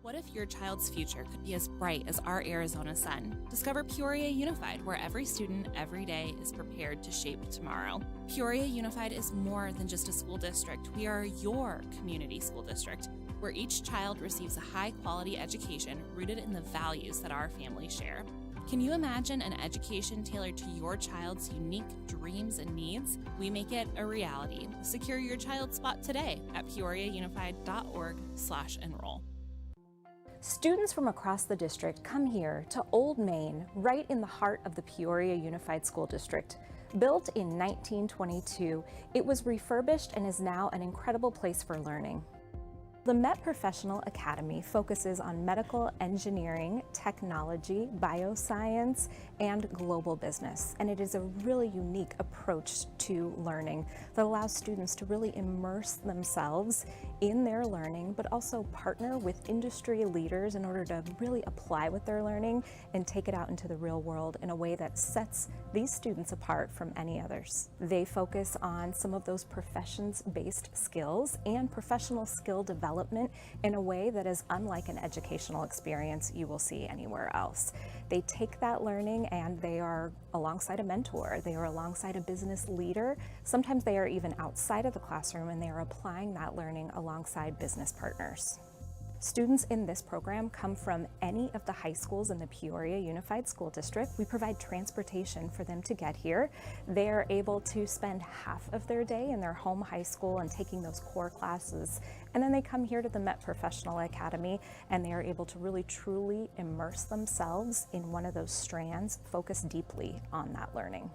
What if your child's future could be as bright as our Arizona sun? Discover Peoria Unified, where every student every day is prepared to shape tomorrow. Peoria Unified is more than just a school district. We are your community school district, where each child receives a high-quality education rooted in the values that our families share. Can you imagine an education tailored to your child's unique dreams and needs? We make it a reality. Secure your child's spot today at peoriaunified.org/enroll. Students from across the district come here to Old Main, right in the heart of the Peoria Unified School District. Built in 1922, it was refurbished and is now an incredible place for learning. The Met Professional Academy focuses on medical engineering, technology, bioscience, and global business. And it is a really unique approach to learning that allows students to really immerse themselves in their learning, but also partner with industry leaders in order to really apply what they're learning and take it out into the real world in a way that sets these students apart from any others. They focus on some of those professions-based skills and professional skill development in a way that is unlike an educational experience you will see anywhere else. They take that learning and they are alongside a mentor, they are alongside a business leader. Sometimes they are even outside of the classroom and they are applying that learning alongside business partners. Students in this program come from any of the high schools in the Peoria Unified School District. We provide transportation for them to get here. They are able to spend half of their day in their home high school and taking those core classes. And then they come here to the Met Professional Academy and they are able to really truly immerse themselves in one of those strands, focus deeply on that learning.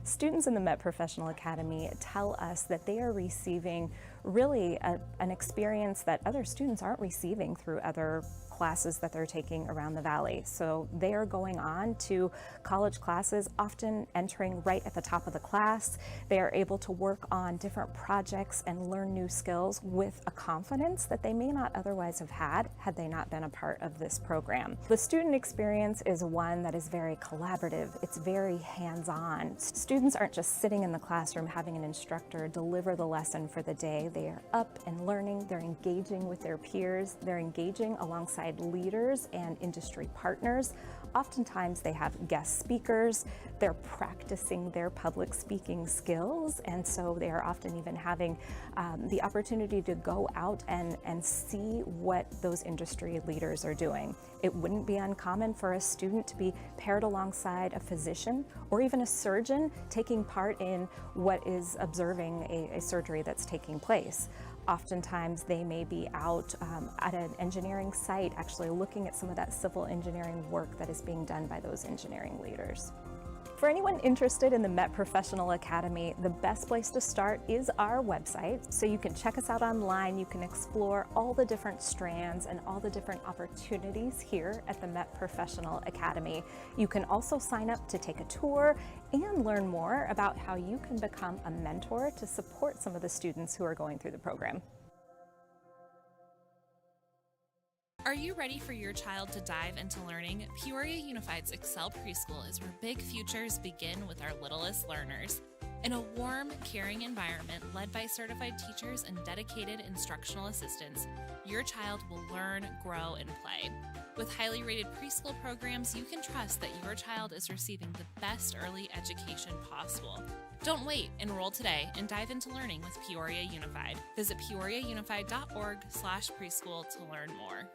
Students in the Met Professional Academy tell us that they are receiving really an experience that other students aren't receiving through other classes that they're taking around the valley. So they are going on to college classes, often entering right at the top of the class. They are able to work on different projects and learn new skills with a confidence that they may not otherwise have had they not been a part of this program. The student experience is one that is very collaborative. It's very hands-on. Students aren't just sitting in the classroom having an instructor deliver the lesson for the day. They are up and learning, they're engaging with their peers, they're engaging alongside leaders and industry partners. Oftentimes they have guest speakers, they're practicing their public speaking skills, and so they are often even having the opportunity to go out and see what those industry leaders are doing. It wouldn't be uncommon for a student to be paired alongside a physician or even a surgeon taking part in what is observing a surgery that's taking place. Oftentimes they may be out at an engineering site actually looking at some of that civil engineering work that is being done by those engineering leaders. For anyone interested in the Met Professional Academy, the best place to start is our website. So you can check us out online, you can explore all the different strands and all the different opportunities here at the Met Professional Academy. You can also sign up to take a tour and learn more about how you can become a mentor to support some of the students who are going through the program. Are you ready for your child to dive into learning? Peoria Unified's Excel Preschool is where big futures begin with our littlest learners. In a warm, caring environment led by certified teachers and dedicated instructional assistants, your child will learn, grow, and play. With highly rated preschool programs, you can trust that your child is receiving the best early education possible. Don't wait. Enroll today and dive into learning with Peoria Unified. Visit peoriaunified.org/preschool to learn more.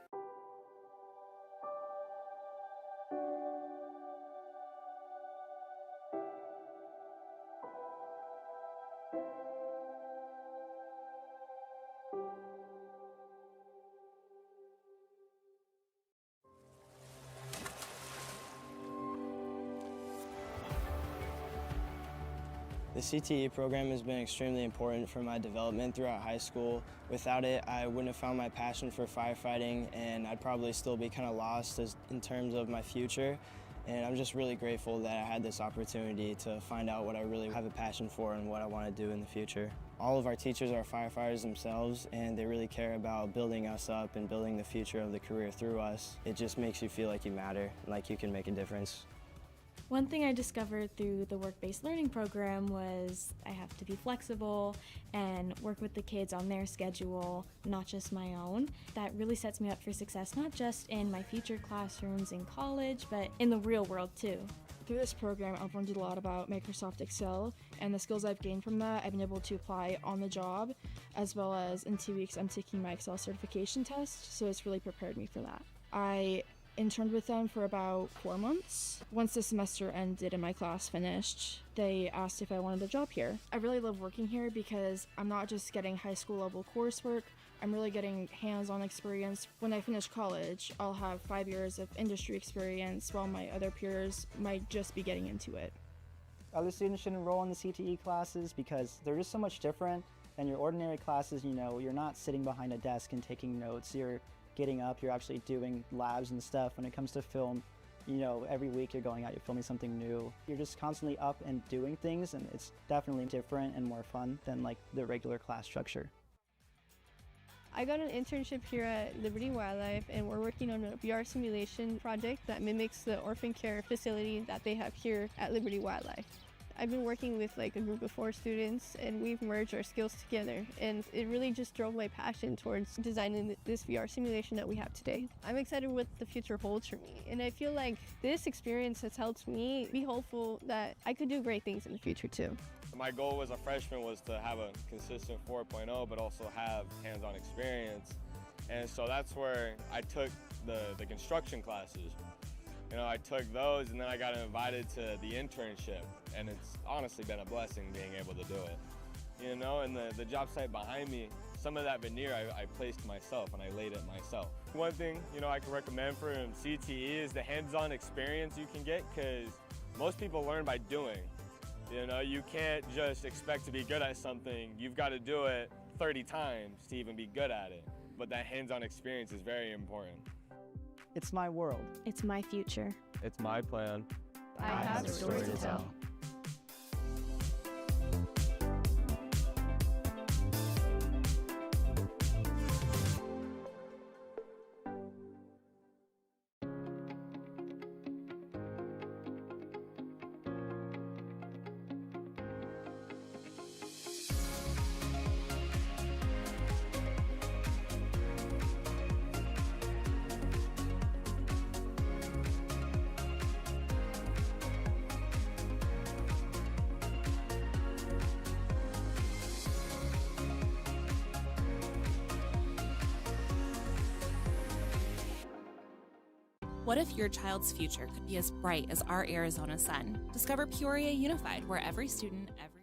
The CTE program has been extremely important for my development throughout high school. Without it, I wouldn't have found my passion for firefighting, and I'd probably still be kind of lost in terms of my future. And I'm just really grateful that I had this opportunity to find out what I really have a passion for and what I want to do in the future. All of our teachers are firefighters themselves, and they really care about building us up and building the future of the career through us. It just makes you feel like you matter, like you can make a difference. One thing I discovered through the work-based learning program was I have to be flexible and work with the kids on their schedule, not just my own. That really sets me up for success, not just in my future classrooms in college, but in the real world too. Through this program, I've learned a lot about Microsoft Excel, and the skills I've gained from that, I've been able to apply on the job, as well as in 2 weeks I'm taking my Excel certification test, so it's really prepared me for that. I interned with them for about 4 months. Once the semester ended and my class finished, they asked if I wanted a job here. I really love working here because I'm not just getting high school level coursework, I'm really getting hands-on experience. When I finish college, I'll have 5 years of industry experience while my other peers might just be getting into it. Other students should enroll in the CTE classes because they're just so much different than your ordinary classes. You know, you're not sitting behind a desk and taking notes. You're getting up, you're actually doing labs and stuff. When it comes to film, you know, every week you're going out, you're filming something new. You're just constantly up and doing things, and it's definitely different and more fun than like the regular class structure. I got an internship here at Liberty Wildlife, and we're working on a VR simulation project that mimics the orphan care facility that they have here at Liberty Wildlife. I've been working with like a group of 4 students, and we've merged our skills together, and it really just drove my passion towards designing this VR simulation that we have today. I'm excited what the future holds for me, and I feel like this experience has helped me be hopeful that I could do great things in the future too. My goal as a freshman was to have a consistent 4.0, but also have hands-on experience. And so that's where I took the construction classes. You know, I took those, and then I got invited to the internship, and it's honestly been a blessing being able to do it. You know, and the job site behind me, some of that veneer I placed myself, and I laid it myself. One thing, you know, I can recommend for CTE is the hands-on experience you can get, because most people learn by doing. You know, you can't just expect to be good at something. You've got to do it 30 times to even be good at it. But that hands-on experience is very important. It's my world. It's my future. It's my plan. I have a story to tell. What if your child's future could be as bright as our Arizona sun? Discover Peoria Unified, where every student, every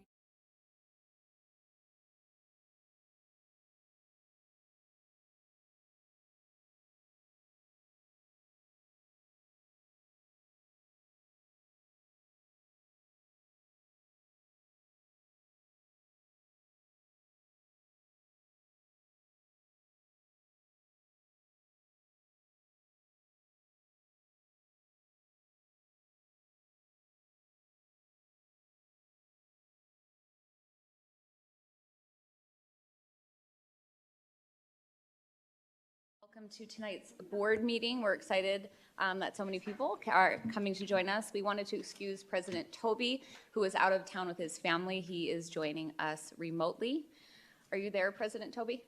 Welcome to tonight's board meeting. We're excited that so many people are coming to join us. We wanted to excuse President Toby, who is out of town with his family. He is joining us remotely. Are you there, President Toby?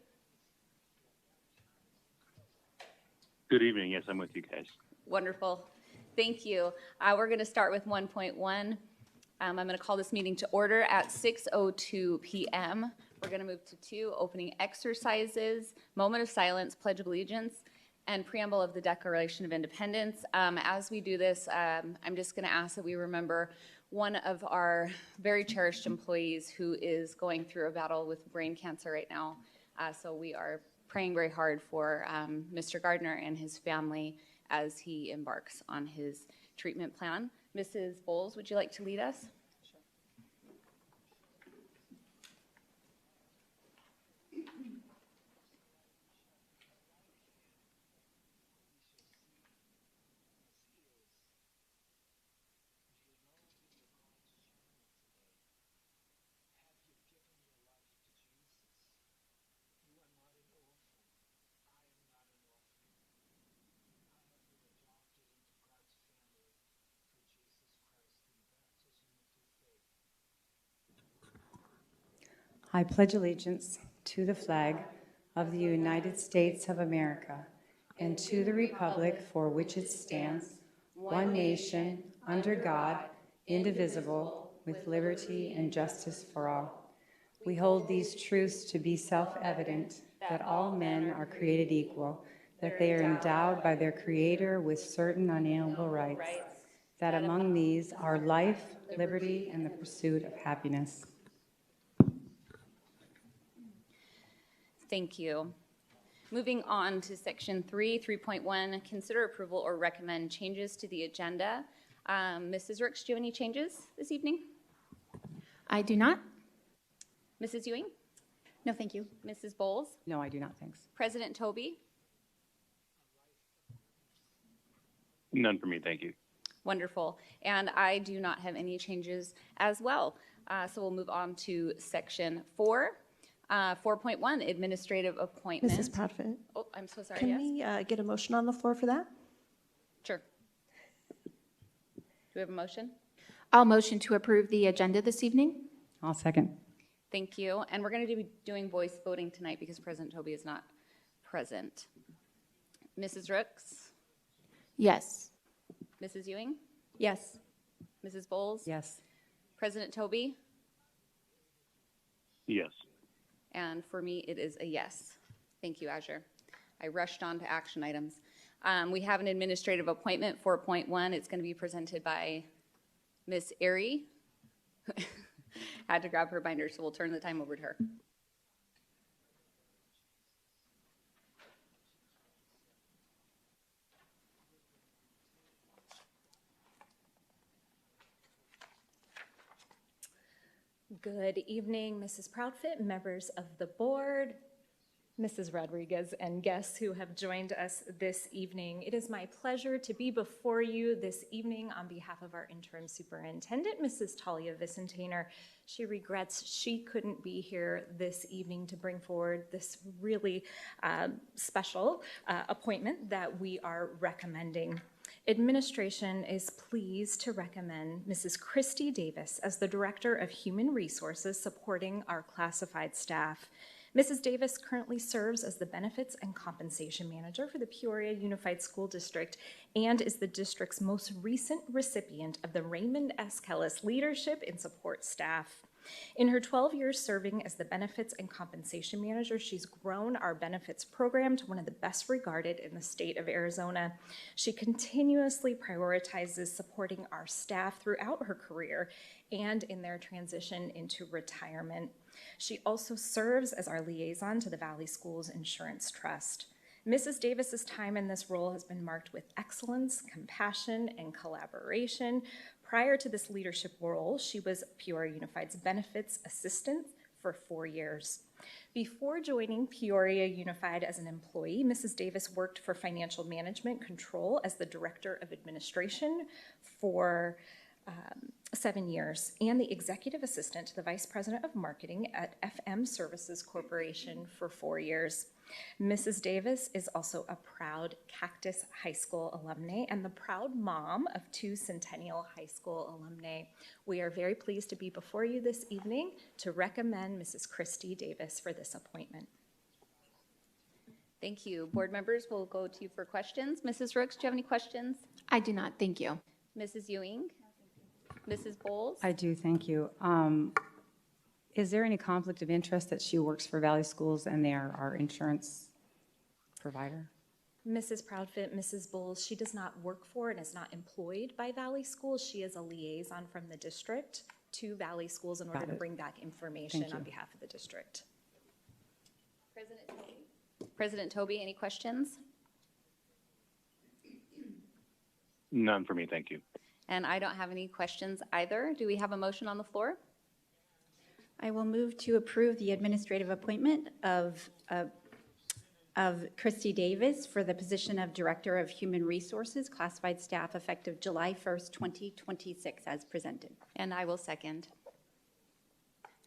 Good evening. Yes, I'm with you guys. Wonderful. Thank you. We're going to start with 1.1. I'm going to call this meeting to order at 6:02 p.m. We're going to move to 2, opening exercises, moment of silence, pledge of allegiance, and preamble of the Declaration of Independence. As we do this, I'm just going to ask that we remember one of our very cherished employees who is going through a battle with brain cancer right now. So we are praying very hard for Mr. Gardner and his family as he embarks on his treatment plan. Mrs. Bowles, would you like to lead us? I pledge allegiance to the flag of the United States of America and to the republic for which it stands, one nation, under God, indivisible, with liberty and justice for all. We hold these truths to be self-evident, that all men are created equal, that they are endowed by their Creator with certain unalienable rights, that among these are life, liberty, and the pursuit of happiness. Thank you. Moving on to section 3.1, consider approval or recommend changes to the agenda. Mrs. Rooks, do you have any changes this evening? I do not. Mrs. Ewing? No, thank you. Mrs. Bowles? No, I do not, thanks. President Toby? None for me, thank you. Wonderful. And I do not have any changes as well. So we'll move on to section 4. 4.1, administrative appointment. Mrs. Proudfoot. Oh, I'm so sorry, Can yes? we get a motion on the floor for that? Sure. Do we have a motion? I'll motion to approve the agenda this evening. I'll second. Thank you. And we're going to be doing voice voting tonight because President Toby is not present. Mrs. Rooks? Yes. Mrs. Ewing? Yes. Mrs. Bowles? Yes. President Toby? Yes. And for me, it is a yes. Thank you, Azure. I rushed on to action items. We have an administrative appointment, 4.1. It's going to be presented by Miss Airy. Had to grab her binder, so we'll turn the time over to her. Good evening, Mrs. Proudfoot, members of the board, Mrs. Rodriguez, and guests who have joined us this evening. It is my pleasure to be before you this evening on behalf of our interim superintendent, Mrs. Talia Vicentainer. She regrets she couldn't be here this evening to bring forward this really special appointment that we are recommending. Administration is pleased to recommend Mrs. Christy Davis as the Director of Human Resources supporting our classified staff. Mrs. Davis currently serves as the Benefits and Compensation Manager for the Peoria Unified School District and is the district's most recent recipient of the Raymond S. Kellis Leadership and Support Staff. In her 12 years serving as the Benefits and Compensation Manager, she's grown our benefits program to one of the best regarded in the state of Arizona. She continuously prioritizes supporting our staff throughout her career and in their transition into retirement. She also serves as our liaison to the Valley Schools Insurance Trust. Mrs. Davis's time in this role has been marked with excellence, compassion, and collaboration. Prior to this leadership role, she was Peoria Unified's benefits assistant for 4 years. Before joining Peoria Unified as an employee, Mrs. Davis worked for Financial Management Control as the Director of Administration for 7 years and the Executive Assistant to the Vice President of Marketing at FM Services Corporation for 4 years. Mrs. Davis is also a proud Cactus High School alumni and the proud mom of 2 Centennial High School alumni. We are very pleased to be before you this evening to recommend Mrs. Christy Davis for this appointment. Thank you. Board members, we'll go to you for questions. Mrs. Rooks, do you have any questions? I do not, thank you. Mrs. Ewing? Mrs. Bowles? I do, thank you. Is there any conflict of interest that she works for Valley Schools and they are our insurance provider? Mrs. Proudfoot, Mrs. Bowles, she does not work for and is not employed by Valley Schools. She is a liaison from the district to Valley Schools in order to bring back information on behalf of the district. President Toby, any questions? None for me, thank you. And I don't have any questions either. Do we have a motion on the floor? I will move to approve the administrative appointment of Christy Davis for the position of Director of Human Resources, classified staff, effective July 1st, 2026, as presented. And I will second.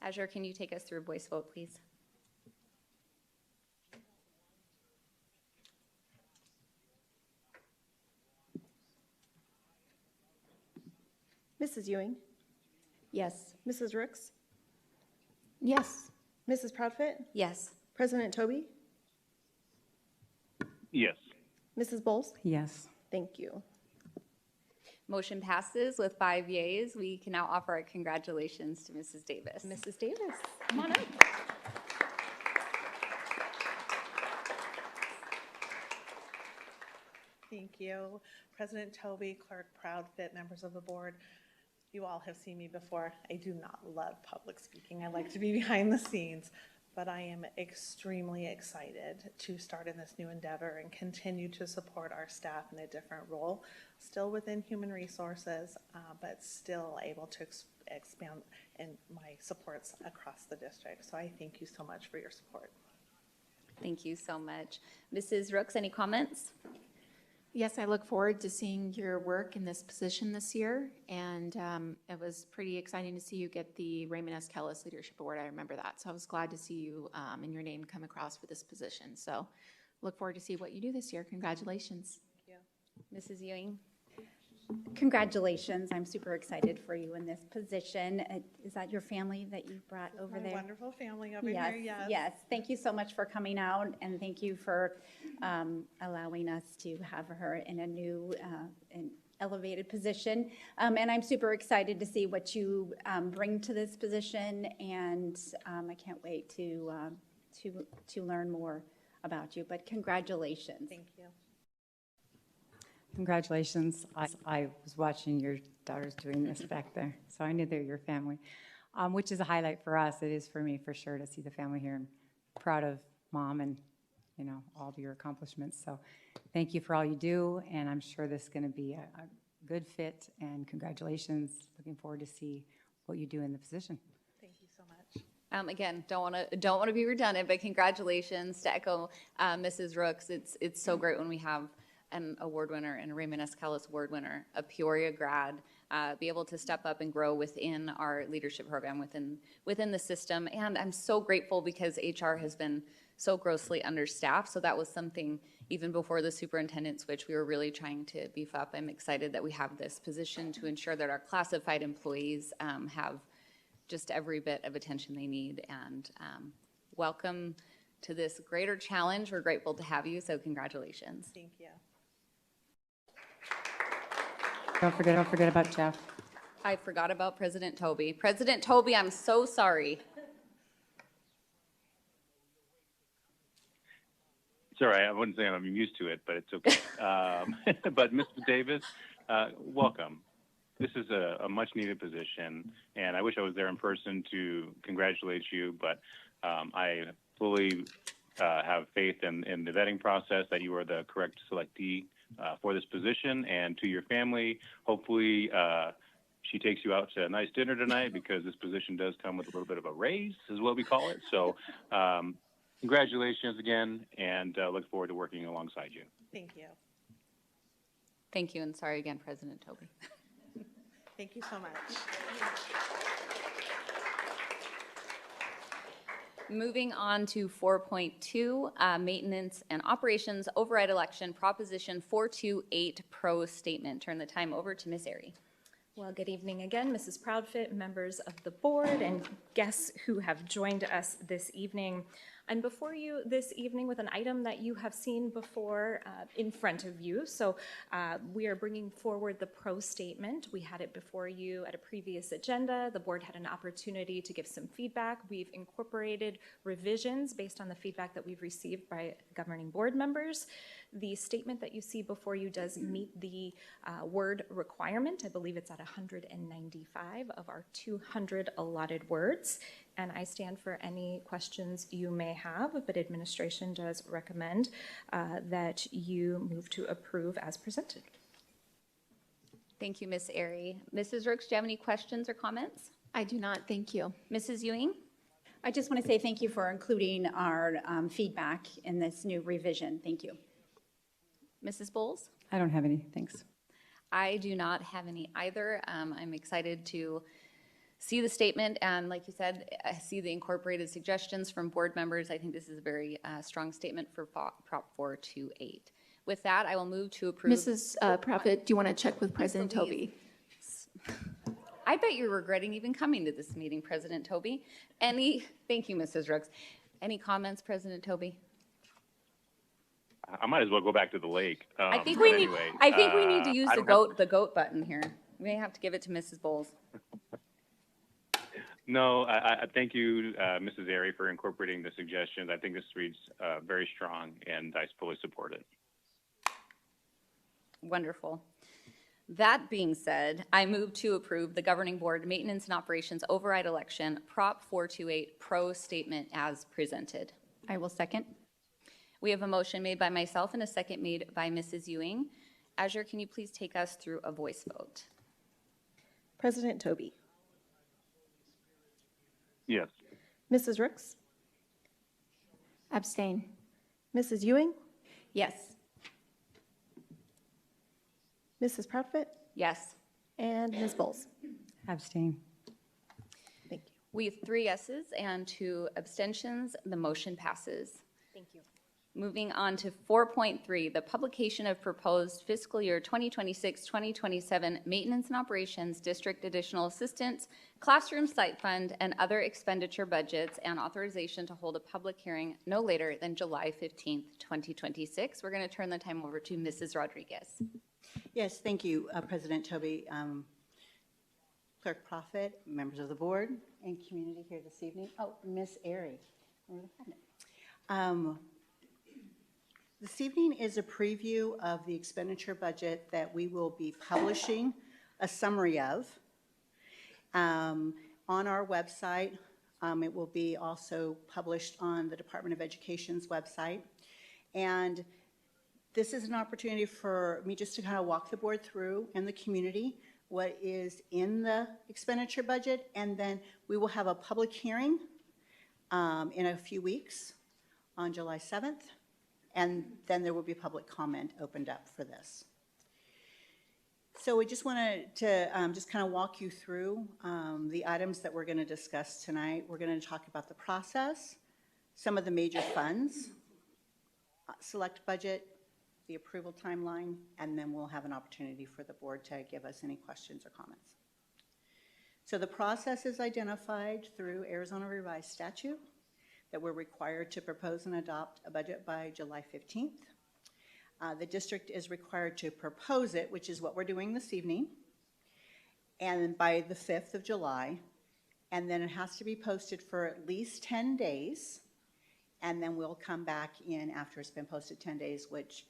Azure, can you take us through a voice vote, please? Mrs. Ewing? Yes. Mrs. Rooks? Yes. Mrs. Proudfit? Yes. President Toby? Yes. Mrs. Bowles? Yes. Thank you. Motion passes with 5 yeas. We can now offer our congratulations to Mrs. Davis. Mrs. Davis, come on up. Thank you. President Toby, Clerk Proudfit, members of the board. You all have seen me before. I do not love public speaking. I like to be behind the scenes, but I am extremely excited to start in this new endeavor and continue to support our staff in a different role, still within human resources, but still able to expand in my supports across the district. So I thank you so much for your support. Thank you so much. Mrs. Rooks, any comments? Yes, I look forward to seeing your work in this position this year, and it was pretty exciting to see you get the Raymond S. Kellis Leadership Award. I remember that, so I was glad to see you and your name come across for this position. So look forward to see what you do this year. Congratulations. Thank you. Mrs. Ewing? Congratulations. I'm super excited for you in this position. Is that your family that you brought over there? My wonderful family over Yes, here, yes. yes. Thank you so much for coming out, and thank you for allowing us to have her in a new and elevated position. And I'm super excited to see what you bring to this position, and I can't wait to learn more about you. But congratulations. Thank you. Congratulations. I was watching your daughters doing this back there, so I knew they were your family, which is a highlight for us. It is for me, for sure, to see the family here. I'm proud of Mom and, you know, all of your accomplishments. So thank you for all you do, and I'm sure this is going to be a good fit, and congratulations. Looking forward to see what you do in the position. Thank you so much. Again, don't want to be redundant, but congratulations to echo Mrs. Rooks. It's so great when we have an award winner and a Raymond S. Kellis award winner, a Peoria grad, be able to step up and grow within our leadership program, within the system. And I'm so grateful because HR has been so grossly understaffed. So that was something, even before the superintendent switch, we were really trying to beef up. I'm excited that we have this position to ensure that our classified employees have just every bit of attention they need. And welcome to this greater challenge. We're grateful to have you, so congratulations. Thank you. Don't forget about Jeff. I forgot about President Toby. President Toby, I'm so sorry. It's all right. I wouldn't say I'm used to it, but it's okay. But Mr. Davis, welcome. This is a much-needed position, and I wish I was there in person to congratulate you, but I fully have faith in the vetting process that you are the correct selectee for this position. And to your family, hopefully she takes you out to a nice dinner tonight, because this position does come with a little bit of a raise, is what we call it. So congratulations again, and look forward to working alongside you. Thank you. Thank you, and sorry again, President Toby. Thank you so much. Moving on to 4.2, Maintenance and Operations Override Election, Proposition 428 Pro Statement. Turn the time over to Ms. Airy. Well, good evening again, Mrs. Proudfit, members of the board, and guests who have joined us this evening. I'm before you this evening with an item that you have seen before in front of you. So we are bringing forward the pro statement. We had it before you at a previous agenda. The board had an opportunity to give some feedback. We've incorporated revisions based on the feedback that we've received by governing board members. The statement that you see before you does meet the word requirement. I believe it's at 195 of our 200 allotted words. And I stand for any questions you may have, but administration does recommend that you move to approve as presented. Thank you, Ms. Airy. Mrs. Rooks, do you have any questions or comments? I do not, thank you. Mrs. Ewing? I just want to say thank you for including our feedback in this new revision. Thank you. Mrs. Bowles? I don't have any, thanks. I do not have any either. I'm excited to see the statement, and like you said, I see the incorporated suggestions from board members. I think this is a very strong statement for Prop 428. With that, I will move to approve. Mrs. Proudfit, do you want to check with President Toby? I bet you're regretting even coming to this meeting, President Toby. Thank you, Mrs. Rooks. Any comments, President Toby? I might as well go back to the lake. I think but we need. anyway, I think we need to use I the don't have- goat button here. We may have to give it to Mrs. Bowles. No, I thank you, Mrs. Airy, for incorporating the suggestions. I think this reads very strong, and I fully support it. Wonderful. That being said, I move to approve the Governing Board Maintenance and Operations Override Election Prop 428 Pro Statement as presented. I will second. We have a motion made by myself and a second made by Mrs. Ewing. Azure, can you please take us through a voice vote? President Toby. Yes. Mrs. Rooks. Abstain. Mrs. Ewing. Yes. Mrs. Proudfit. Yes. And Ms. Bowles. Abstain. Thank you. We have 3 yeses and 2 abstentions. The motion passes. Thank you. Moving on to 4.3, the publication of proposed fiscal year 2026-2027 Maintenance and Operations District Additional Assistance, Classroom Site Fund, and other expenditure budgets, and authorization to hold a public hearing no later than July 15th, 2026. We're going to turn the time over to Mrs. Rodriguez. Yes, thank you, President Toby, Clerk Profit, members of the board, and community here this evening. Oh, Miss Airy. This evening is a preview of the expenditure budget that we will be publishing a summary of on our website. It will be also published on the Department of Education's website. And this is an opportunity for me just to kind of walk the board through and the community what is in the expenditure budget, and then we will have a public hearing in a few weeks on July 7th, and then there will be public comment opened up for this. So we just wanted to just kind of walk you through the items that we're going to discuss tonight. We're going to talk about the process, some of the major funds, select budget, the approval timeline, and then we'll have an opportunity for the board to give us any questions or comments. So the process is identified through Arizona Revised Statute that we're required to propose and adopt a budget by July 15th. The district is required to propose it, which is what we're doing this evening, and by the 5th of July, and then it has to be posted for at least 10 days, and then we'll come back in after it's been posted 10 days, which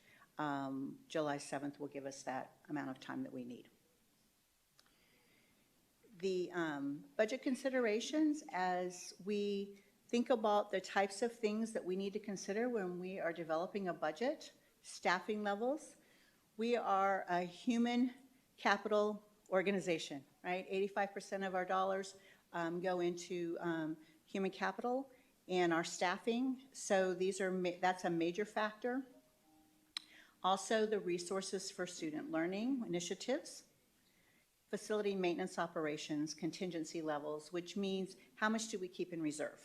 July 7th will give us that amount of time that we need. The budget considerations, as we think about the types of things that we need to consider when we are developing a budget, staffing levels. We are a human capital organization, right? 85% of our dollars go into human capital and our staffing. So that's a major factor. Also, the resources for student learning initiatives, facility maintenance operations, contingency levels, which means how much do we keep in reserve?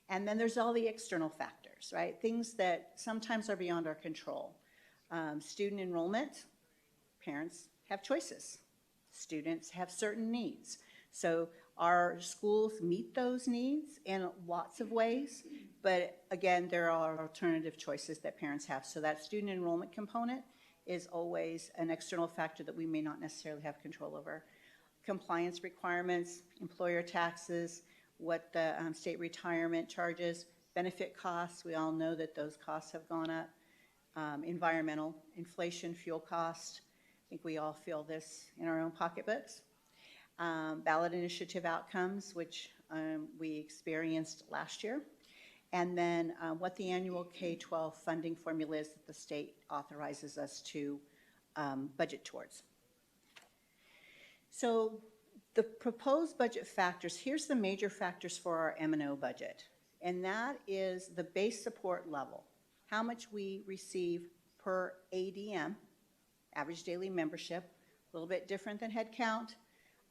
And then there's all the external factors, right? Things that sometimes are beyond our control. Student enrollment, parents have choices. Students have certain needs. So our schools meet those needs in lots of ways, but again, there are alternative choices that parents have. So that student enrollment component is always an external factor that we may not necessarily have control over. Compliance requirements, employer taxes, what the state retirement charges, benefit costs, we all know that those costs have gone up. Environmental, inflation, fuel cost, I think we all feel this in our own pocketbooks. Ballot initiative outcomes, which we experienced last year. And then what the annual K-12 funding formula is that the state authorizes us to budget towards. So the proposed budget factors, here's the major factors for our M&O budget, and that is the base support level, how much we receive per ADM, average daily membership, a little bit different than head count,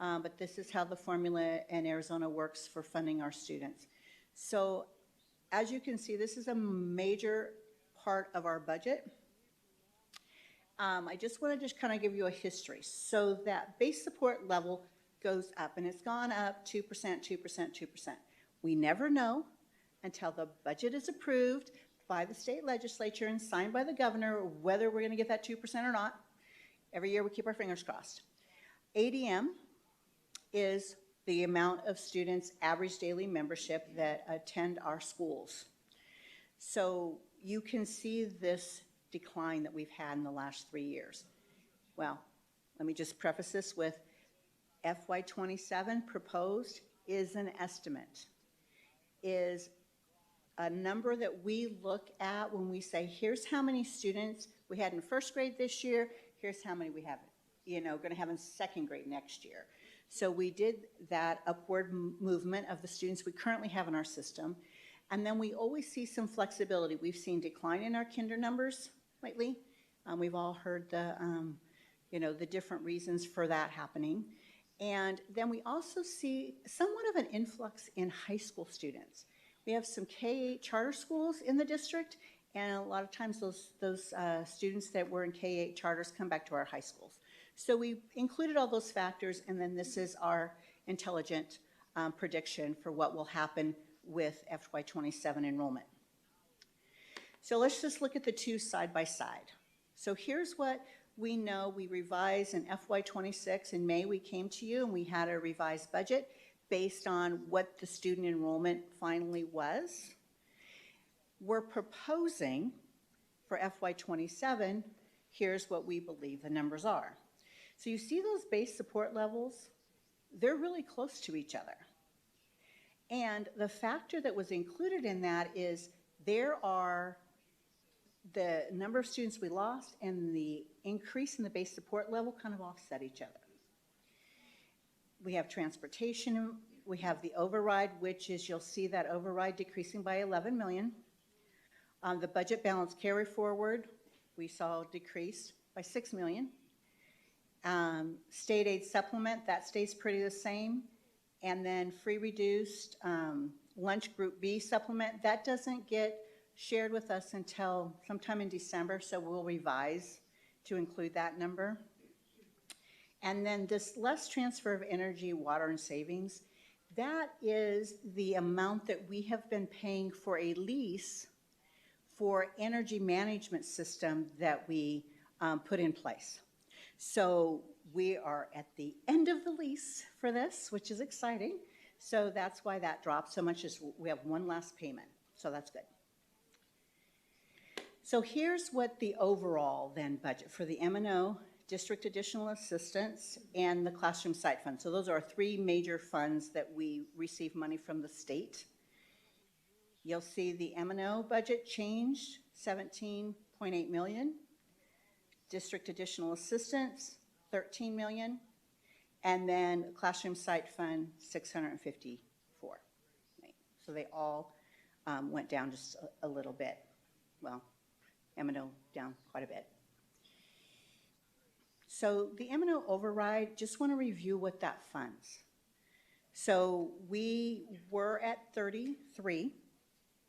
but this is how the formula in Arizona works for funding our students. So as you can see, this is a major part of our budget. I just want to kind of give you a history. So that base support level goes up, and it's gone up 2%, 2%, 2%. We never know until the budget is approved by the state legislature and signed by the governor whether we're going to get that 2% or not. Every year we keep our fingers crossed. ADM is the amount of students' average daily membership that attend our schools. So you can see this decline that we've had in the last 3 years. Well, let me just preface this with FY27 proposed is an estimate, is a number that we look at when we say, here's how many students we had in first grade this year, here's how many we have, going to have in second grade next year. So we did that upward movement of the students we currently have in our system. And then we always see some flexibility. We've seen decline in our kinder numbers lately. We've all heard the different reasons for that happening. And then we also see somewhat of an influx in high school students. We have some K-8 charter schools in the district, and a lot of times those students that were in K-8 charters come back to our high schools. So we included all those factors, and then this is our intelligent prediction for what will happen with FY27 enrollment. So let's just look at the two side by side. So here's what we know. We revised in FY26. In May, we came to you and we had a revised budget based on what the student enrollment finally was. We're proposing for FY27, here's what we believe the numbers are. So you see those base support levels? They're really close to each other. And the factor that was included in that is there are the number of students we lost and the increase in the base support level kind of offset each other. We have transportation, we have the override, which is, you'll see that override decreasing by 11 million. The budget balance carry forward, we saw decrease by 6 million. State aid supplement, that stays pretty the same. And then free reduced lunch group B supplement, that doesn't get shared with us until sometime in December, so we'll revise to include that number. And then this less transfer of energy, water, and savings, that is the amount that we have been paying for a lease for energy management system that we put in place. So we are at the end of the lease for this, which is exciting. So that's why that dropped so much, is we have one last payment, so that's good. So here's what the overall then budget for the M&O, District Additional Assistance, and the Classroom Site Fund. So those are our three major funds that we receive money from the state. You'll see the M&O budget changed, 17.8 million. District Additional Assistance, 13 million. And then Classroom Site Fund, 654. Right. So they all went down just a little bit. Well, M&O down quite a bit. So the M&O override, just want to review what that funds. So we were at 33.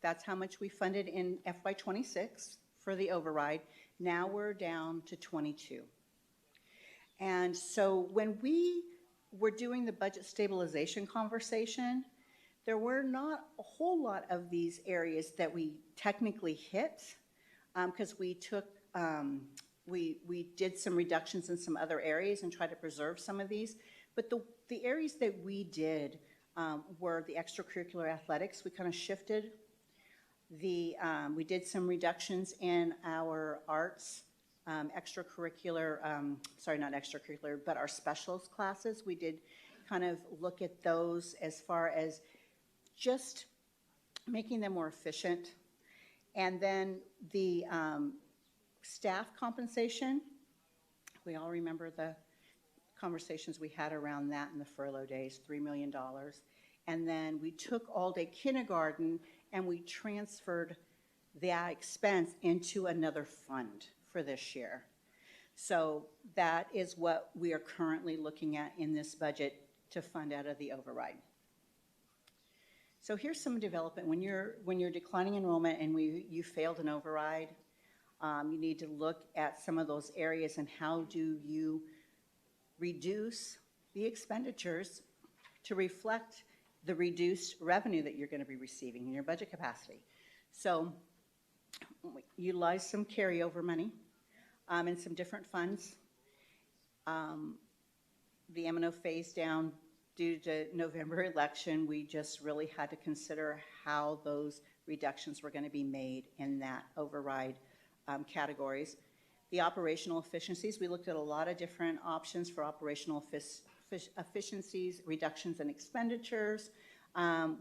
That's how much we funded in FY26 for the override. Now we're down to 22. And so when we were doing the budget stabilization conversation, there were not a whole lot of these areas that we technically hit, because we took, we did some reductions in some other areas and tried to preserve some of these. But the areas that we did were the extracurricular athletics. We kind of shifted. We did some reductions in our arts, extracurricular, sorry, not extracurricular, but our specials classes. We did kind of look at those as far as just making them more efficient. And then the staff compensation, we all remember the conversations we had around that in the furlough days, $3 million. And then we took all-day kindergarten and we transferred that expense into another fund for this year. So that is what we are currently looking at in this budget to fund out of the override. So here's some development. When you're declining enrollment and you failed an override, you need to look at some of those areas and how do you reduce the expenditures to reflect the reduced revenue that you're going to be receiving in your budget capacity. So we utilize some carryover money in some different funds. The M&O phase down due to November election, we just really had to consider how those reductions were going to be made in that override categories. The operational efficiencies, we looked at a lot of different options for operational efficiencies, reductions in expenditures,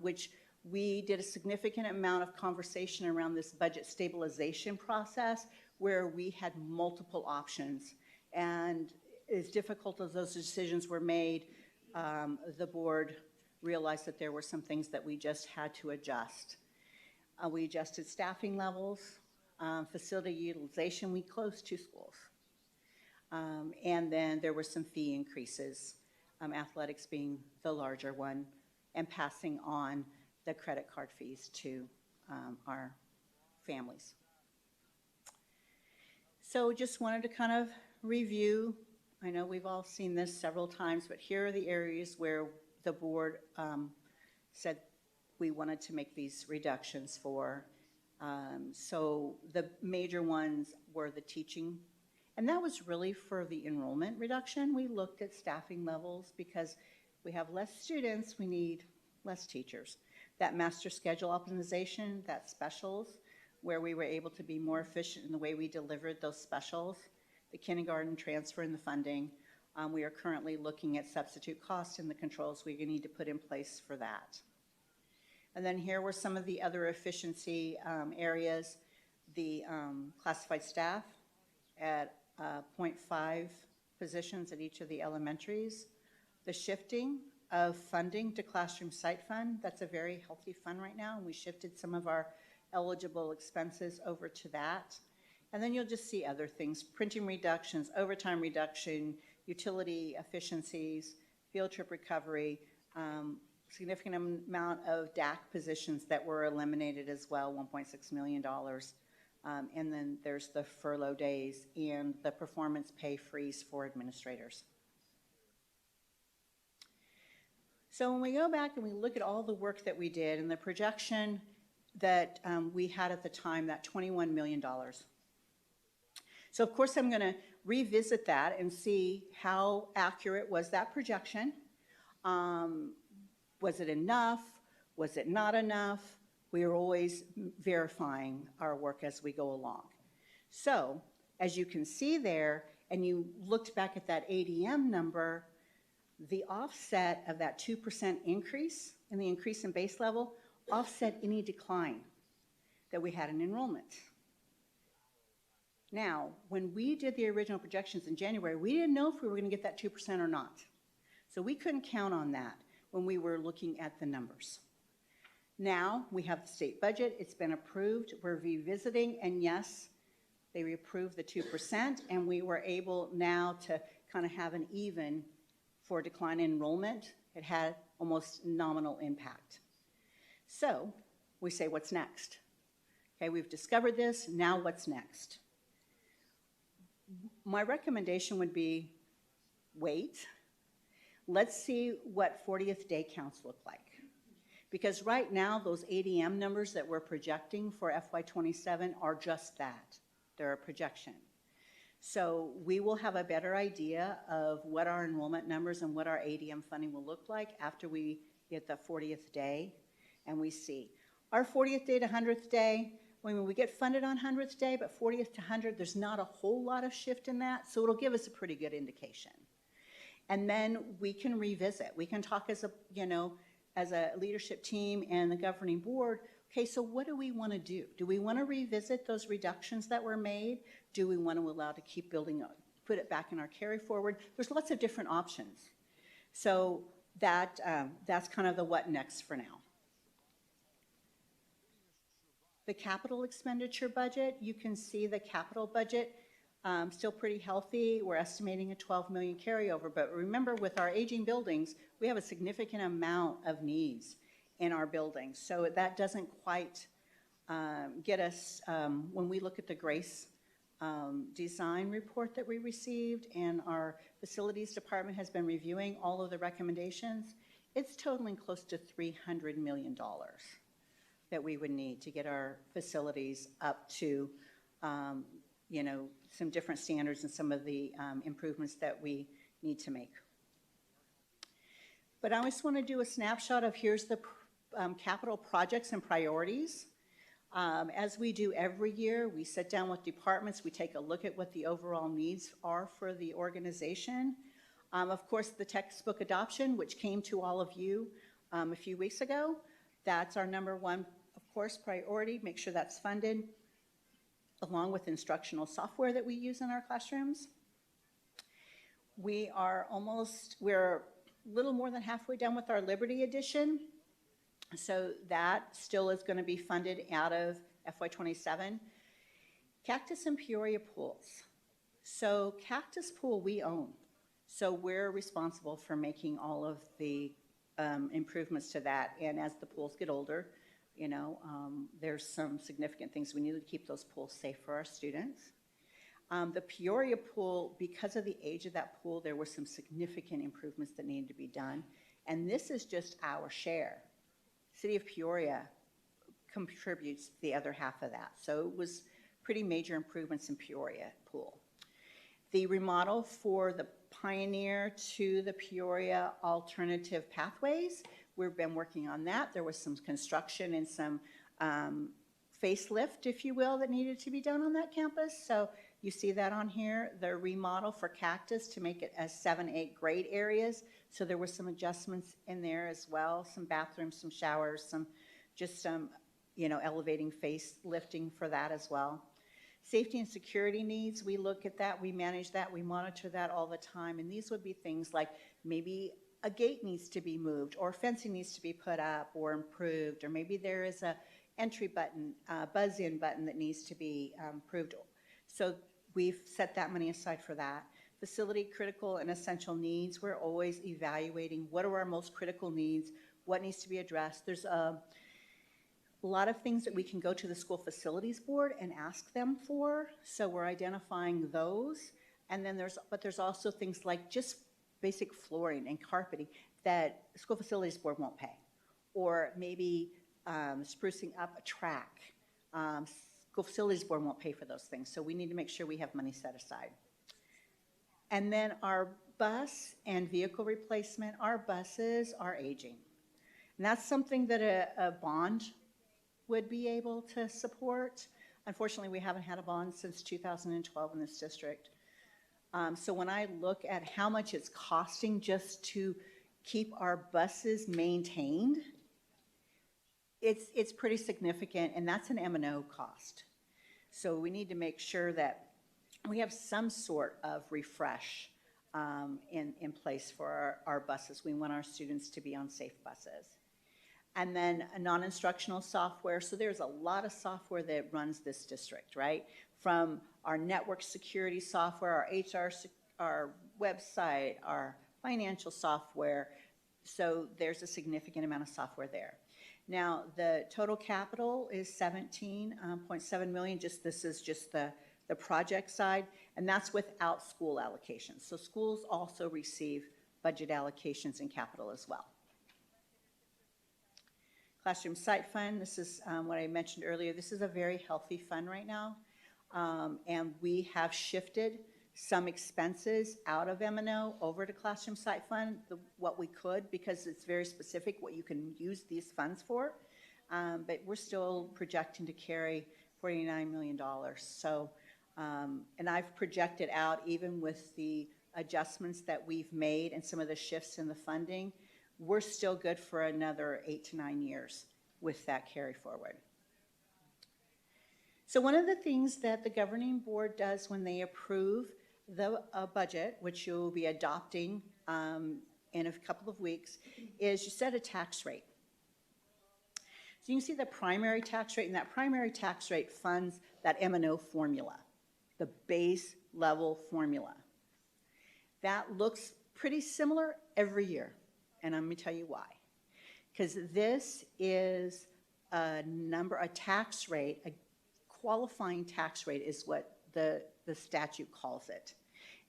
which we did a significant amount of conversation around this budget stabilization process where we had multiple options. And as difficult as those decisions were made, the board realized that there were some things that we just had to adjust. We adjusted staffing levels, facility utilization. We closed 2 schools. And then there were some fee increases, athletics being the larger one, and passing on the credit card fees to our families. So just wanted to kind of review. I know we've all seen this several times, but here are the areas where the board said we wanted to make these reductions for. So the major ones were the teaching, and that was really for the enrollment reduction. We looked at staffing levels because we have less students, we need less teachers. That master schedule optimization, that specials, where we were able to be more efficient in the way we delivered those specials. The kindergarten transfer in the funding. We are currently looking at substitute costs and the controls we need to put in place for that. And then here were some of the other efficiency areas. The classified staff at 0.5 positions at each of the elementaries. The shifting of funding to classroom site fund, that's a very healthy fund right now, and we shifted some of our eligible expenses over to that. And then you'll just see other things, printing reductions, overtime reduction, utility efficiencies, field trip recovery, significant amount of DAC positions that were eliminated as well, $1.6 million. And then there's the furlough days and the performance pay freeze for administrators. So when we go back and we look at all the work that we did and the projection that we had at the time, that $21 million. So of course I'm going to revisit that and see how accurate was that projection. Was it enough? Was it not enough? We are always verifying our work as we go along. So as you can see there, and you looked back at that ADM number, the offset of that 2% increase and the increase in base level offset any decline that we had in enrollment. Now, when we did the original projections in January, we didn't know if we were going to get that 2% or not. So we couldn't count on that when we were looking at the numbers. Now we have the state budget. It's been approved. We're revisiting, and yes, they approved the 2%, and we were able now to kind of have an even for decline in enrollment. It had almost nominal impact. So we say, what's next? Okay, we've discovered this. Now what's next? My recommendation would be wait. Let's see what 40th day counts look like. Because right now, those ADM numbers that we're projecting for FY27 are just that. They're a projection. So we will have a better idea of what our enrollment numbers and what our ADM funding will look like after we get the 40th day and we see. Our 40th day to 100th day, when we get funded on 100th day, but 40th to 100th, there's not a whole lot of shift in that, so it'll give us a pretty good indication. And then we can revisit. We can talk as a, as a leadership team and the governing board, okay, so what do we want to do? Do we want to revisit those reductions that were made? Do we want to allow to keep building up, put it back in our carry forward? There's lots of different options. So that's kind of the what next for now. The capital expenditure budget, you can see the capital budget still pretty healthy. We're estimating a 12 million carryover, but remember with our aging buildings, we have a significant amount of needs in our buildings. So that doesn't quite get us, when we look at the grace design report that we received, and our facilities department has been reviewing all of the recommendations. It's totaling close to $300 million that we would need to get our facilities up to, you know, some different standards and some of the improvements that we need to make. But I just want to do a snapshot of here's the capital projects and priorities. As we do every year, we sit down with departments, we take a look at what the overall needs are for the organization. Of course, the textbook adoption, which came to all of you a few weeks ago, that's our number one, of course, priority. Make sure that's funded, along with instructional software that we use in our classrooms. We're a little more than halfway done with our Liberty Edition. So that still is going to be funded out of FY27. Cactus and Peoria pools. So Cactus Pool we own. So we're responsible for making all of the improvements to that. And as the pools get older, you know, there's some significant things we need to keep those pools safe for our students. The Peoria pool, because of the age of that pool, there were some significant improvements that needed to be done. And this is just our share. City of Peoria contributes the other half of that. So it was pretty major improvements in Peoria pool. The remodel for the Pioneer to the Peoria alternative pathways, we've been working on that. There was some construction and some facelift, if you will, that needed to be done on that campus. So you see that on here, the remodel for Cactus to make it as 7-8 grade areas. So there were some adjustments in there as well, some bathrooms, some showers, some you know, elevating facelifting for that as well. Safety and security needs, we look at that, we manage that, we monitor that all the time. And these would be things like maybe a gate needs to be moved, or fencing needs to be put up or improved, or maybe there is a entry button, buzz-in button that needs to be improved. So we've set that money aside for that. Facility critical and essential needs, we're always evaluating what are our most critical needs, what needs to be addressed. There's a lot of things that we can go to the school facilities board and ask them for, so we're identifying those. And then there's also things like just basic flooring and carpeting that the school facilities board won't pay, or maybe sprucing up a track. School facilities board won't pay for those things, so we need to make sure we have money set aside. And then our bus and vehicle replacement, our buses are aging. And that's something that a bond would be able to support. Unfortunately, we haven't had a bond since 2012 in this district. So when I look at how much it's costing just to keep our buses maintained, it's pretty significant, and that's an M&O cost. So we need to make sure that we have some sort of refresh in place for our buses. We want our students to be on safe buses. And then a non-instructional software. So there's a lot of software that runs this district, right? From our network security software, our HR, our website, our financial software. So there's a significant amount of software there. Now, the total capital is $17.7 million. This is just the project side, and that's without school allocations. So schools also receive budget allocations and capital as well. Classroom Site Fund, this is what I mentioned earlier. This is a very healthy fund right now, and we have shifted some expenses out of M&O over to Classroom Site Fund, what we could, because it's very specific what you can use these funds for, but we're still projecting to carry $49 million. So, and I've projected out, even with the adjustments that we've made and some of the shifts in the funding, we're still good for another 8 to 9 years with that carry forward. So one of the things that the governing board does when they approve the budget, which you'll be adopting in a couple of weeks, is you set a tax rate. So you can see the primary tax rate, and that primary tax rate funds that M&O formula, the base level formula. That looks pretty similar every year. And I'm going to tell you why. Because this is a tax rate, a qualifying tax rate is what the statute calls it.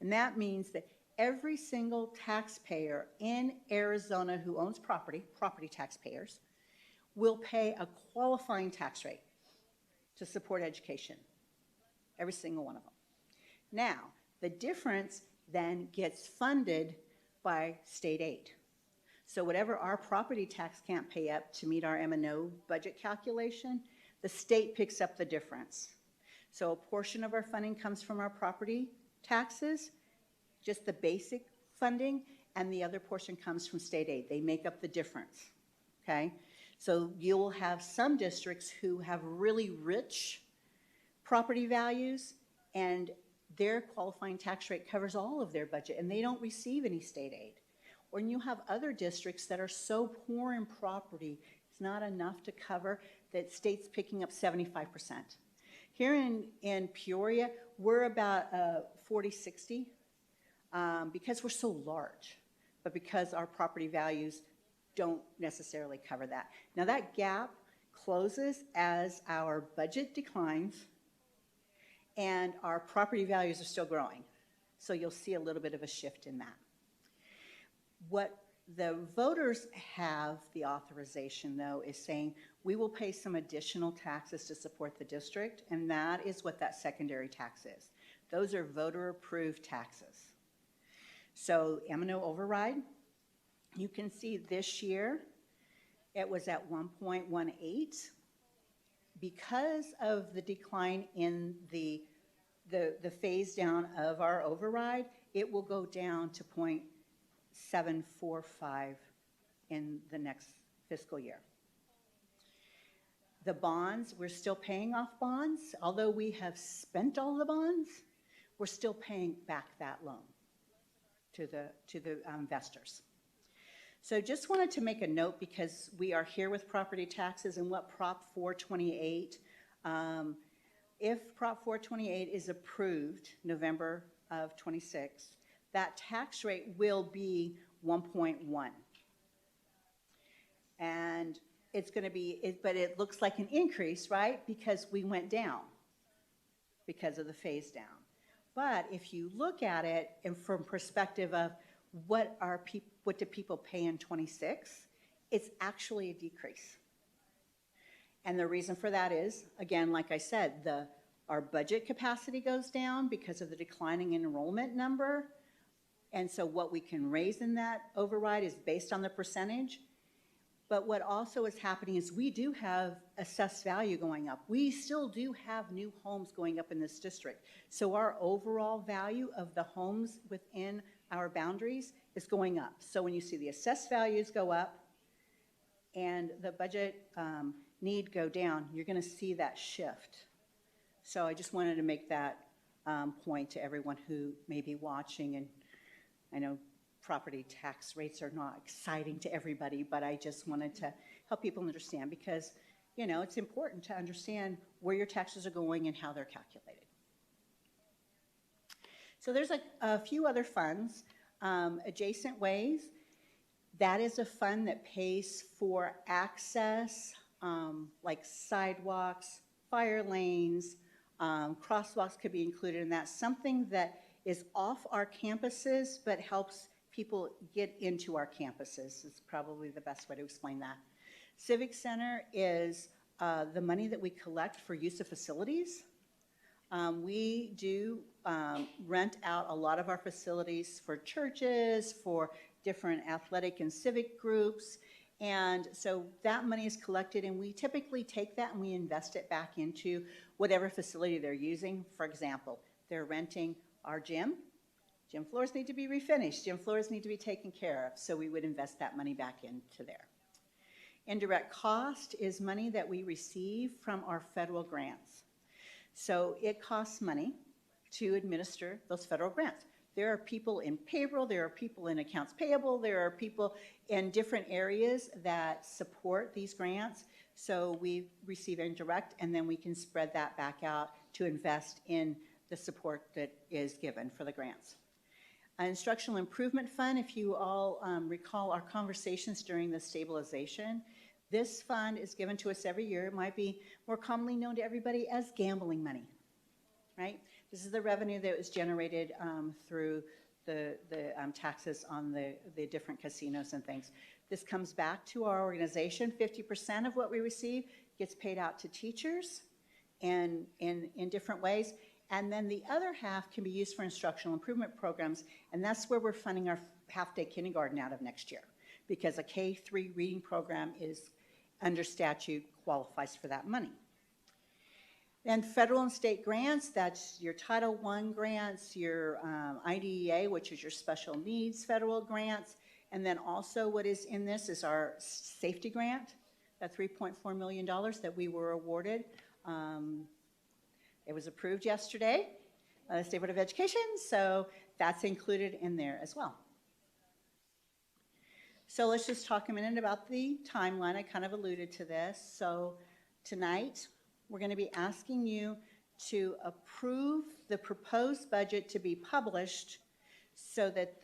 And that means that every single taxpayer in Arizona who owns property taxpayers, will pay a qualifying tax rate to support education. Every single one of them. Now, the difference then gets funded by state aid. So whatever our property tax can't pay up to meet our M&O budget calculation, the state picks up the difference. So a portion of our funding comes from our property taxes, just the basic funding, and the other portion comes from state aid. They make up the difference, okay? So you'll have some districts who have really rich property values, and their qualifying tax rate covers all of their budget, and they don't receive any state aid. Or you have other districts that are so poor in property, it's not enough to cover, that state's picking up 75%. Here in Peoria, we're about 40-60 because we're so large, but because our property values don't necessarily cover that. Now that gap closes as our budget declines and our property values are still growing. So you'll see a little bit of a shift in that. What the voters have the authorization, though, is saying we will pay some additional taxes to support the district, and that is what that secondary tax is. Those are voter-approved taxes. So M&O override, you can see this year it was at 1.18. Because of the decline in the phase down of our override, it will go down to 0.745 in the next fiscal year. The bonds, we're still paying off bonds. Although we have spent all the bonds, we're still paying back that loan to the investors. So just wanted to make a note because we are here with property taxes and what Prop 428, if Prop 428 is approved November of 26, that tax rate will be 1.1. And it's going to be, but it looks like an increase, right? Because we went down because of the phase down. But if you look at it and from perspective of what do people pay in 26, it's actually a decrease. And the reason for that is, again, like I said, our budget capacity goes down because of the declining enrollment number. And so what we can raise in that override is based on the percentage. But what also is happening is we do have assessed value going up. We still do have new homes going up in this district. So our overall value of the homes within our boundaries is going up. So when you see the assessed values go up and the budget need go down, you're going to see that shift. So I just wanted to make that point to everyone who may be watching. And I know property tax rates are not exciting to everybody, but I just wanted to help people understand because, you know, it's important to understand where your taxes are going and how they're calculated. So there's a few other funds. Adjacent Ways, that is a fund that pays for access, like sidewalks, fire lanes, crosswalks could be included in that. Something that is off our campuses but helps people get into our campuses is probably the best way to explain that. Civic Center is the money that we collect for use of facilities. We do rent out a lot of our facilities for churches, for different athletic and civic groups. And so that money is collected and we typically take that and we invest it back into whatever facility they're using. For example, they're renting our gym. Gym floors need to be refinished. Gym floors need to be taken care of. So we would invest that money back into there. Indirect cost is money that we receive from our federal grants. So it costs money to administer those federal grants. There are people in payroll, there are people in accounts payable, there are people in different areas that support these grants. So we receive indirect and then we can spread that back out to invest in the support that is given for the grants. An instructional improvement fund, if you all recall our conversations during the stabilization, this fund is given to us every year. It might be more commonly known to everybody as gambling money, right? This is the revenue that was generated through the taxes on the different casinos and things. This comes back to our organization. 50% of what we receive gets paid out to teachers and in different ways. And then the other half can be used for instructional improvement programs, and that's where we're funding our half-day kindergarten out of next year, because a K-3 reading program is under statute qualifies for that money. And federal and state grants, that's your Title I grants, your IDEA, which is your special needs federal grants, and then also what is in this is our safety grant, that $3.4 million that we were awarded. It was approved yesterday by the State Board of Education, so that's included in there as well. So let's just talk a minute about the timeline. I kind of alluded to this. So tonight, we're going to be asking you to approve the proposed budget to be published so that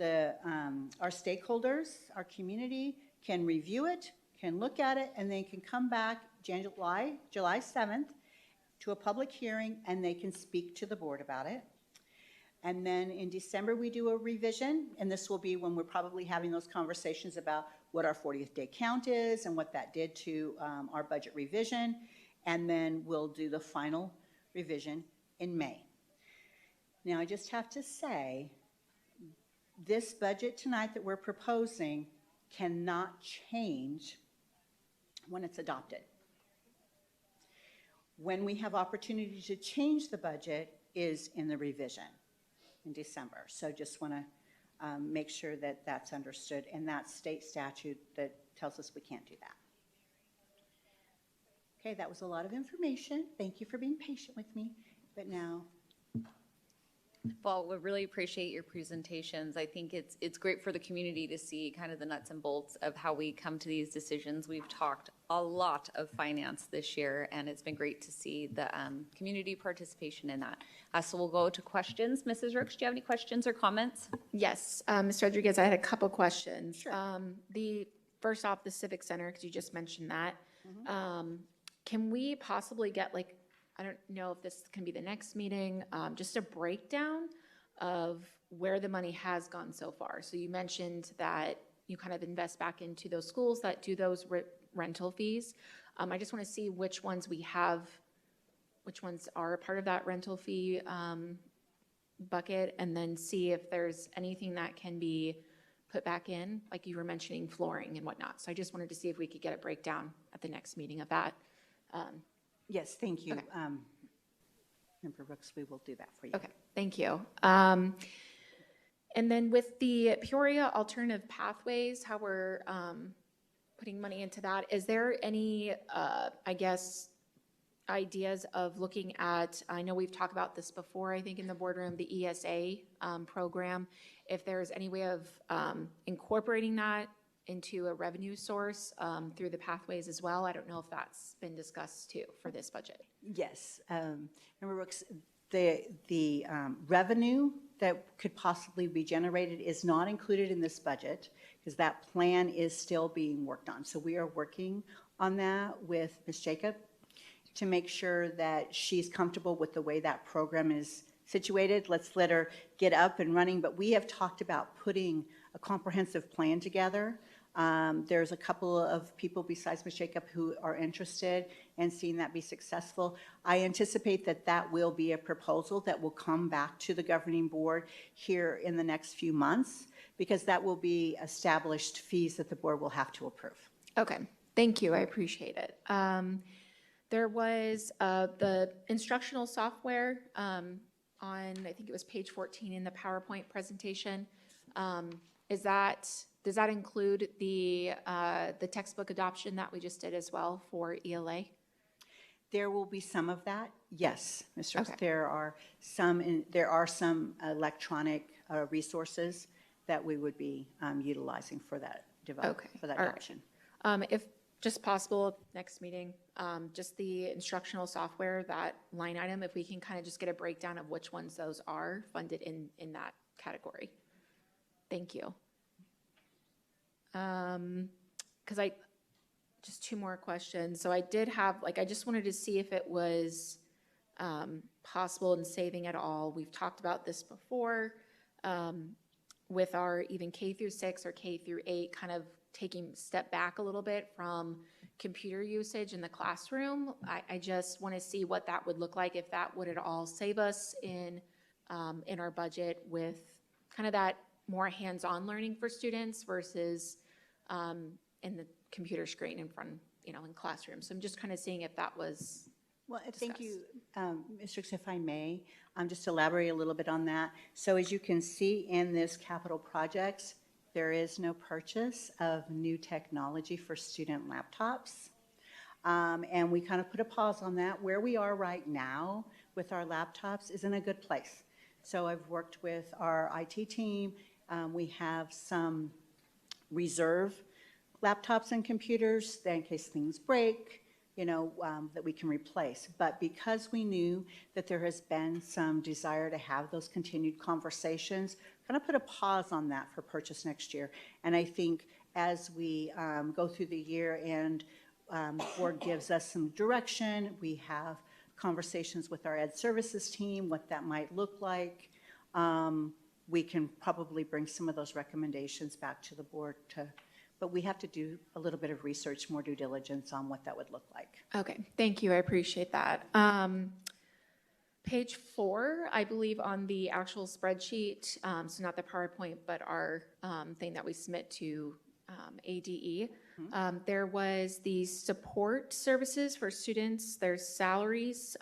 our stakeholders, our community, can review it, can look at it, and they can come back July 7th to a public hearing, and they can speak to the board about it. And then in December, we do a revision, and this will be when we're probably having those conversations about what our 40th day count is and what that did to our budget revision. And then we'll do the final revision in May. Now, I just have to say, this budget tonight that we're proposing cannot change when it's adopted. When we have opportunity to change the budget is in the revision in December. So just want to make sure that that's understood, and that's state statute that tells us we can't do that. Okay, that was a lot of information. Thank you for being patient with me. But now, well, we really appreciate your presentations. I think it's great for the community to see kind of the nuts and bolts of how we come to these decisions. We've talked a lot of finance this year, and it's been great to see the community participation in that. So we'll go to questions. Mrs. Rooks, do you have any questions or comments? Yes, Ms. Rodriguez, I had a couple questions. Sure. First off, the Civic Center, because you just mentioned that. Can we possibly get, like, I don't know if this can be the next meeting, just a breakdown of where the money has gone so far? So you mentioned that you kind of invest back into those schools that do those rental fees. I just want to see which ones we have, which ones are a part of that rental fee bucket, and then see if there's anything that can be put back in, like you were mentioning flooring and whatnot. So I just wanted to see if we could get a breakdown at the next meeting of that. yes, thank you. Okay. Member Brooks, we will do that for you. Okay, thank you. And then with the Peoria Alternative Pathways, how we're putting money into that, is there any, I guess, ideas of looking at, I know we've talked about this before, I think in the boardroom, the ESA program, if there's any way of incorporating that into a revenue source through the pathways as well? I don't know if that's been discussed too for this budget. Yes, Member Brooks, the revenue that could possibly be generated is not included in this budget because that plan is still being worked on. So we are working on that with Ms. Jacob to make sure that she's comfortable with the way that program is situated. Let's let her get up and running, but we have talked about putting a comprehensive plan together. There's a couple of people besides Ms. Jacob who are interested in seeing that be successful. I anticipate that that will be a proposal that will come back to the governing board here in the next few months, because that will be established fees that the board will have to approve. Okay, thank you, I appreciate it. There was the instructional software on, I think it was page 14 in the PowerPoint presentation. Does that include the textbook adoption that we just did as well for ELA? There will be some of that, yes, Mr. Okay. There are some electronic resources that we would be utilizing for that Okay. for that All right. adoption. If just possible, next meeting, just the instructional software, that line item, if we can kind of just get a breakdown of which ones those are funded in that category. Thank you. Because just two more questions. So I did have, I just wanted to see if it was possible in saving at all. We've talked about this before with our even K through 6 or K through 8 kind of taking a step back a little bit from computer usage in the classroom. I just want to see what that would look like, if that would at all save us in our budget with kind of that more hands-on learning for students versus in the computer screen in front, in classrooms. So I'm just kind of seeing if that was Well, thank you, Ms. Ricks, if I may, just elaborate a little bit on that. So as you can see in this capital projects, there is no purchase of new technology for student laptops. And we kind of put a pause on that. Where we are right now with our laptops is in a good place. So I've worked with our IT team. We have some reserve laptops and computers that in case things break, that we can replace. But because we knew that there has been some desire to have those continued conversations, kind of put a pause on that for purchase next year. And I think as we go through the year and board gives us some direction, we have conversations with our ed services team, what that might look like, we can probably bring some of those recommendations back to the board but we have to do a little bit of research, more due diligence on what that would look like. Okay, thank you. I appreciate that. Page 4, I believe on the actual spreadsheet, so not the PowerPoint, but our thing that we submit to ADE, there was the support services for students, there's salaries,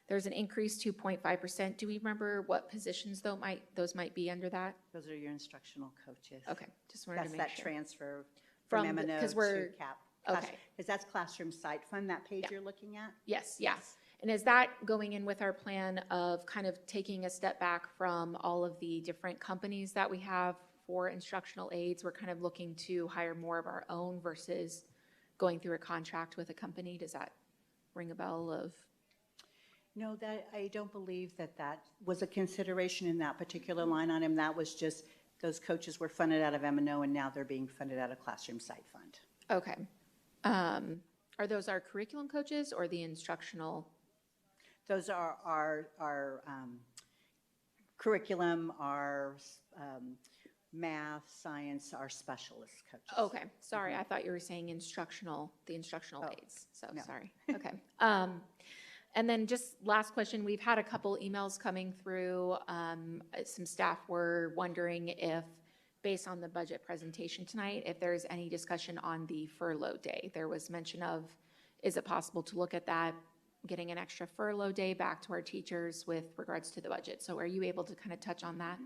there's an increase 2.5%. Do we remember what positions those might be under that? Those are your instructional coaches. Okay, just wanted to make sure. That's that transfer from M&O to CAP. Okay. Because that's Classroom Site Fund, that page you're looking at? Yes, yes. And is that going in with our plan of kind of taking a step back from all of the different companies that we have for instructional aids? We're kind of looking to hire more of our own versus going through a contract with a company. Does that ring a bell of? No, I don't believe that was a consideration in that particular line item. That was just those coaches were funded out of M&O and now they're being funded out of Classroom Site Fund. Okay. Are those our curriculum coaches or the instructional? Those are our curriculum, our math, science, our specialist coaches. Okay, sorry, I thought you were saying the instructional aids, so no. sorry. Okay. And then just last question, we've had a couple emails coming through. Some staff were wondering if, based on the budget presentation tonight, if there's any discussion on the furlough day. There was mention of, is it possible to look at that, getting an extra furlough day back to our teachers with regards to the budget? So are you able to kind of touch on that?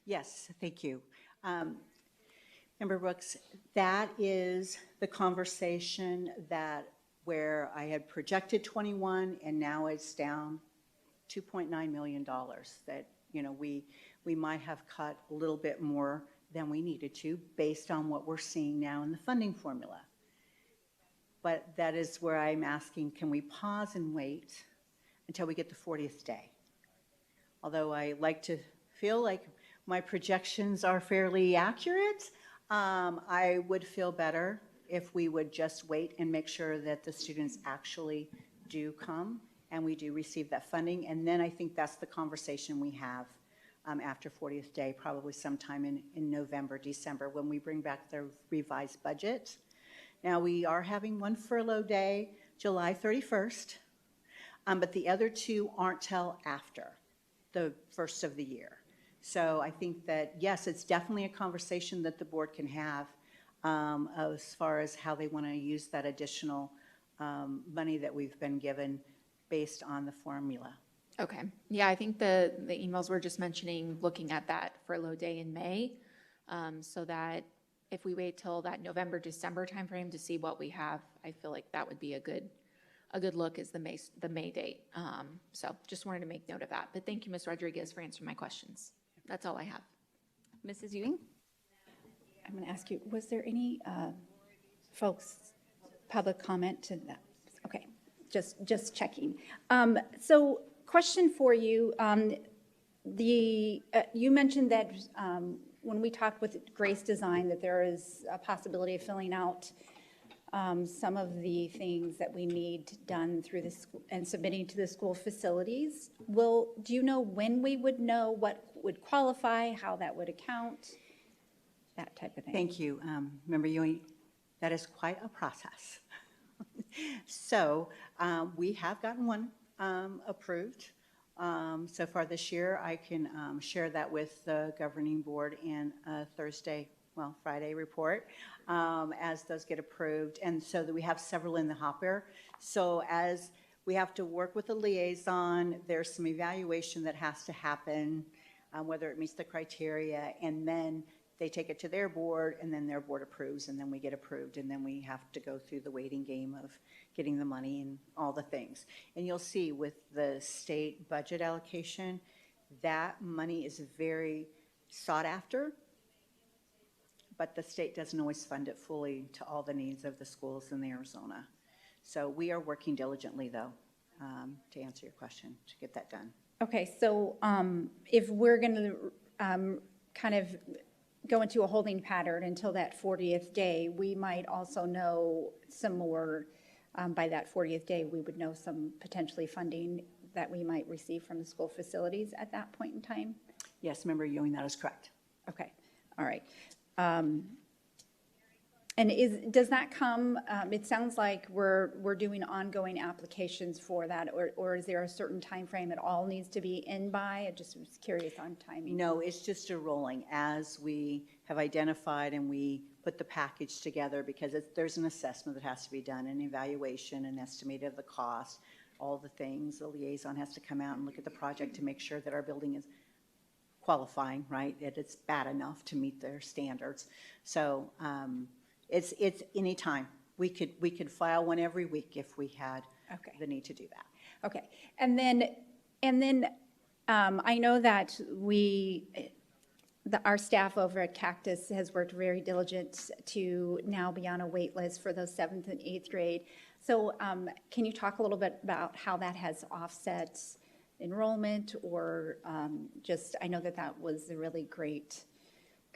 Yes, thank you. Member Brooks, that is the conversation where I had projected 21 and now it's down $2.9 million that, we might have cut a little bit more than we needed to based on what we're seeing now in the funding formula. But that is where I'm asking, can we pause and wait until we get the 40th day? Although I like to feel like my projections are fairly accurate, I would feel better if we would just wait and make sure that the students actually do come and we do receive that funding. And then I think that's the conversation we have after 40th day, probably sometime in November, December, when we bring back the revised budget. Now, we are having one furlough day, July 31st, but the other two aren't till after the first of the year. So I think that, yes, it's definitely a conversation that the board can have as far as how they want to use that additional money that we've been given based on the formula. Okay. Yeah, I think the emails were just mentioning looking at that furlough day in May, so that if we wait till that November, December timeframe to see what we have, I feel like that would be a good look is the May date. So just wanted to make note of that. But thank you, Ms. Rodriguez, for answering my questions. That's all I have. Mrs. Ewing? I'm going to ask you, was there any folks, public comment to that? Okay, just checking. So question for you. You mentioned that when we talked with Grace Design that there is a possibility of filling out some of the things that we need done through the school and submitting to the school facilities. Do you know when we would know what would qualify, how that would account, that type of thing? Thank you. Member Ewing, that is quite a process. So we have gotten one approved so far this year. I can share that with the governing board in Friday report as those get approved. And so that we have several in the hopper. So as we have to work with the liaison, there's some evaluation that has to happen, whether it meets the criteria, and then they take it to their board, and then their board approves, and then we get approved, and then we have to go through the waiting game of getting the money and all the things. And you'll see with the state budget allocation, that money is very sought after, but the state doesn't always fund it fully to all the needs of the schools in Arizona. So we are working diligently, though, to answer your question, to get that done. Okay, so if we're going to kind of go into a holding pattern until that 40th day, we might also know some more, by that 40th day, we would know some potentially funding that we might receive from the school facilities at that point in time? Yes, Member Ewing, that is correct. Okay, all right. And does that come, it sounds like we're doing ongoing applications for that, or is there a certain time frame it all needs to be in by? I just was curious on timing. No, it's just a rolling as we have identified and we put the package together, because there's an assessment that has to be done, an evaluation, an estimate of the cost, all the things. The liaison has to come out and look at the project to make sure that our building is qualifying, right? That it's bad enough to meet their standards. So it's any time. We could file one every week if we had the need to do that. Okay, and then I know that our staff over at Cactus has worked very diligent to now be on a wait list for those 7th and 8th grade. So can you talk a little bit about how that has offset enrollment, or just, I know that was a really great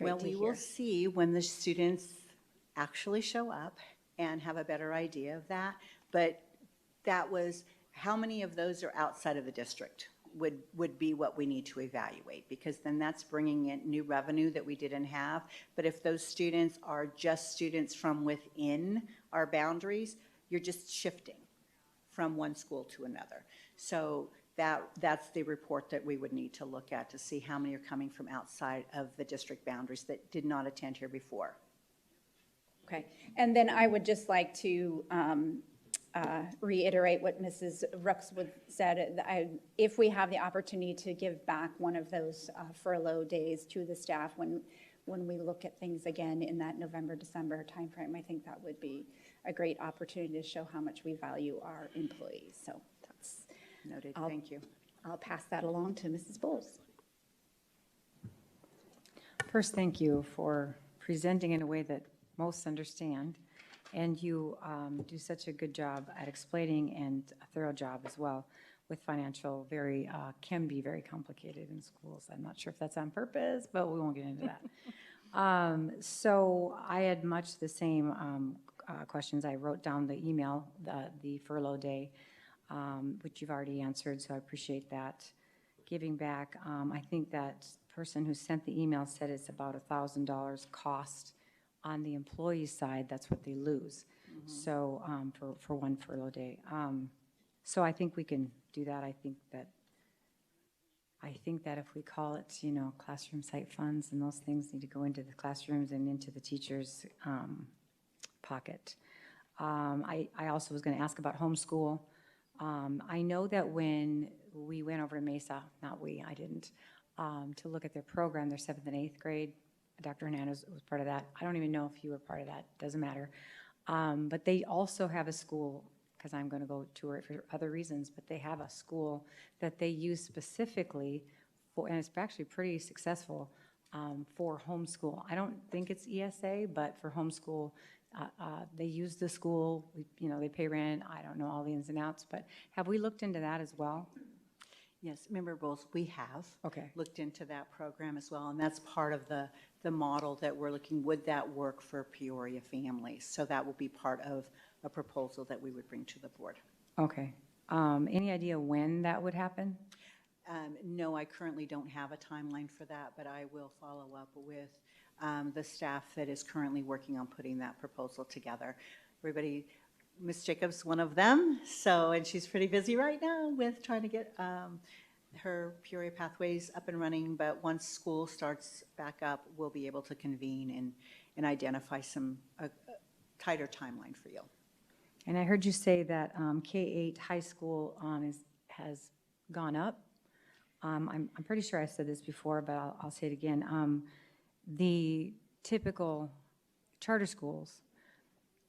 Well, to we hear. will see when the students actually show up and have a better idea of that. But that was, how many of those are outside of the district would be what we need to evaluate, because then that's bringing in new revenue that we didn't have. But if those students are just students from within our boundaries, you're just shifting from one school to another. So that's the report that we would need to look at to see how many are coming from outside of the district boundaries that did not attend here before. Okay, and then I would just like to reiterate what Mrs. Ruxwood said. If we have the opportunity to give back one of those furlough days to the staff when we look at things again in that November, December timeframe, I think that would be a great opportunity to show how much we value our employees. So that's noted. Thank you. I'll pass that along to Mrs. Bowles. First, thank you for presenting in a way that most understand, and you do such a good job at explaining, and a thorough job as well with financial, can be very complicated in schools. I'm not sure if that's on purpose, but we won't get into that. So I had much the same questions. I wrote down the email, the furlough day, which you've already answered, so I appreciate that. Giving back, I think that person who sent the email said it's about $1,000 cost on the employee side. That's what they lose. Mm-hmm. So for one furlough day. So I think we can do that. I think that if we call it, classroom site funds, and those things need to go into the classrooms and into the teachers' pocket. I also was going to ask about homeschool. I know that when we went over to Mesa, I didn't, to look at their program, their 7th and 8th grade, Dr. Hernandez was part of that. I don't even know if you were part of that, doesn't matter. But they also have a school, because I'm going to go tour it for other reasons, but they have a school that they use specifically for, and it's actually pretty successful, for homeschool. I don't think it's ESA, but for homeschool, they use the school, they pay rent. I don't know all the ins and outs, but have we looked into that as well? Yes, Member Bowles, we have Okay. looked into that program as well, and that's part of the model that we're looking, would that work for Peoria families? So that will be part of a proposal that we would bring to the board. Okay. Any idea when that would happen? No, I currently don't have a timeline for that, but I will follow up with the staff that is currently working on putting that proposal together. Everybody, Ms. Jacobs, one of them, and she's pretty busy right now with trying to get her Peoria Pathways up and running, but once school starts back up, we'll be able to convene and identify some tighter timeline for you. And I heard you say that K-8 high school has gone up. I'm pretty sure I said this before, but I'll say it again. The typical charter schools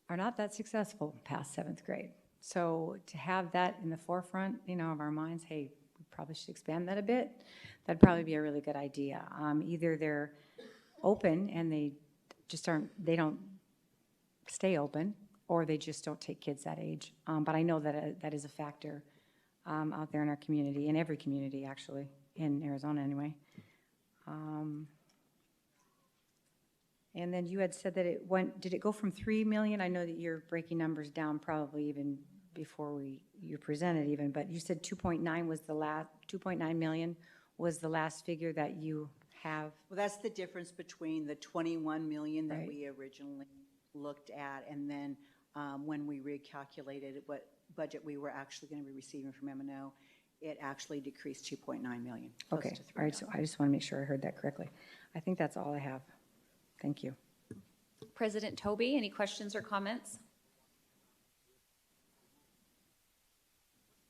are not that successful past 7th grade. So to have that in the forefront, of our minds, hey, we probably should expand that a bit. That'd probably be a really good idea. Either they're open and they don't stay open, or they just don't take kids that age. But I know that that is a factor out there in our community, in every community actually, in Arizona anyway. And then you had said that did it go from 3 million? I know that you're breaking numbers down probably even before you presented even, but you said 2.9 was the last, 2.9 million was the last figure that you have. Well, that's the difference between the 21 million that Right. we originally looked at, and then when we recalculated what budget we were actually going to be receiving from M&O, it actually decreased 2.9 million. close Okay, to 3 all right, so I just want to make sure I heard that correctly. I think that's all I have. Thank you. President Toby, any questions or comments?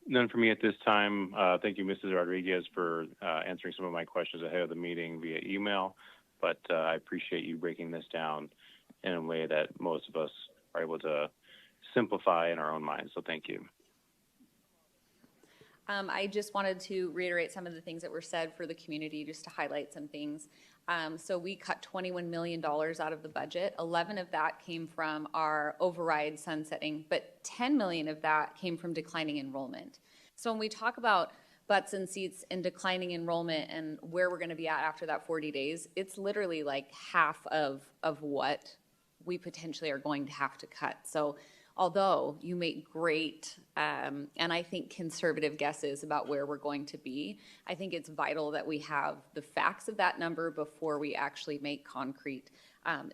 None for me at this time. Thank you, Mrs. Rodriguez, for answering some of my questions ahead of the meeting via email, but I appreciate you breaking this down in a way that most of us are able to simplify in our own minds, so thank you. I just wanted to reiterate some of the things that were said for the community, just to highlight some things. So we cut $21 million out of the budget. 11 of that came from our override sunsetting, but 10 million of that came from declining enrollment. So when we talk about butts and seats and declining enrollment and where we're going to be at after that 40 days, it's literally like half of what we potentially are going to have to cut. So although you make great and I think conservative guesses about where we're going to be, I think it's vital that we have the facts of that number before we actually make concrete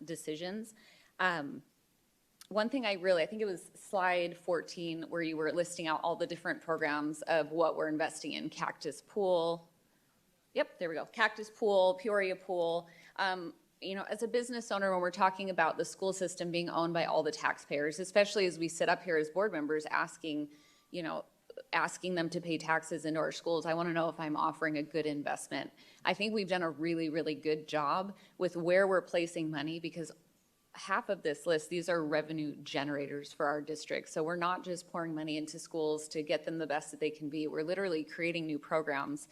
decisions. One thing I think it was slide 14 where you were listing out all the different programs of what we're investing in. Cactus Pool. Yep, there we go. Cactus Pool, Peoria Pool. As a business owner, when we're talking about the school system being owned by all the taxpayers, especially as we sit up here as board members asking them to pay taxes into our schools, I want to know if I'm offering a good investment. I think we've done a really, really good job with where we're placing money, because half of this list, these are revenue generators for our district. So we're not just pouring money into schools to get them the best that they can be. We're literally creating new programs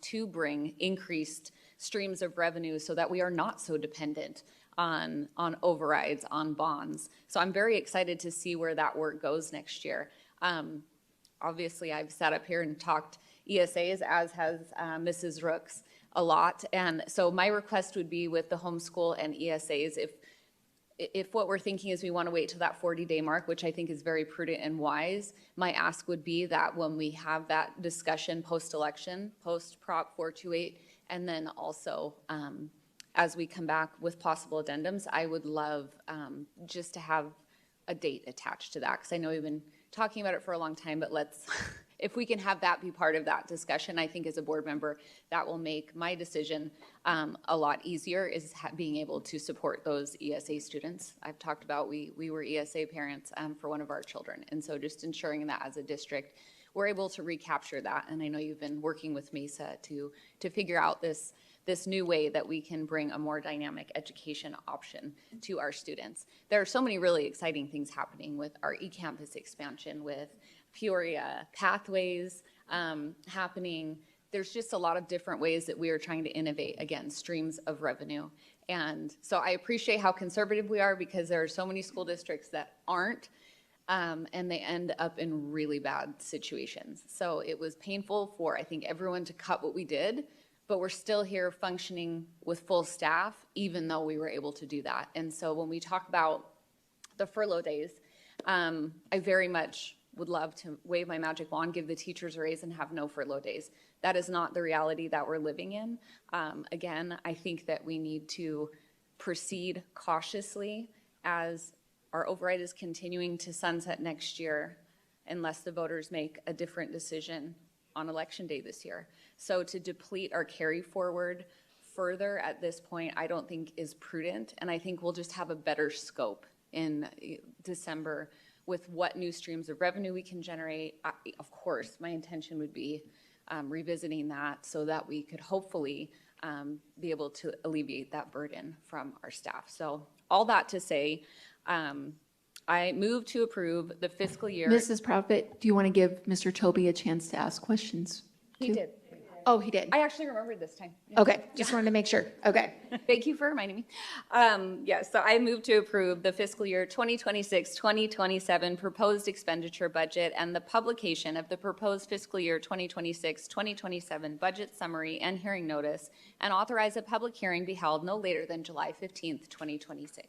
to bring increased streams of revenue so that we are not so dependent on overrides, on bonds. So I'm very excited to see where that work goes next year. Obviously, I've sat up here and talked ESAs, as has Mrs. Rooks, a lot. And so my request would be with the homeschool and ESAs, if what we're thinking is we want to wait till that 40-day mark, which I think is very prudent and wise, my ask would be that when we have that discussion post-election, post-Prop 428, and then also as we come back with possible addendums, I would love just to have a date attached to that, because I know we've been talking about it for a long time, but if we can have that be part of that discussion, I think as a board member, that will make my decision a lot easier, is being able to support those ESA students. I've talked about, we were ESA parents for one of our children, and so just ensuring that as a district, we're able to recapture that. And I know you've been working with MESA to figure out this new way that we can bring a more dynamic education option to our students. There are so many really exciting things happening with our eCampus expansion, with Peoria Pathways happening. There's just a lot of different ways that we are trying to innovate, again, streams of revenue. And so I appreciate how conservative we are, because there are so many school districts that aren't. and they end up in really bad situations. So it was painful for, I think, everyone to cut what we did, but we're still here functioning with full staff, even though we were able to do that. And so when we talk about the furlough days, I very much would love to wave my magic wand, give the teachers a raise, and have no furlough days. That is not the reality that we're living in. Again, I think that we need to proceed cautiously as our override is continuing to sunset next year unless the voters make a different decision on election day this year. So to deplete our carry forward further at this point, I don't think is prudent. And I think we'll just have a better scope in December with what new streams of revenue we can generate. Of course, my intention would be revisiting that so that we could hopefully be able to alleviate that burden from our staff. So all that to say, I move to approve the fiscal year. Mrs. Proudfit, do you want to give Mr. Toby a chance to ask questions? He did. Oh, he did. I actually remembered this time. Yeah. Okay, just wanted to make sure. Okay. Thank you for reminding me. Yes, so I move to approve the fiscal year 2026-2027 proposed expenditure budget and the publication of the proposed fiscal year 2026-2027 budget summary and hearing notice, and authorize a public hearing be held no later than July 15th, 2026.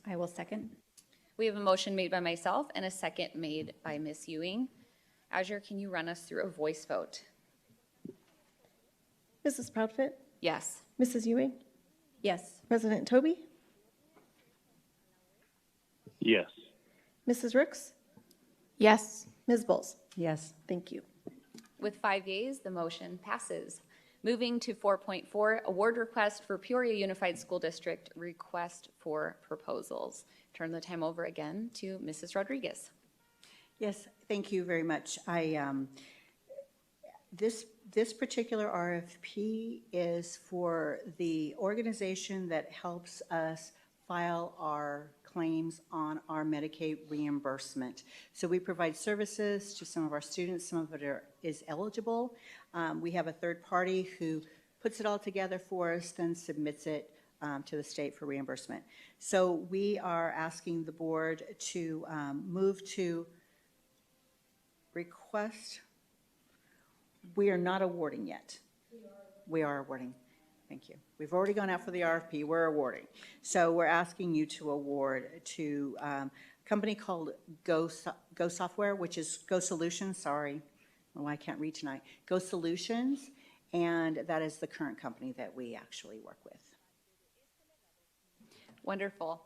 I will second. We have a motion made by myself and a second made by Ms. Ewing. Azure, can you run us through a voice vote? Mrs. Proudfit? Yes. Mrs. Ewing? Yes. President Toby? Yes. Mrs. Rooks? Yes. Ms. Bowles? Yes. Thank you. With 5 yeas, the motion passes. Moving to 4.4, award request for Peoria Unified School District, request for proposals. Turn the time over again to Mrs. Rodriguez. Yes, thank you very much. This particular RFP is for the organization that helps us file our claims on our Medicaid reimbursement. So we provide services to some of our students. Some of it is eligible. We have a third party who puts it all together for us, then submits it to the state for reimbursement. So we are asking the board to move to request. We are not awarding yet. We are awarding. Thank you. We've already gone out for the RFP. We're awarding. So we're asking you to award to a company called Go Software, which is Go Solutions. Sorry. Oh, I can't read tonight. Go Solutions. And that is the current company that we actually work with. Wonderful.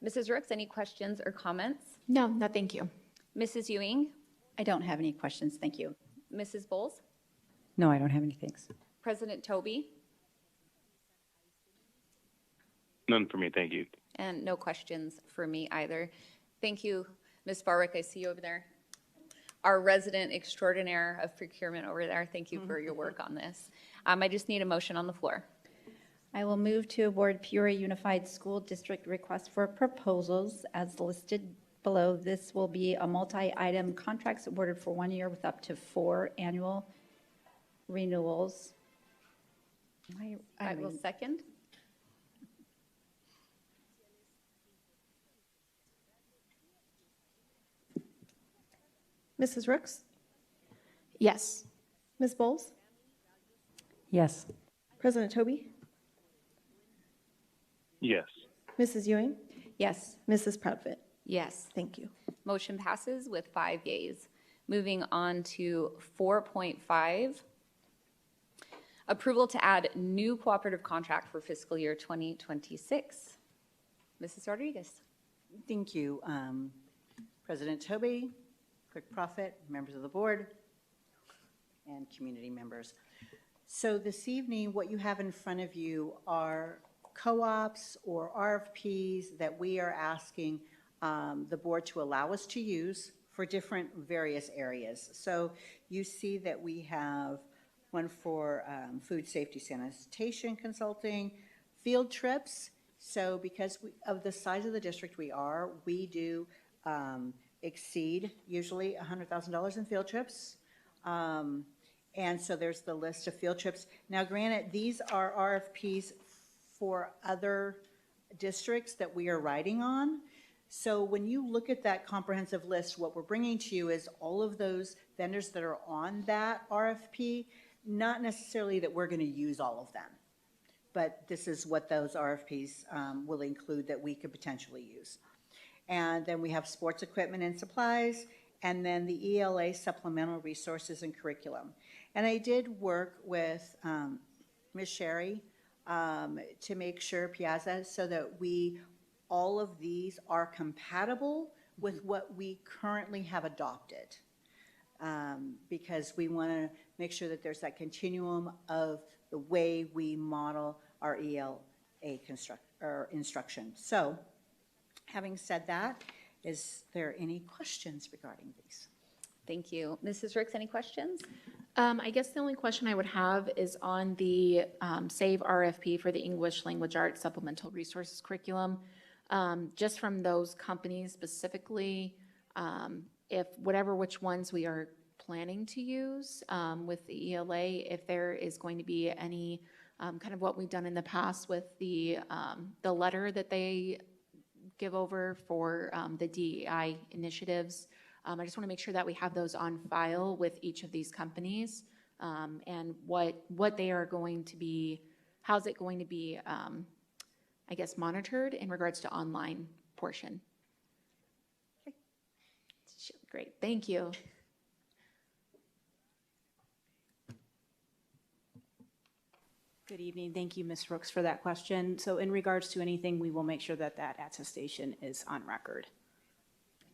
Mrs. Rooks, any questions or comments? No, thank you. Mrs. Ewing? I don't have any questions. Thank you. Mrs. Bowles? No, I don't have any thanks. President Toby? None for me, thank you. And no questions for me either. Thank you, Ms. Barwick. I see you over there. Our resident extraordinaire of procurement over there, thank you for your work on this. I just need a motion on the floor. I will move to award Peoria Unified School District request for proposals as listed below. This will be a multi-item contracts awarded for 1 year with up to 4 annual renewals. I will second. Mrs. Rooks? Yes. Ms. Bowles? Yes. President Toby? Yes. Mrs. Ewing? Yes. Mrs. Proudfit? Yes. Thank you. Motion passes with 5 yeas. Moving on to 4.5. Approval to add new cooperative contract for fiscal year 2026. Mrs. Rodriguez. Thank you, President Toby, Clerk Prophet, members of the board, and community members. So this evening, what you have in front of you are co-ops or RFPs that we are asking the board to allow us to use for different various areas. So you see that we have one for food safety sanitation consulting, field trips. So because of the size of the district we do exceed usually $100,000 in field trips. And so there's the list of field trips. Now granted, these are RFPs for other districts that we are writing on. So when you look at that comprehensive list, what we're bringing to you is all of those vendors that are on that RFP, not necessarily that we're going to use all of them, but this is what those RFPs will include that we could potentially use. And then we have sports equipment and supplies, and then the ELA supplemental resources and curriculum. And I did work with Ms. Sherry to make sure, Piazza, so that all of these are compatible with what we currently have adopted. Because we want to make sure that there's that continuum of the way we model our ELA instruction. So, having said that, is there any questions regarding these? Thank you. Mrs. Ricks, any questions? I guess the only question I would have is on the SAVE RFP for the English Language Arts Supplemental Resources Curriculum. Just from those companies specifically, which ones we are planning to use with the ELA, if there is going to be any kind of what we've done in the past with the letter that they give over for the DEI initiatives. I just want to make sure that we have those on file with each of these companies and what they are going to be, how's it going to be, I guess, monitored in regards to online portion. Okay. Great, thank you. Good evening. Thank you, Ms. Rooks, for that question. So in regards to anything, we will make sure that that attestation is on record.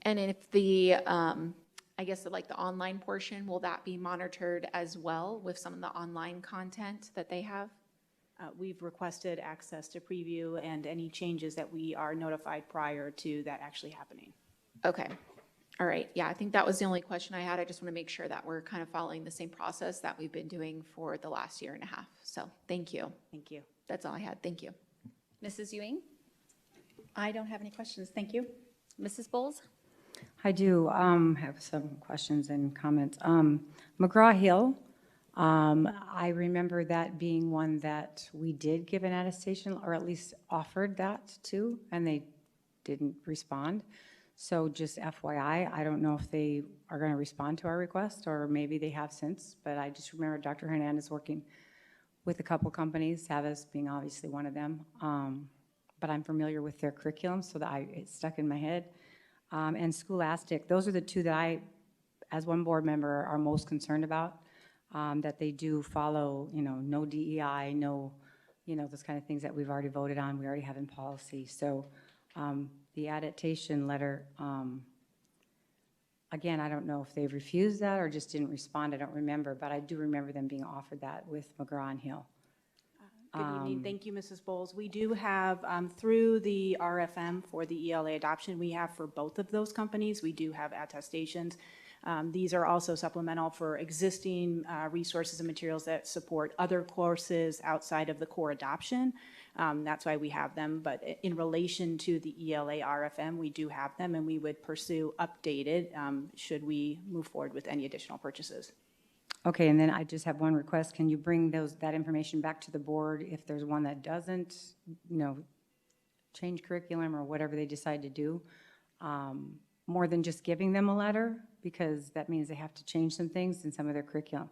And if the, I guess like the online portion, will that be monitored as well with some of the online content that they have? We've requested access to preview and any changes that we are notified prior to that actually happening. Okay. All right. Yeah, I think that was the only question I had. I just want to make sure that we're kind of following the same process that we've been doing for the last year and a half. So thank you. Thank you. That's all I had. Thank you. Mrs. Ewing? I don't have any questions. Thank you. Mrs. Bowles? I do have some questions and comments. McGraw-Hill, I remember that being one that we did give an attestation, or at least offered that to, and they didn't respond. So just FYI, I don't know if they are going to respond to our request, or maybe they have since, but I just remember Dr. Hernandez working with a couple companies, Savas being obviously one of them, but I'm familiar with their curriculum, so that it stuck in my head. And Scholastic, those are the two that I, as one board member, are most concerned about, that they do follow, no DEI, no, those kind of things that we've already voted on, we already have in policy. So the adaptation letter, again, I don't know if they've refused that or just didn't respond, I don't remember, but I do remember them being offered that with McGraw and Hill. Good evening. Thank you, Mrs. Bowles. We do have, through the RFM for the ELA adoption, we have for both of those companies, we do have attestations. These are also supplemental for existing resources and materials that support other courses outside of the core adoption. That's why we have them. But in relation to the ELA RFM, we do have them, and we would pursue updated should we move forward with any additional purchases. Okay, and then I just have one request. Can you bring that information back to the board if there's one that doesn't, change curriculum or whatever they decide to do? More than just giving them a letter, because that means they have to change some things in some of their curriculum.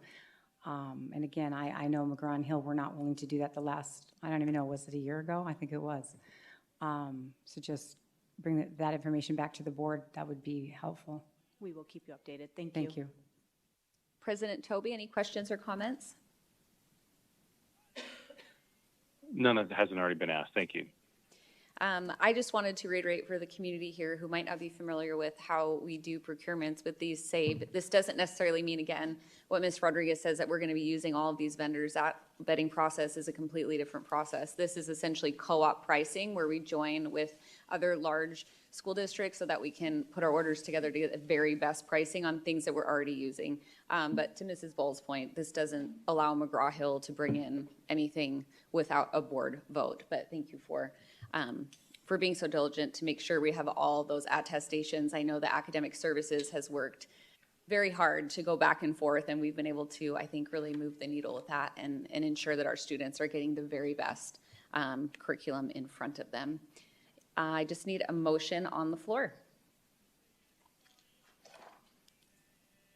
And again, I know McGraw and Hill were not willing to do that the last, I don't even know, was it a year ago? I think it was. So just bring that information back to the board. That would be helpful. We will keep you updated. Thank you. Thank you. President Toby, any questions or comments? None that hasn't already been asked. Thank you. I just wanted to reiterate for the community here who might not be familiar with how we do procurements with these SAVE. This doesn't necessarily mean, again, what Ms. Rodriguez says, that we're going to be using all of these vendors. That vetting process is a completely different process. This is essentially co-op pricing, where we join with other large school districts so that we can put our orders together to get the very best pricing on things that we're already using. But to Mrs. Bowles' point, this doesn't allow McGraw-Hill to bring in anything without a board vote. But thank you for being so diligent to make sure we have all those attestations. I know the academic services has worked very hard to go back and forth, and we've been able to, I think, really move the needle with that and ensure that our students are getting the very best curriculum in front of them. I just need a motion on the floor.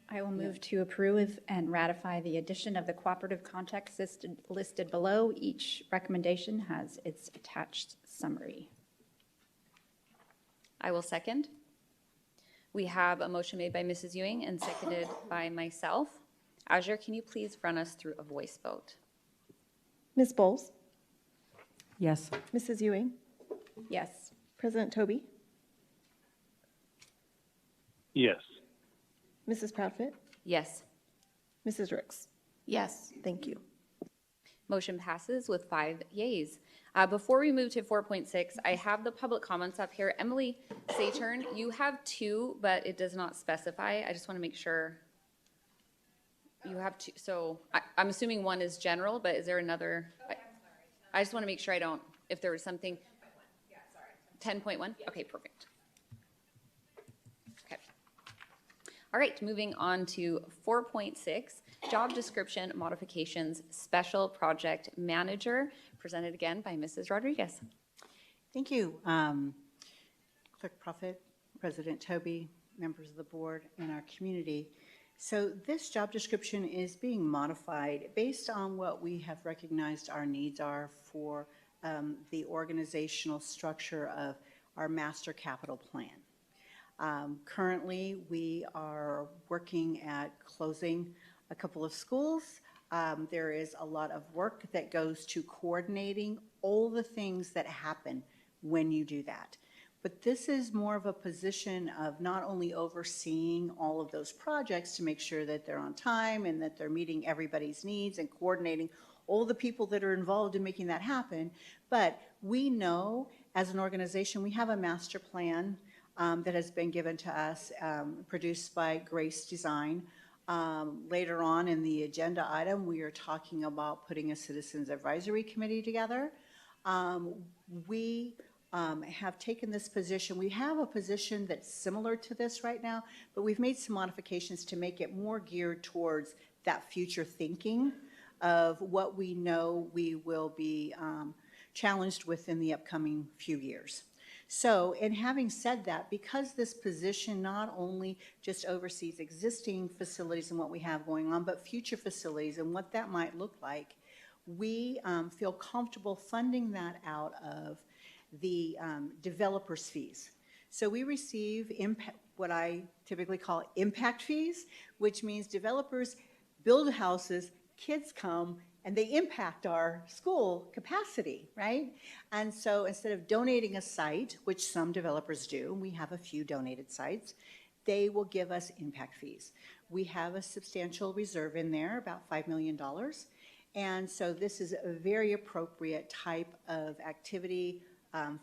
I will move to approve and ratify the addition of the cooperative contacts listed below. Each recommendation has its attached summary. I will second. We have a motion made by Mrs. Ewing and seconded by myself. Azure, can you please run us through a voice vote? Ms. Bowles? Yes. Mrs. Ewing? Yes. President Toby? Yes. Mrs. Proudfit? Yes. Mrs. Rooks? Yes. Thank you. Motion passes with 5 yeas. Before we move to 4.6, I have the public comments up here. Emily Saturn, you have 2, but it does not specify. I just want to make sure you have 2. So I'm assuming 1 is general, but is there another? I just want to make sure I don't, if there was something. 10.1? Okay, perfect. Okay. All right, moving on to 4.6, job description modifications, special project manager, presented again by Mrs. Rodriguez. Thank you. Clerk Prophet, President Toby, members of the board, and our community. So this job description is being modified based on what we have recognized our needs are for the organizational structure of our master capital plan. Currently, we are working at closing a couple of schools. There is a lot of work that goes to coordinating all the things that happen when you do that. But this is more of a position of not only overseeing all of those projects to make sure that they're on time and that they're meeting everybody's needs and coordinating all the people that are involved in making that happen, but we know as an organization we have a master plan that has been given to us, produced by Grace Design. Later on in the agenda item, we are talking about putting a Citizens Advisory Committee together. We have taken this position. We have a position that's similar to this right now, but we've made some modifications to make it more geared towards that future thinking of what we know we will be challenged with in the upcoming few years. So, and having said that, because this position not only just oversees existing facilities and what we have going on, but future facilities and what that might look like, we feel comfortable funding that out of the developers' fees. So we receive what I typically call impact fees, which means developers build houses, kids come, and they impact our school capacity, right? And so instead of donating a site, which some developers do, we have a few donated sites, they will give us impact fees. We have a substantial reserve in there, about $5 million. And so this is a very appropriate type of activity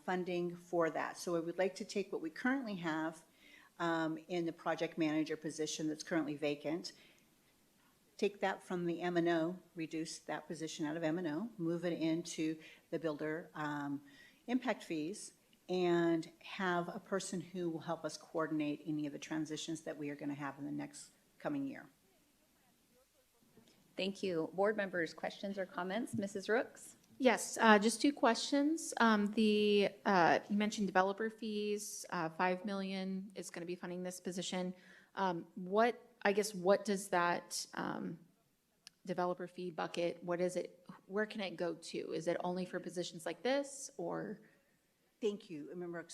funding for that. So we would like to take what we currently have in the project manager position that's currently vacant, take that from the M&O, reduce that position out of M&O, move it into the builder impact fees, and have a person who will help us coordinate any of the transitions that we are going to have in the next coming year. Thank you. Board members, questions or comments? Mrs. Rooks? Yes, just 2 questions. You mentioned developer fees, $5 million is going to be funding this position. What does that developer fee bucket, what is it, where can it go to? Is it only for positions like this, or? Thank you. Remember,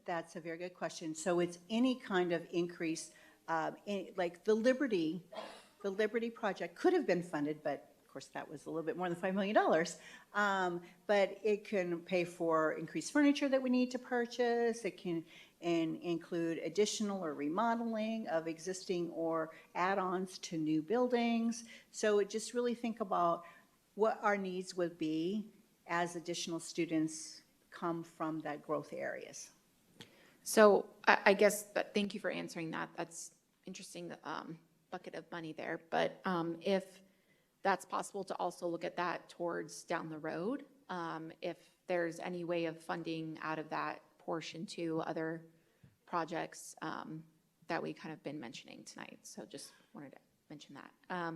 that's a very good question. So it's any kind of increase, like the Liberty project could have been funded, but of course that was a little bit more than $5 million. But it can pay for increased furniture that we need to purchase. It can include additional or remodeling of existing or add-ons to new buildings. So it just really think about what our needs would be as additional students come from that growth areas. So I guess, thank you for answering that. That's interesting, bucket of money there. But if that's possible to also look at that towards down the road, if there's any way of funding out of that portion to other projects that we kind of been mentioning tonight. So just wanted to mention that.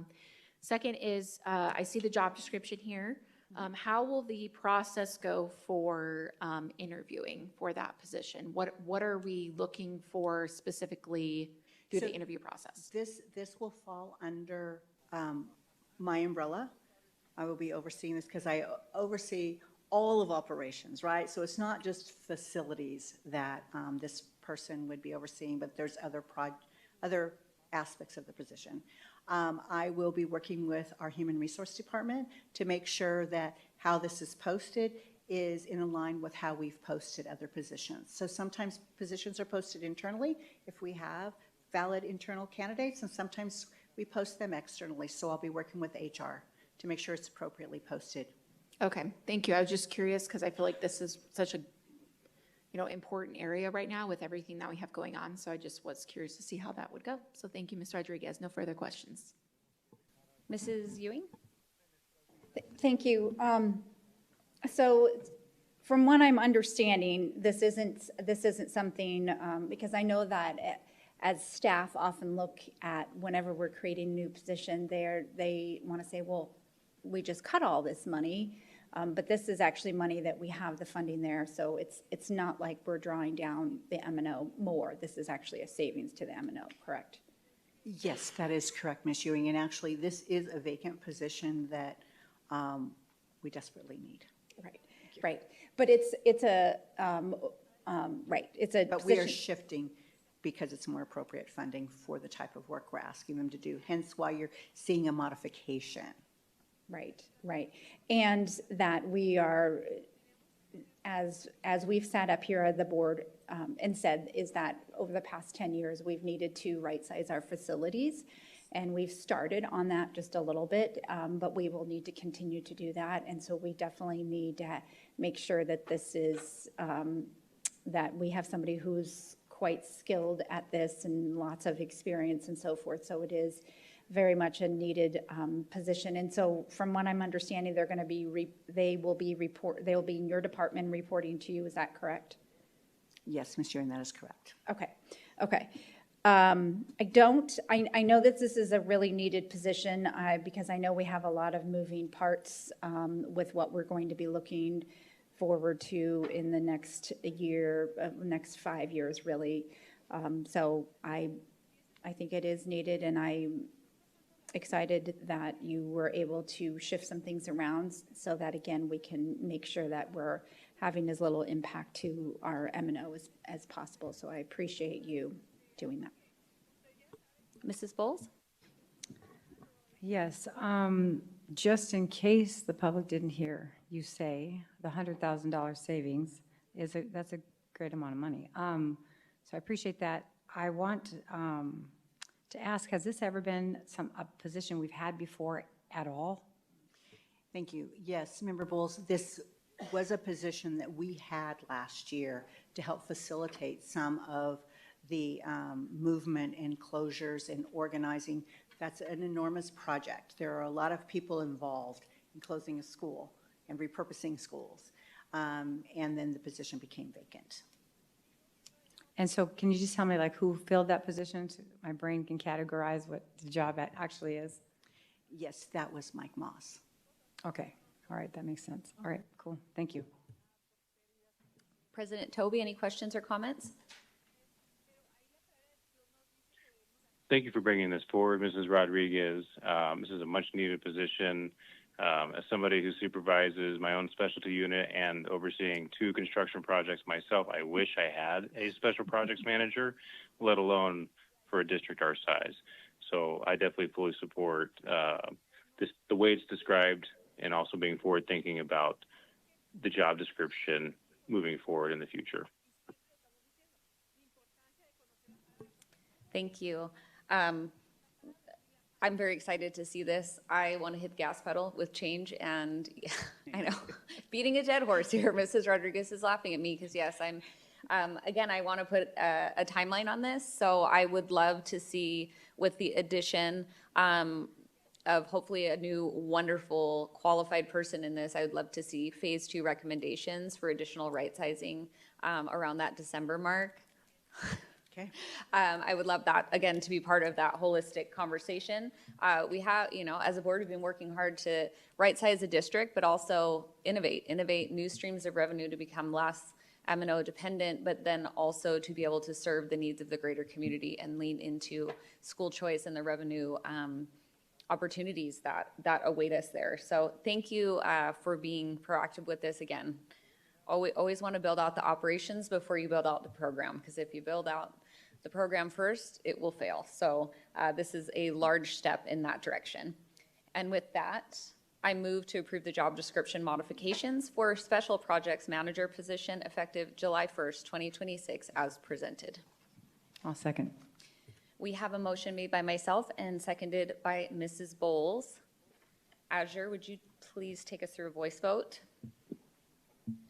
Second is, I see the job description here How will the process go for interviewing for that position? What are we looking for specifically through So the interview process? This will fall under my umbrella. I will be overseeing this because I oversee all of operations, right? So it's not just facilities that this person would be overseeing, but there's other aspects of the position. I will be working with our Human Resource Department to make sure that how this is posted is in line with how we've posted other positions. So sometimes positions are posted internally if we have valid internal candidates, and sometimes we post them externally. So I'll be working with HR to make sure it's appropriately posted. Okay, thank you. I was just curious because I feel like this is such a important area right now with everything that we have going on. So I just was curious to see how that would go. So thank you, Ms. Rodriguez. No further questions. Mrs. Ewing? Thank you. So from what I'm understanding, this isn't something, because I know that as staff often look at whenever we're creating a new position, they want to say, well, we just cut all this money. But this is actually money that we have the funding there, so it's not like we're drawing down the M&O more. This is actually a savings to the M&O, correct? Yes, that is correct, Ms. Ewing. And actually, this is a vacant position that we desperately need. Right. But it's a right. It's a. But we are shifting because it's more appropriate funding for the type of work we're asking them to do. Hence, why you're seeing a modification. Right. And that we are, as we've sat up here at the board and said, is that over the past 10 years, we've needed to right-size our facilities. And we've started on that just a little bit, but we will need to continue to do that. And so we definitely need to make sure that this is, that we have somebody who's quite skilled at this and lots of experience and so forth. So it is very much a needed position. And so from what I'm understanding, they're going to be, they will be in your department reporting to you. Is that correct? Yes, Ms. Ewing, that is correct. Okay. I know that this is a really needed position because I know we have a lot of moving parts with what we're going to be looking forward to in the next year, next 5 years, really. So I think it is needed, and I'm excited that you were able to shift some things around so that, again, we can make sure that we're having as little impact to our M&O as possible. So I appreciate you doing that. Mrs. Bowles? Yes, just in case the public didn't hear you say the $100,000 savings that's a great amount of money. So I appreciate that. I want to ask, has this ever been a position we've had before at all? Thank you. Yes, Member Bowles, this was a position that we had last year to help facilitate some of the movement and closures and organizing. That's an enormous project. There are a lot of people involved in closing a school and repurposing schools. And then the position became vacant. And so can you just tell me who filled that position so my brain can categorize what the job actually is? Yes, that was Mike Moss. Okay. All right. That makes sense. All right. Cool. Thank you. President Toby, any questions or comments? Thank you for bringing this forward, Mrs. Rodriguez. This is a much-needed position. As somebody who supervises my own specialty unit and overseeing 2 construction projects myself, I wish I had a special projects manager, let alone for a district our size. So I definitely fully support the way it's described, and also being forward-thinking about the job description moving forward in the future. Thank you. I'm very excited to see this. I want to hit the gas pedal with change, and I know, beating a dead horse here. Mrs. Rodriguez is laughing at me because, yes, again, I want to put a timeline on this. So I would love to see, with the addition of hopefully a new, wonderful, qualified person in this, I would love to see phase 2 recommendations for additional right sizing around that December mark. Okay. I would love that, again, to be part of that holistic conversation. We have, as a board, we've been working hard to right-size the district, but also innovate new streams of revenue to become less M&O dependent, but then also to be able to serve the needs of the greater community and lean into school choice and the revenue opportunities that await us there. So thank you for being proactive with this again. Always want to build out the operations before you build out the program, because if you build out the program first, it will fail. So this is a large step in that direction. And with that, I move to approve the job description modifications for special projects manager position effective July 1st, 2026 as presented. I'll second. We have a motion made by myself and seconded by Mrs. Bowles. Azure, would you please take us through a voice vote?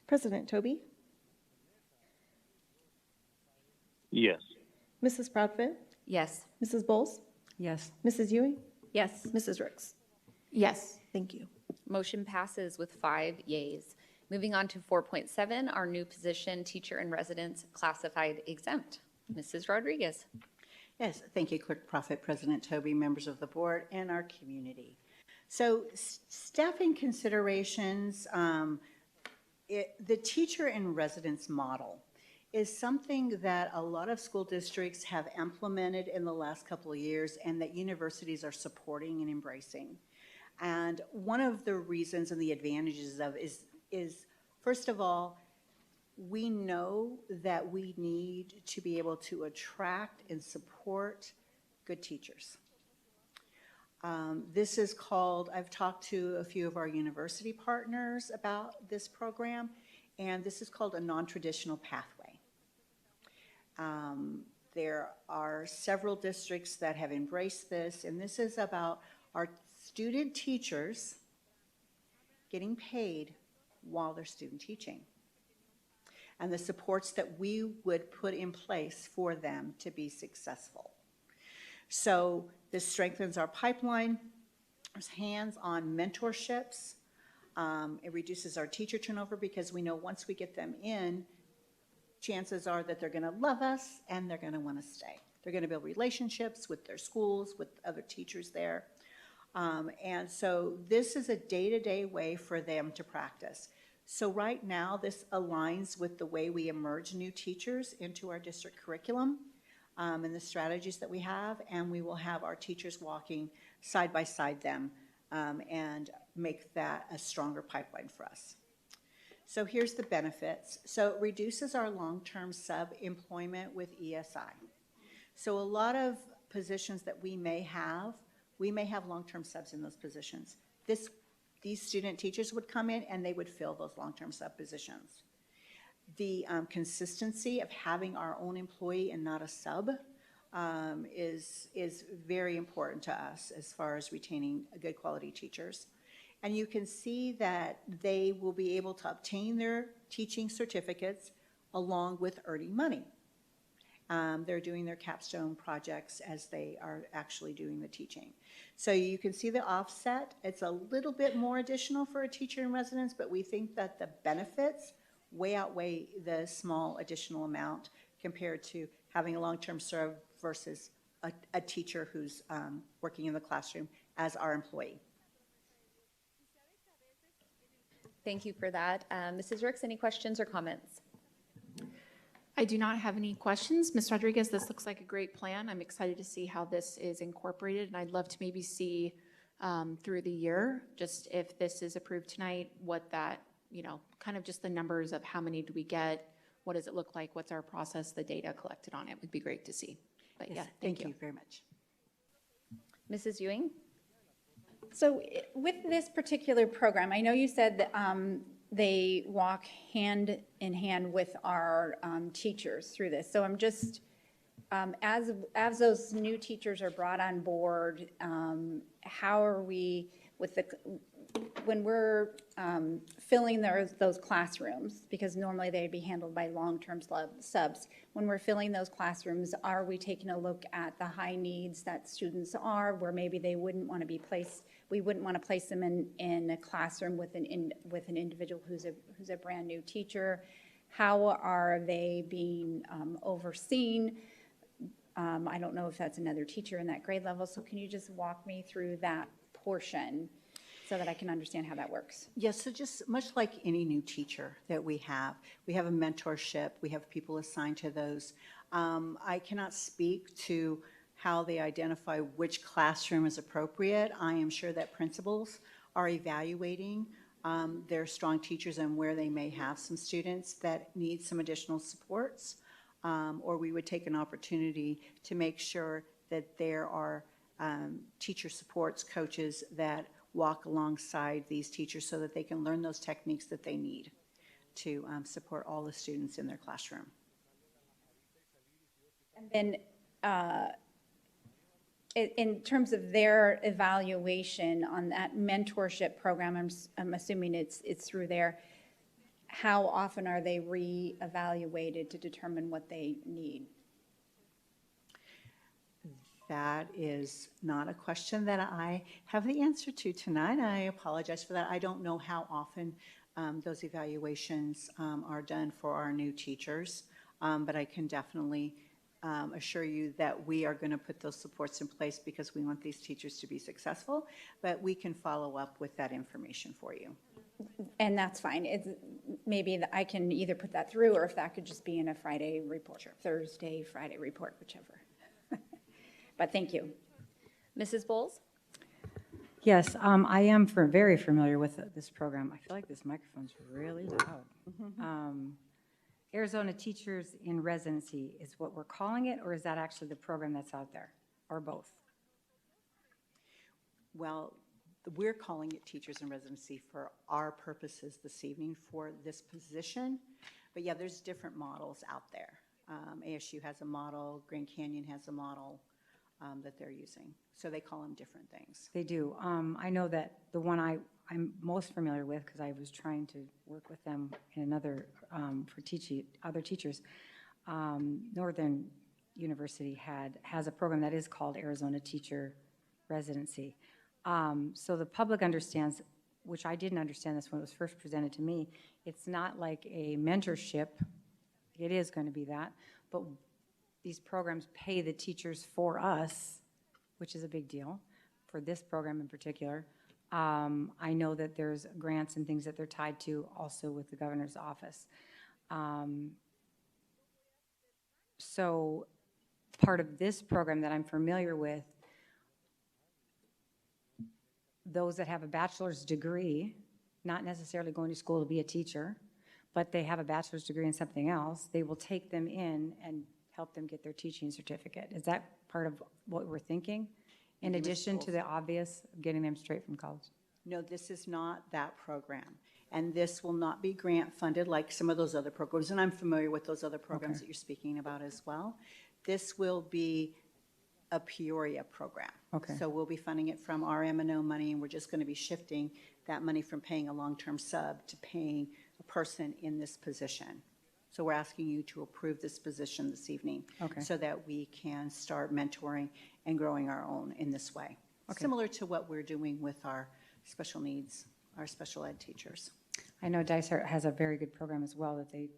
President Toby? Yes. Mrs. Proudfit? Yes. Mrs. Bowles? Yes. Mrs. Ewing? Yes. Mrs. Ricks? Yes. Thank you. Motion passes with 5 yeas. Moving on to 4.7, our new position, teacher in residence classified exempt. Mrs. Rodriguez. Yes, thank you, Clerk Profit, President Toby, members of the board, and our community. So staffing considerations, the teacher in residence model is something that a lot of school districts have implemented in the last couple of years and that universities are supporting and embracing. And one of the reasons and the advantages of is first of all, we know that we need to be able to attract and support good teachers. This is called, I've talked to a few of our university partners about this program, and this is called a non-traditional pathway. There are several districts that have embraced this, and this is about our student teachers getting paid while they're student teaching, and the supports that we would put in place for them to be successful. So this strengthens our pipeline. There's hands-on mentorships. It reduces our teacher turnover because we know once we get them in, chances are that they're going to love us and they're going to want to stay. They're going to build relationships with their schools, with other teachers there. And so this is a day-to-day way for them to practice. So right now, this aligns with the way we emerge new teachers into our district curriculum and the strategies that we have, and we will have our teachers walking side by side them and make that a stronger pipeline for us. So here's the benefits. So it reduces our long-term sub-employment with ESI. So a lot of positions that we may have long-term subs in those positions. These student teachers would come in and they would fill those long-term sub positions. The consistency of having our own employee and not a sub is very important to us as far as retaining good quality teachers. And you can see that they will be able to obtain their teaching certificates along with earning money. They're doing their capstone projects as they are actually doing the teaching. So you can see the offset. It's a little bit more additional for a teacher in residence, but we think that the benefits way outweigh the small additional amount compared to having a long-term serve versus a teacher who's working in the classroom as our employee. Thank you for that. Mrs. Ricks, any questions or comments? I do not have any questions. Ms. Rodriguez, this looks like a great plan. I'm excited to see how this is incorporated, and I'd love to maybe see through the year, just if this is approved tonight, what that, kind of just the numbers of how many do we get, what does it look like, what's our process, the data collected on it would be great to see. But Yes, yeah, thank you very much. Mrs. Ewing? So with this particular program, I know you said that they walk hand in hand with our teachers through this. So I'm just, as those new teachers are brought on board, how are we with when we're filling those classrooms, because normally they'd be handled by long-term subs, when we're filling those classrooms, are we taking a look at the high needs that students are, where maybe they wouldn't want to be placed, we wouldn't want to place them in a classroom with an individual who's a brand new teacher? How are they being overseen? I don't know if that's another teacher in that grade level, so can you just walk me through that portion so that I can understand how that works? Yes, so just much like any new teacher that we have a mentorship, we have people assigned to those. I cannot speak to how they identify which classroom is appropriate. I am sure that principals are evaluating their strong teachers and where they may have some students that need some additional supports. Or we would take an opportunity to make sure that there are teacher supports coaches that walk alongside these teachers so that they can learn those techniques that they need to support all the students in their classroom. And then in terms of their evaluation on that mentorship program, I'm assuming it's through there. How often are they re-evaluated to determine what they need? That is not a question that I have the answer to tonight. I apologize for that. I don't know how often those evaluations are done for our new teachers, but I can definitely assure you that we are going to put those supports in place because we want these teachers to be successful, but we can follow up with that information for you. And that's fine. It's maybe I can either put that through, or if that could just be in a Friday report, sure. Thursday, Friday report, whichever. But thank you. Mrs. Bowles? Yes, I am very familiar with this program. I feel like this microphone's really loud. Arizona Teachers in Residency is what we're calling it, or is that actually the program that's out there, or both? Well, we're calling it Teachers in Residency for our purposes this evening for this position. But yeah, there's different models out there. ASU has a model, Grand Canyon has a model that they're using. So they call them different things. They do. I know that the one I'm most familiar with, because I was trying to work with them in another, for teaching other teachers, Northern University has a program that is called Arizona Teacher Residency. So the public understands, which I didn't understand this when it was first presented to me, it's not like a mentorship. It is going to be that, but these programs pay the teachers for us, which is a big deal for this program in particular. I know that there's grants and things that they're tied to also with the governor's office. So part of this program that I'm familiar with, those that have a bachelor's degree, not necessarily going to school to be a teacher, but they have a bachelor's degree in something else, they will take them in and help them get their teaching certificate. Is that part of what we're thinking? In addition to the obvious, getting them straight from college? No, this is not that program. And this will not be grant funded like some of those other programs. And I'm familiar with those other programs that you're speaking about as well. This will be a Peoria program. Okay. So we'll be funding it from our M&O money, and we're just going to be shifting that money from paying a long-term sub to paying a person in this position. So we're asking you to approve this position this evening, so that we can start mentoring and growing our own in this way. Similar to what we're doing with our special needs, our special ed teachers. I know Dysart has a very good program as well, that they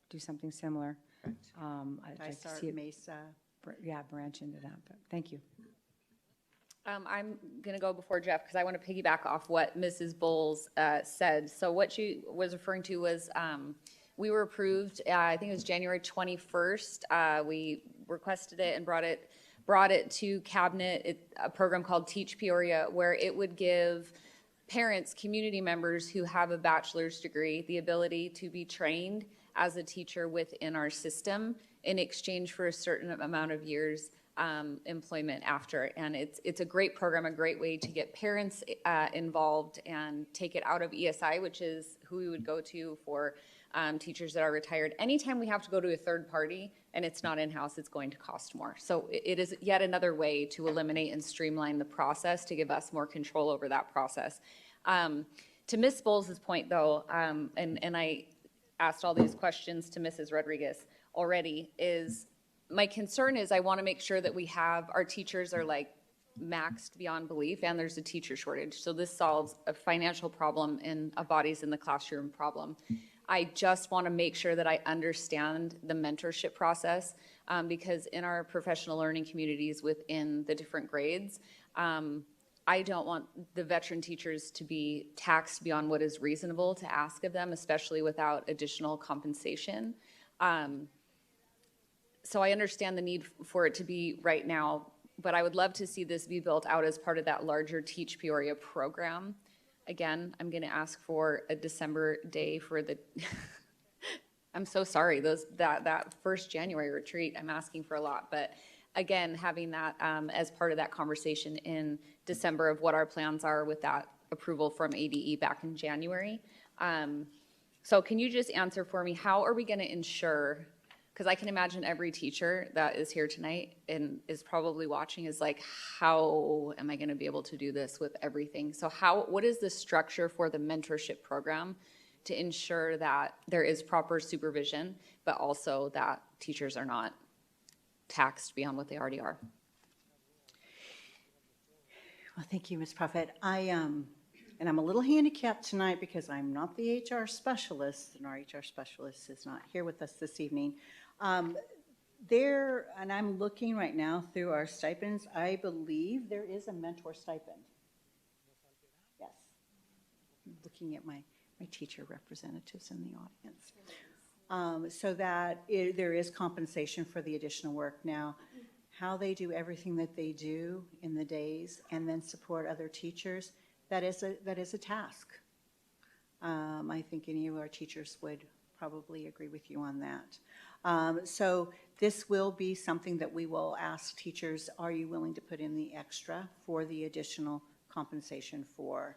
do something similar. I'd like to see it, Mesa. Branch into that, but thank you. I'm going to go before Jeff because I want to piggyback off what Mrs. Bowles said. So what she was referring to was we were approved, I think it was January 21st. We requested it and brought it to cabinet, a program called Teach Peoria, where it would give parents, community members who have a bachelor's degree, the ability to be trained as a teacher within our system in exchange for a certain amount of years employment after. And it's a great program, a great way to get parents involved and take it out of ESI, which is who we would go to for teachers that are retired. Anytime we have to go to a third party and it's not in-house, it's going to cost more. So it is yet another way to eliminate and streamline the process to give us more control over that process. To Ms. Bowles' point though, and I asked all these questions to Mrs. Rodriguez already, is my concern is I want to make sure that we have, our teachers are like maxed beyond belief and there's a teacher shortage. So this solves a financial problem and a bodies in the classroom problem. I just want to make sure that I understand the mentorship process, because in our professional learning communities within the different grades, I don't want the veteran teachers to be taxed beyond what is reasonable to ask of them, especially without additional compensation. So I understand the need for it to be right now, but I would love to see this be built out as part of that larger Teach Peoria program. Again, I'm going to ask for a December day for the, I'm so sorry, that first January retreat, I'm asking for a lot, but again, having that as part of that conversation in December of what our plans are with that approval from ADE back in January. So can you just answer for me, how are we going to ensure, because I can imagine every teacher that is here tonight and is probably watching is like, how am I going to be able to do this with everything? So what is the structure for the mentorship program to ensure that there is proper supervision, but also that teachers are not taxed beyond what they already are? Well, thank you, Ms. Prophet. And I'm a little handicapped tonight because I'm not the HR specialist, and our HR specialist is not here with us this evening. And I'm looking right now through our stipends. I believe there is a mentor stipend. Yes. I'm looking at my teacher representatives in the audience. So that there is compensation for the additional work. Now, how they do everything that they do in the days and then support other teachers, that is a task. I think any of our teachers would probably agree with you on that. So this will be something that we will ask teachers, are you willing to put in the extra for the additional compensation for?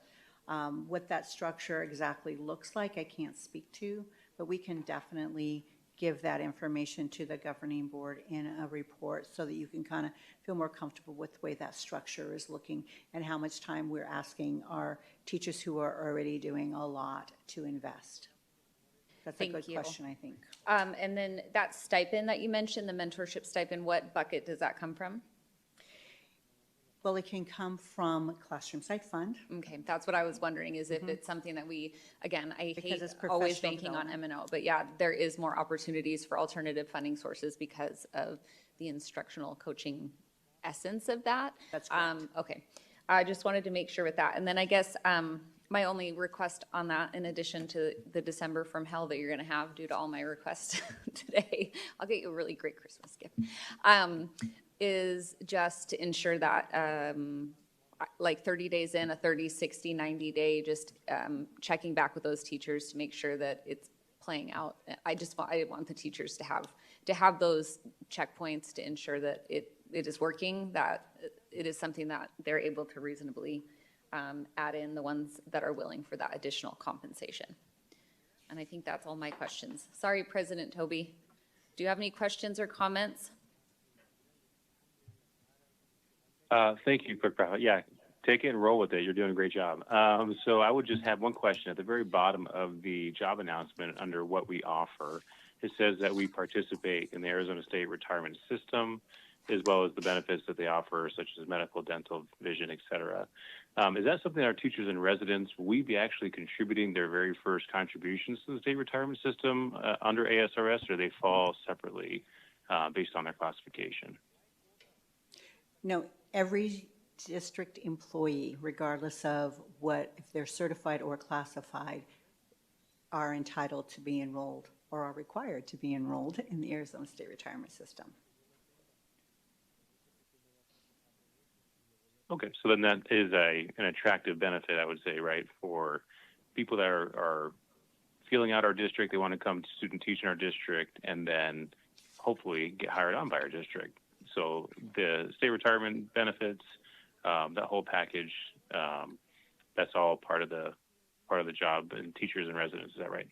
What that structure exactly looks like, I can't speak to, but we can definitely give that information to the governing board in a report so that you can kind of feel more comfortable with the way that structure is looking and how much time we're asking our teachers who are already doing a lot to invest. That's a good question, I think. And then that stipend that you mentioned, the mentorship stipend, what bucket does that come from? Well, it can come from Classroom Site Fund. Okay, that's what I was wondering, is if it's something that we, again, I hate always banking on M&O, but yeah, there is more opportunities for alternative funding sources because of the instructional coaching essence of that. That's correct. Okay, I just wanted to make sure with that. And then I guess my only request on that, in addition to the December from hell that you're gonna have due to all my requests today, I'll get you a really great Christmas gift, is just to ensure that like 30 days in, a 30, 60, 90 day, just checking back with those teachers to make sure that it's playing out. I want the teachers to have those checkpoints to ensure that it is working, that it is something that they're able to reasonably add in, the ones that are willing for that additional compensation. And I think that's all my questions. Sorry, President Toby. Do you have any questions or comments? Thank you, Clerk Prophet. Yeah, take it and roll with it. You're doing a great job. So I would just have one question. At the very bottom of the job announcement under what we offer, it says that we participate in the Arizona State Retirement System, as well as the benefits that they offer, such as medical, dental, vision, et cetera. Is that something our teachers and residents, will we be actually contributing their very first contributions to the state retirement system under ASRS, or do they fall separately based on their classification? No, every district employee, regardless of if they're certified or classified, are entitled to be enrolled or are required to be enrolled in the Arizona State Retirement System. Okay, so then that is an attractive benefit, I would say, right, for people that are feeling out our district, they want to come to student teach in our district, and then hopefully get hired on by our district. So the state retirement benefits, that whole package, that's all part of the job, and teachers and residents. Is that right?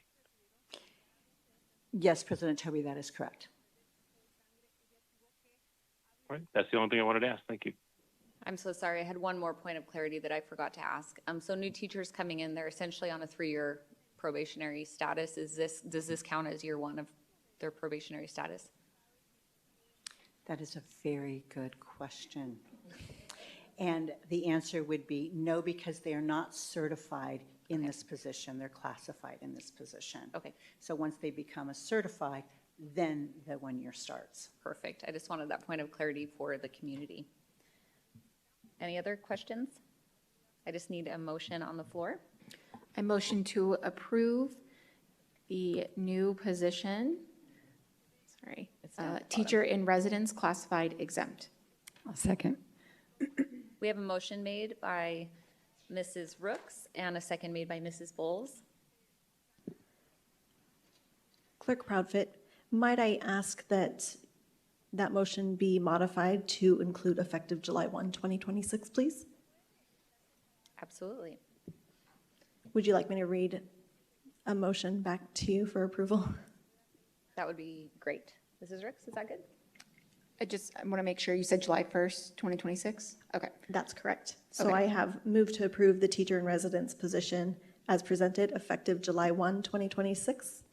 Yes, President Toby, that is correct. All right, that's the only thing I wanted to ask. Thank you. I'm so sorry. I had one more point of clarity that I forgot to ask. So new teachers coming in, they're essentially on a 3-year probationary status. Does this count as year 1 of their probationary status? That is a very good question. And the answer would be no, because they are not certified in this position. They're classified in this position. Okay. So once they become a certified, then the 1 year starts. Perfect. I just wanted that point of clarity for the community. Any other questions? I just need a motion on the floor. I motion to approve the new position, teacher in residence classified exempt. I'll second. We have a motion made by Mrs. Rooks and a second made by Mrs. Bowles. Clerk Proudfit, might I ask that that motion be modified to include effective July 1, 2026, please? Absolutely. Would you like me to read a motion back to you for approval? That would be great. Mrs. Rooks, is that good? I want to make sure you said July 1st, 2026? Okay. That's correct. So Okay. I have moved to approve the teacher in residence position as presented effective July 1, 2026.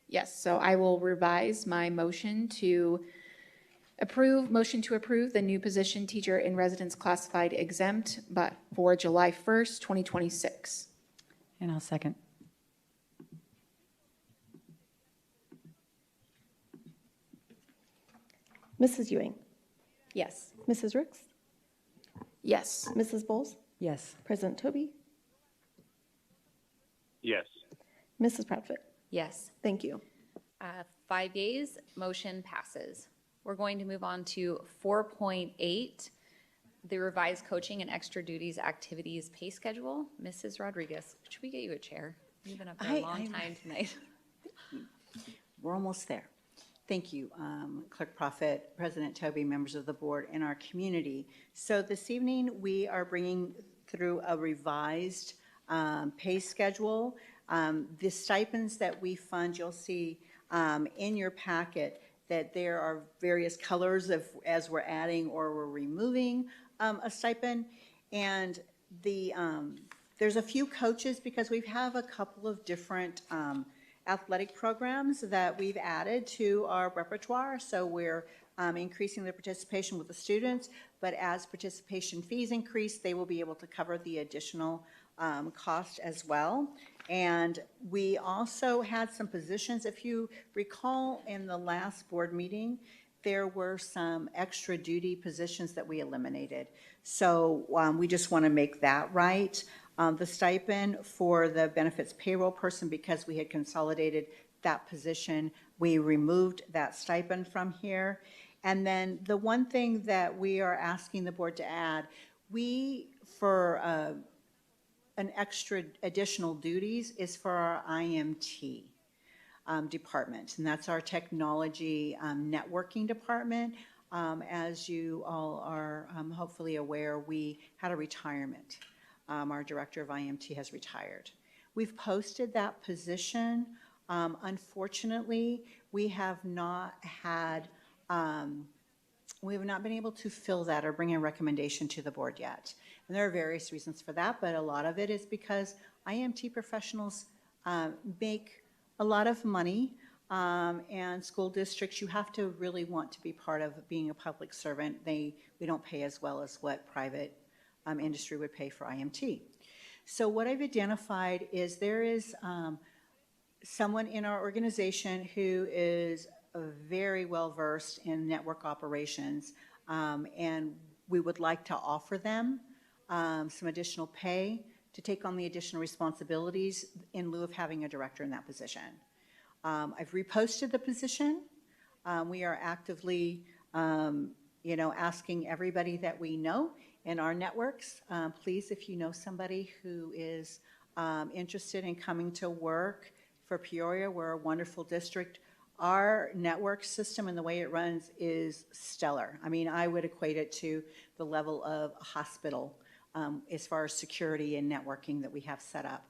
Yes, so I will revise my motion to approve the new position teacher in residence classified exempt, but for July 1st, 2026. And I'll second. Mrs. Ewing, Yes. Mrs. Rooks, Yes. Mrs. Bowles, Yes. President Toby, Yes. Mrs. Proudfit. Yes. Thank you. 5 yeas, motion passes. We're going to move on to 4.8, the revised coaching and extra duties activities pay schedule. Mrs. Rodriguez, should we get you a chair? You've been up there a long time tonight. We're almost there. Thank you, Clerk Prophet, President Toby, members of the board, and our community. So this evening, we are bringing through a revised pay schedule. The stipends that we fund, you'll see in your packet that there are various colors as we're adding or we're removing a stipend. And there's a few coaches because we have a couple of different athletic programs that we've added to our repertoire. So we're increasing the participation with the students, but as participation fees increase, they will be able to cover the additional cost as well. And we also had some positions, if you recall in the last board meeting, there were some extra duty positions that we eliminated. So we just want to make that right. The stipend for the benefits payroll person, because we had consolidated that position, we removed that stipend from here. And then the one thing that we are asking the board to add, for an extra additional duties is for our IMT department, and that's our technology networking department. As you all are hopefully aware, we had a retirement. Our director of IMT has retired. We've posted that position. Unfortunately, we have not been able to fill that or bring a recommendation to the board yet. And there are various reasons for that, but a lot of it is because IMT professionals make a lot of money, and school districts, you have to really want to be part of being a public servant. We don't pay as well as what private industry would pay for IMT. So what I've identified is there is someone in our organization who is very well versed in network operations, and we would like to offer them some additional pay to take on the additional responsibilities in lieu of having a director in that position. I've reposted the position. We are actively, asking everybody that we know in our networks, please, if you know somebody who is interested in coming to work for Peoria, we're a wonderful district. Our network system and the way it runs is stellar. I mean, I would equate it to the level of a hospital as far as security and networking that we have set up.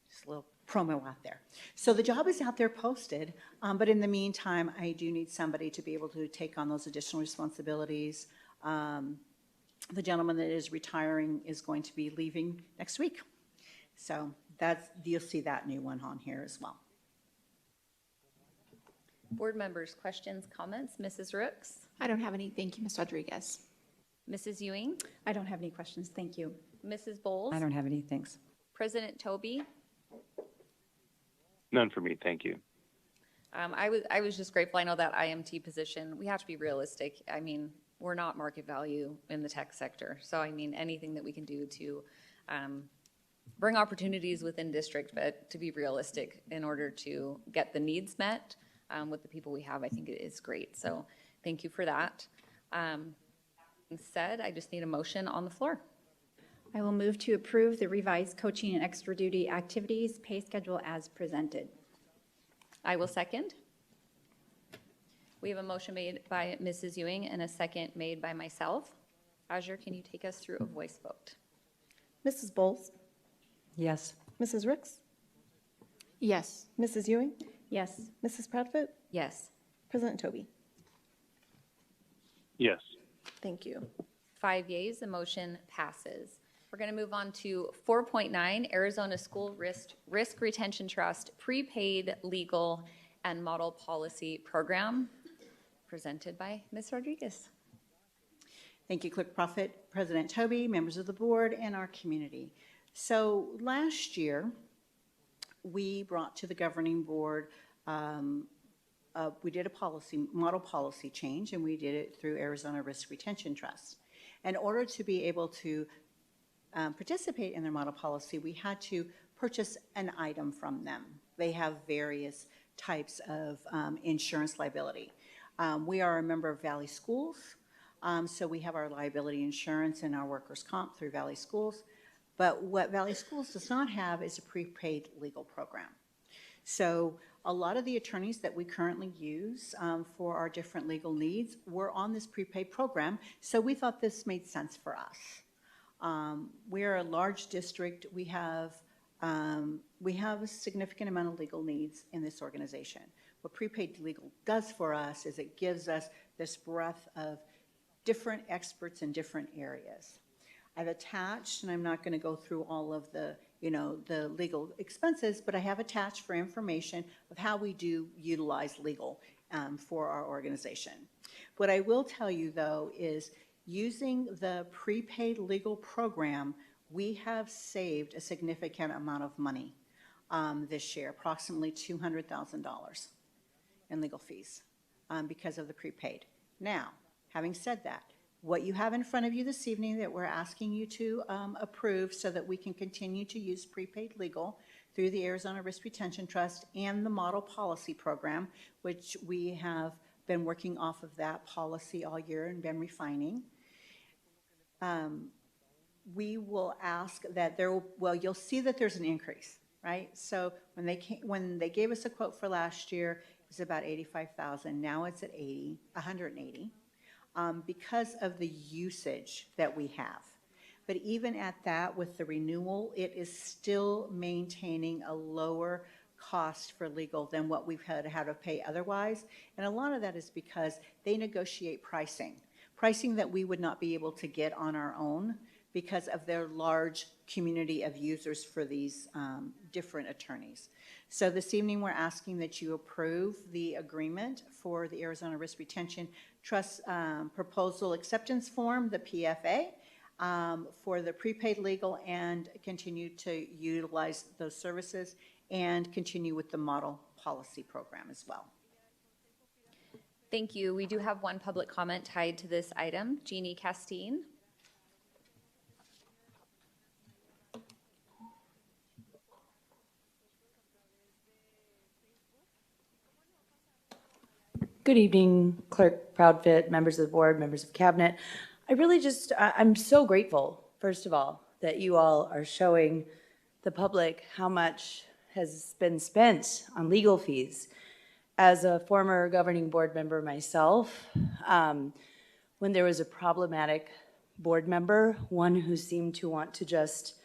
Just a little promo out there. So the job is out there posted, but in the meantime, I do need somebody to be able to take on those additional responsibilities. The gentleman that is retiring is going to be leaving next week. So you'll see that new one on here as well. Board members, questions, comments? Mrs. Rooks? I don't have any. Thank you, Ms. Rodriguez. Mrs. Ewing? I don't have any questions. Thank you. Mrs. Bowles? I don't have any, thanks. President Toby? None for me, thank you. I was just grateful. I know that IMT position, we have to be realistic. I mean, we're not market value in the tech sector. So, I mean, anything that we can do to bring opportunities within district, but to be realistic in order to get the needs met with the people we have, I think it is great. So, thank you for that. Said, I just need a motion on the floor. I will move to approve the revised coaching and extra duty activities pay schedule as presented. I will second. We have a motion made by Mrs. Ewing and a second made by myself. Azure, can you take us through a voice vote? Mrs. Bowles? Yes. Mrs. Ricks? Yes. Mrs. Ewing? Yes. Mrs. Proudfoot? Yes. President Toby? Yes. Thank you. 5 yeas, the motion passes. We're going to move on to 4.9, Arizona School Risk Retention Trust Prepaid Legal and Model Policy Program, presented by Ms. Rodriguez. Thank you, Clerk Profit, President Toby, members of the board, and our community. So last year, we brought to the governing board, we did a model policy change, and we did it through Arizona Risk Retention Trust. In order to be able to participate in their model policy, we had to purchase an item from them. They have various types of insurance liability. We are a member of Valley Schools, so we have our liability insurance and our workers' comp through Valley Schools. But what Valley Schools does not have is a prepaid legal program. So a lot of the attorneys that we currently use for our different legal needs were on this prepaid program, so we thought this made sense for us. We are a large district. We have a significant amount of legal needs in this organization. What prepaid legal does for us is it gives us this breadth of different experts in different areas. I've attached, and I'm not going to go through all of the legal expenses, but I have attached for information of how we do utilize legal for our organization. What I will tell you, though, is using the prepaid legal program, we have saved a significant amount of money this year, approximately $200,000 in legal fees because of the prepaid. Now, having said that, what you have in front of you this evening that we're asking you to approve so that we can continue to use prepaid legal through the Arizona Risk Retention Trust and the Model Policy Program, which we have been working off of that policy all year and been refining. We will ask that you'll see that there's an increase, right? So when they gave us a quote for last year, it was about $85,000. Now it's at $180. Because of the usage that we have. But even at that, with the renewal, it is still maintaining a lower cost for legal than what we've had to pay otherwise. And a lot of that is because they negotiate pricing that we would not be able to get on our own because of their large community of users for these different attorneys. So this evening, we're asking that you approve the agreement for the Arizona Risk Retention Trust Proposal Acceptance Form, the PFA, for the prepaid legal, and continue to utilize those services and continue with the Model Policy Program as well. Thank you. We do have one public comment tied to this item. Jeannie Castine. Good evening, Clerk Proudfit, members of the board, members of cabinet. I'm so grateful, first of all, that you all are showing the public how much has been spent on legal fees. As a former governing board member myself, when there was a problematic board member, one who seemed to want to just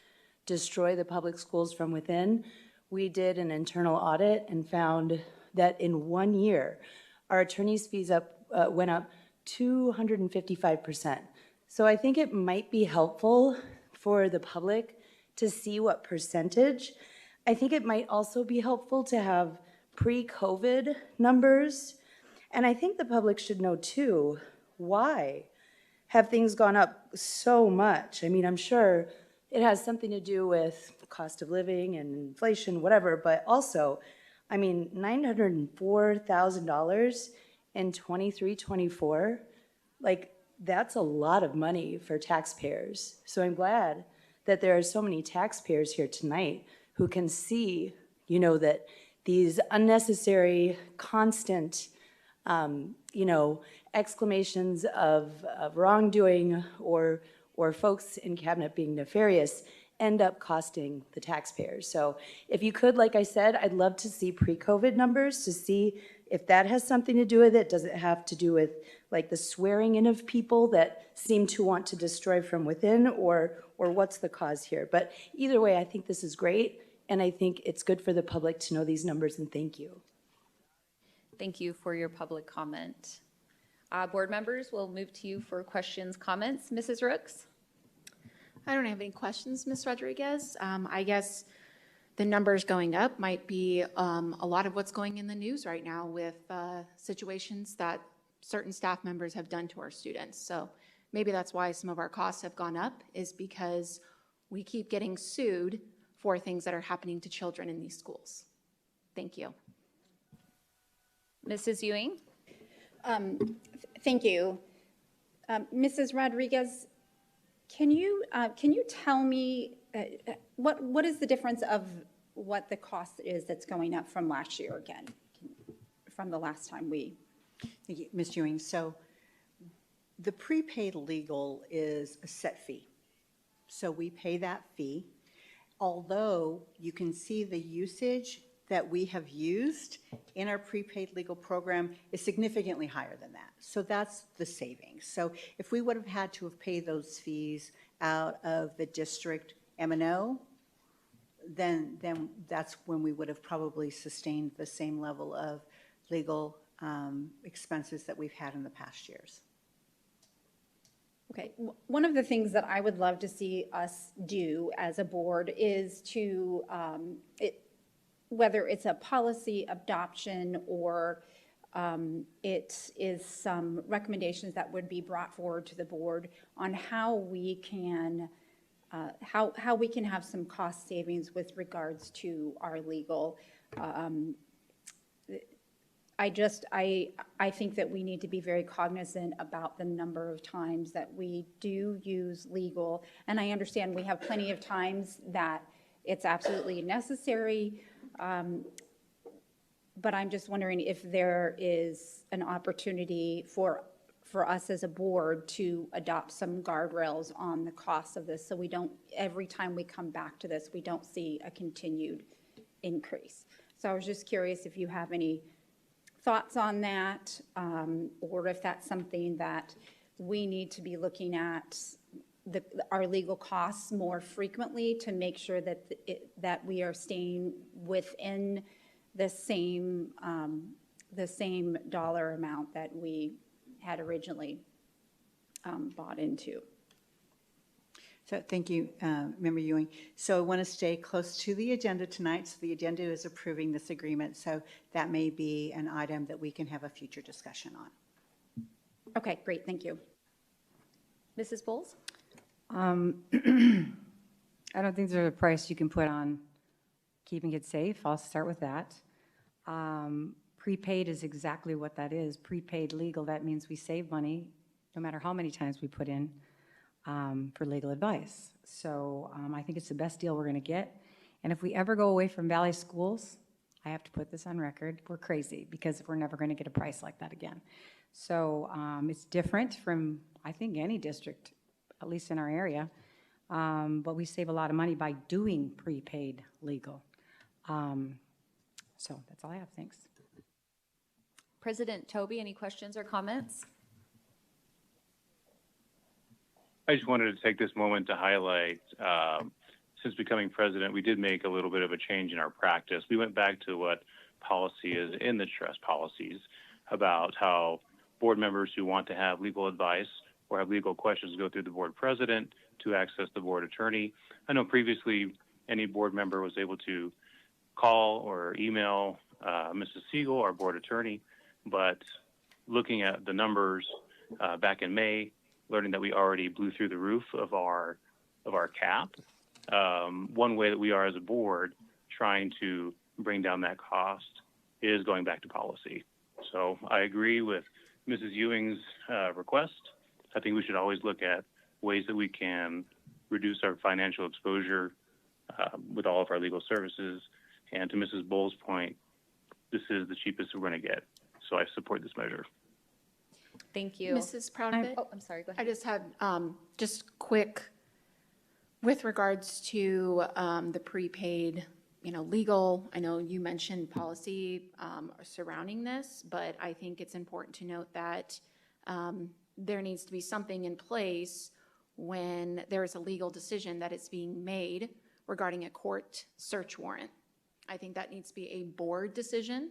destroy the public schools from within, we did an internal audit and found that in 1 year, our attorney's fees went up 255%. So I think it might be helpful for the public to see what percentage. I think it might also be helpful to have pre-COVID numbers. And I think the public should know too, why have things gone up so much? I mean, I'm sure it has something to do with cost of living and inflation, whatever, but also, I mean, $904,000 in 23-24, like, that's a lot of money for taxpayers. So I'm glad that there are so many taxpayers here tonight who can see, you know, that these unnecessary, constant, you know, exclamations of wrongdoing or folks in cabinet being nefarious end up costing the taxpayers. So if you could, like I said, I'd love to see pre-COVID numbers to see if that has something to do with it. Does it have to do with like the swearing in of people that seem to want to destroy from within, or what's the cause here? But either way, I think this is great, and I think it's good for the public to know these numbers, and thank you. Thank you for your public comment. Board members, we'll move to you for questions, comments. Mrs. Rooks? I don't have any questions, Ms. Rodriguez. I guess the numbers going up might be a lot of what's going in the news right now with situations that certain staff members have done to our students. So maybe that's why some of our costs have gone up, is because we keep getting sued for things that are happening to children in these schools. Thank you. Mrs. Ewing? Thank you. Mrs. Rodriguez, can you tell me what is the difference of what the cost is that's going up from last year again, from the last time we? Thank you, Ms. Ewing. So the prepaid legal is a set fee. So we pay that fee, although you can see the usage that we have used in our prepaid legal program is significantly higher than that. So that's the savings. So if we would have had to have paid those fees out of the district M&O, then that's when we would have probably sustained the same level of legal expenses that we've had in the past years. Okay, one of the things that I would love to see us do as a board is to, whether it's a policy adoption or it is some recommendations that would be brought forward to the board on how we can how we can have some cost savings with regards to our legal. I think that we need to be very cognizant about the number of times that we do use legal. And I understand we have plenty of times that it's absolutely necessary. But I'm just wondering if there is an opportunity for us as a board to adopt some guardrails on the cost of this, so we don't, every time we come back to this, we don't see a continued increase. So I was just curious if you have any thoughts on that, or if that's something that we need to be looking at our legal costs more frequently to make sure that that we are staying within the same dollar amount that we had originally bought into. So thank you, Member Ewing. So I want to stay close to the agenda tonight. So the agenda is approving this agreement. So that may be an item that we can have a future discussion on. Okay, great, thank you. Mrs. Bowles? I don't think there's a price you can put on keeping it safe. I'll start with that. Prepaid is exactly what that is. Prepaid legal, that means we save money no matter how many times we put in for legal advice. So I think it's the best deal we're going to get. And if we ever go away from Valley Schools, I have to put this on record, we're crazy, because we're never going to get a price like that again. So it's different from, I think, any district, at least in our area. But we save a lot of money by doing prepaid legal. So that's all I have. Thanks. President Toby, any questions or comments? I just wanted to take this moment to highlight, since becoming president, we did make a little bit of a change in our practice. We went back to what policy is in the trust policies about how board members who want to have legal advice or have legal questions go through the board president to access the board attorney. I know previously any board member was able to call or email Mrs. Siegel, our board attorney, but looking at the numbers back in May, learning that we already blew through the roof of our cap, one way that we are as a board trying to bring down that cost is going back to policy. So I agree with Mrs. Ewing's request. I think we should always look at ways that we can reduce our financial exposure with all of our legal services. And to Mrs. Bowles' point, this is the cheapest we're going to get. So I support this measure. Thank you. Mrs. Proudfit? Oh, I'm sorry, go ahead. I just had just quick, with regards to the prepaid, legal, I know you mentioned policy surrounding this, but I think it's important to note that there needs to be something in place when there is a legal decision that is being made regarding a court search warrant. I think that needs to be a board decision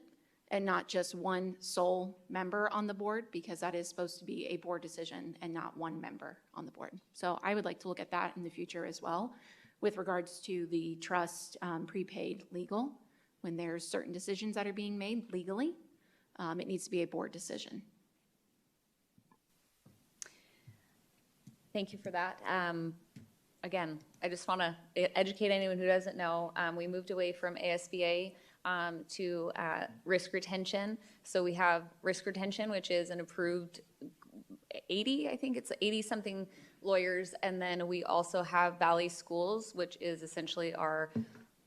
and not just one sole member on the board, because that is supposed to be a board decision and not one member on the board. So I would like to look at that in the future as well with regards to the trust prepaid legal. When there's certain decisions that are being made legally, it needs to be a board decision. Thank you for that. Again, I just want to educate anyone who doesn't know. We moved away from ASBA to risk retention. So we have risk retention, which is an approved 80, I think it's 80-something lawyers. And then we also have Valley Schools, which is essentially our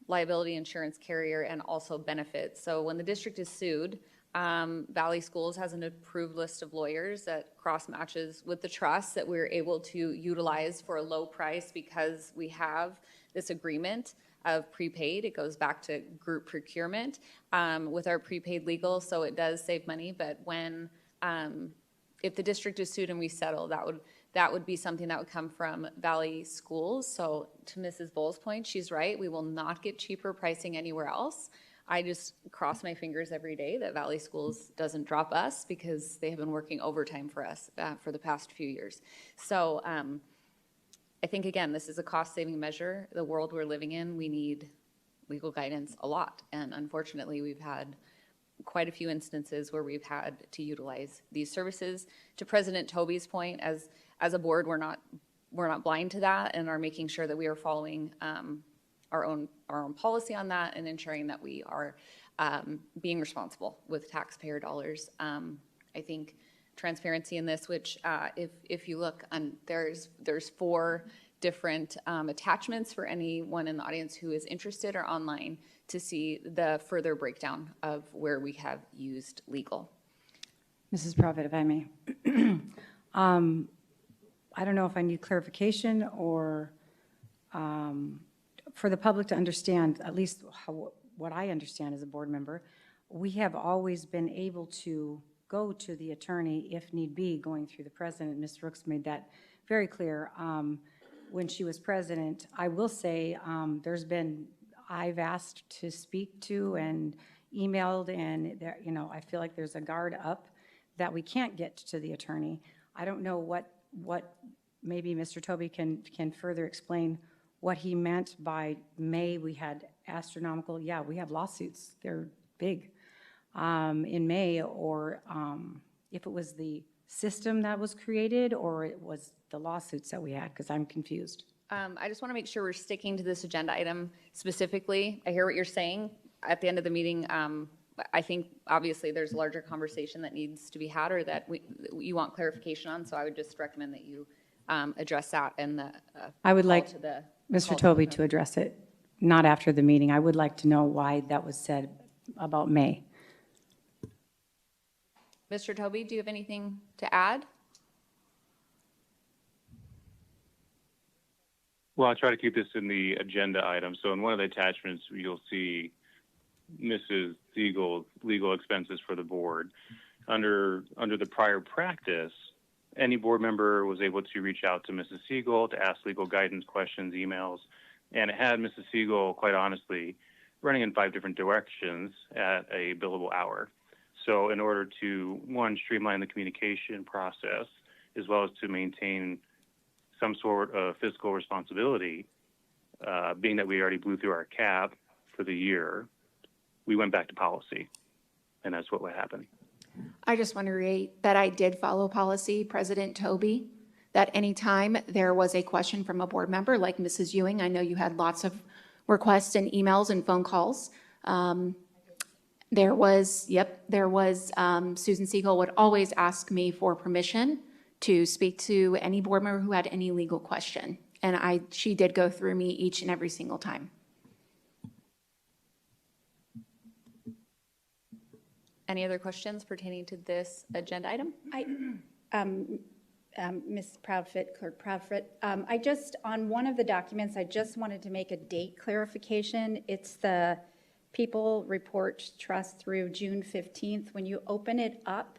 liability insurance carrier and also benefits. So when the district is sued, Valley Schools has an approved list of lawyers that cross matches with the trust that we're able to utilize for a low price because we have this agreement of prepaid. It goes back to group procurement with our prepaid legal, so it does save money. But when if the district is sued and we settle, that would be something that would come from Valley Schools. So to Mrs. Bowles' point, she's right. We will not get cheaper pricing anywhere else. I just cross my fingers every day that Valley Schools doesn't drop us because they have been working overtime for us for the past few years. So I think, again, this is a cost-saving measure. The world we're living in, we need legal guidance a lot. And unfortunately, we've had quite a few instances where we've had to utilize these services. To President Toby's point, as a board, we're not blind to that and are making sure that we are following our own policy on that and ensuring that we are being responsible with taxpayer dollars. I think transparency in this, which if you look, there's 4 different attachments for anyone in the audience who is interested or online to see the further breakdown of where we have used legal. Mrs. Proudfit, if I may. I don't know if I need clarification or for the public to understand, at least what I understand as a board member, we have always been able to go to the attorney if need be, going through the president. Ms. Rooks made that very clear when she was president. I will say I've asked to speak to and emailed, and there, I feel like there's a guard up that we can't get to the attorney. I don't know what maybe Mr. Toby can further explain what he meant by May. We had astronomical, we have lawsuits, they're big in May, or if it was the system that was created or it was the lawsuits that we had, because I'm confused. I just want to make sure we're sticking to this agenda item specifically. I hear what you're saying. At the end of the meeting, I think obviously there's a larger conversation that needs to be had or that you want clarification on, so I would just recommend that you address that and I would like Mr. Toby to address it, not after the meeting. I would like to know why that was said about May. Mr. Toby, do you have anything to add? Well, I'll try to keep this in the agenda item. So in one of the attachments, you'll see Mrs. Siegel's legal expenses for the board. Under the prior practice, any board member was able to reach out to Mrs. Siegel to ask legal guidance questions, emails, and it had Mrs. Siegel, quite honestly, running in 5 different directions at a billable hour. So in order to, one, streamline the communication process, as well as to maintain some sort of fiscal responsibility, being that we already blew through our cap for the year, we went back to policy, and that's what would happen. I just want to reiterate that I did follow policy, President Toby, that anytime there was a question from a board member, like Mrs. Ewing, I know you had lots of requests and emails and phone calls. There was Susan Siegel would always ask me for permission to speak to any board member who had any legal question. And she did go through me each and every single time. Any other questions pertaining to this agenda item? Ms. Proudfit, Clerk Proudfit, on one of the documents, I just wanted to make a date clarification. It's the People Report Trust through June 15th. When you open it up,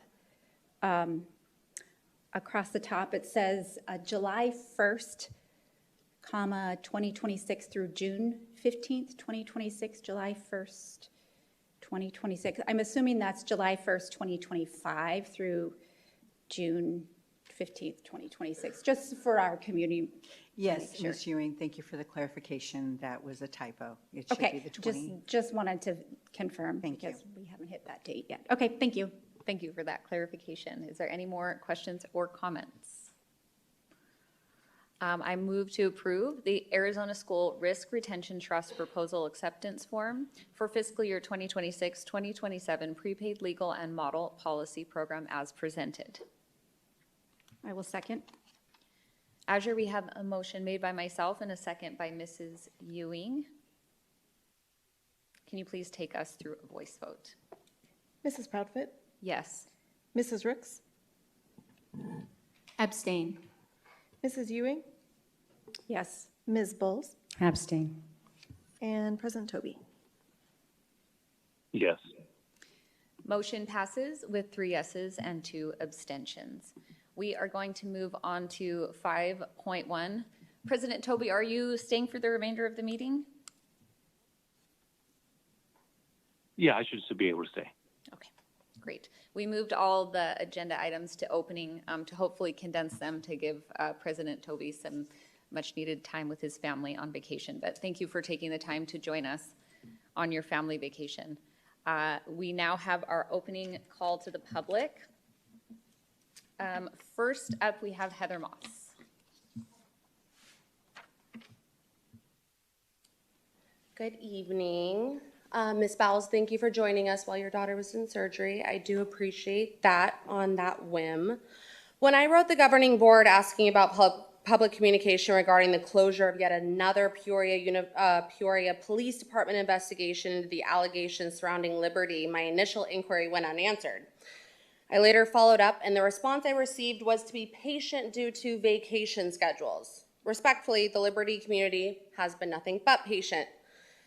across the top, it says July 1st, 2026 through June 15th, 2026, July 1st, 2026. I'm assuming that's July 1st, 2025 through June 15th, 2026, just for our community. Yes, Ms. Ewing, thank you for the clarification. That was a typo. It should be the 20. Just wanted to confirm because we haven't hit that date yet. Okay, thank you. Thank you for that clarification. Is there any more questions or comments? I move to approve the Arizona School Risk Retention Trust Proposal Acceptance Form for fiscal year 2026-2027 prepaid legal and model policy program as presented. I will second. Azure, we have a motion made by myself and a second by Mrs. Ewing. Can you please take us through a voice vote? Mrs. Proudfit? Yes. Mrs. Rooks? Abstain. Mrs. Ewing? Yes. Ms. Bowles? Abstain. And President Toby? Yes. Motion passes with 3 yeses and 2 abstentions. We are going to move on to 5.1. President Toby, are you staying for the remainder of the meeting? Yeah, I should still be able to stay. Okay, great. We moved all the agenda items to opening to hopefully condense them to give President Toby some much needed time with his family on vacation. But thank you for taking the time to join us on your family vacation. We now have our opening call to the public. First up, we have Heather Moss. Good evening. Ms. Bowles, thank you for joining us while your daughter was in surgery. I do appreciate that on that whim. When I wrote the governing board asking about public communication regarding the closure of yet another Peoria Police Department investigation into the allegations surrounding Liberty, my initial inquiry went unanswered. I later followed up, and the response I received was to be patient due to vacation schedules. Respectfully, the Liberty community has been nothing but patient.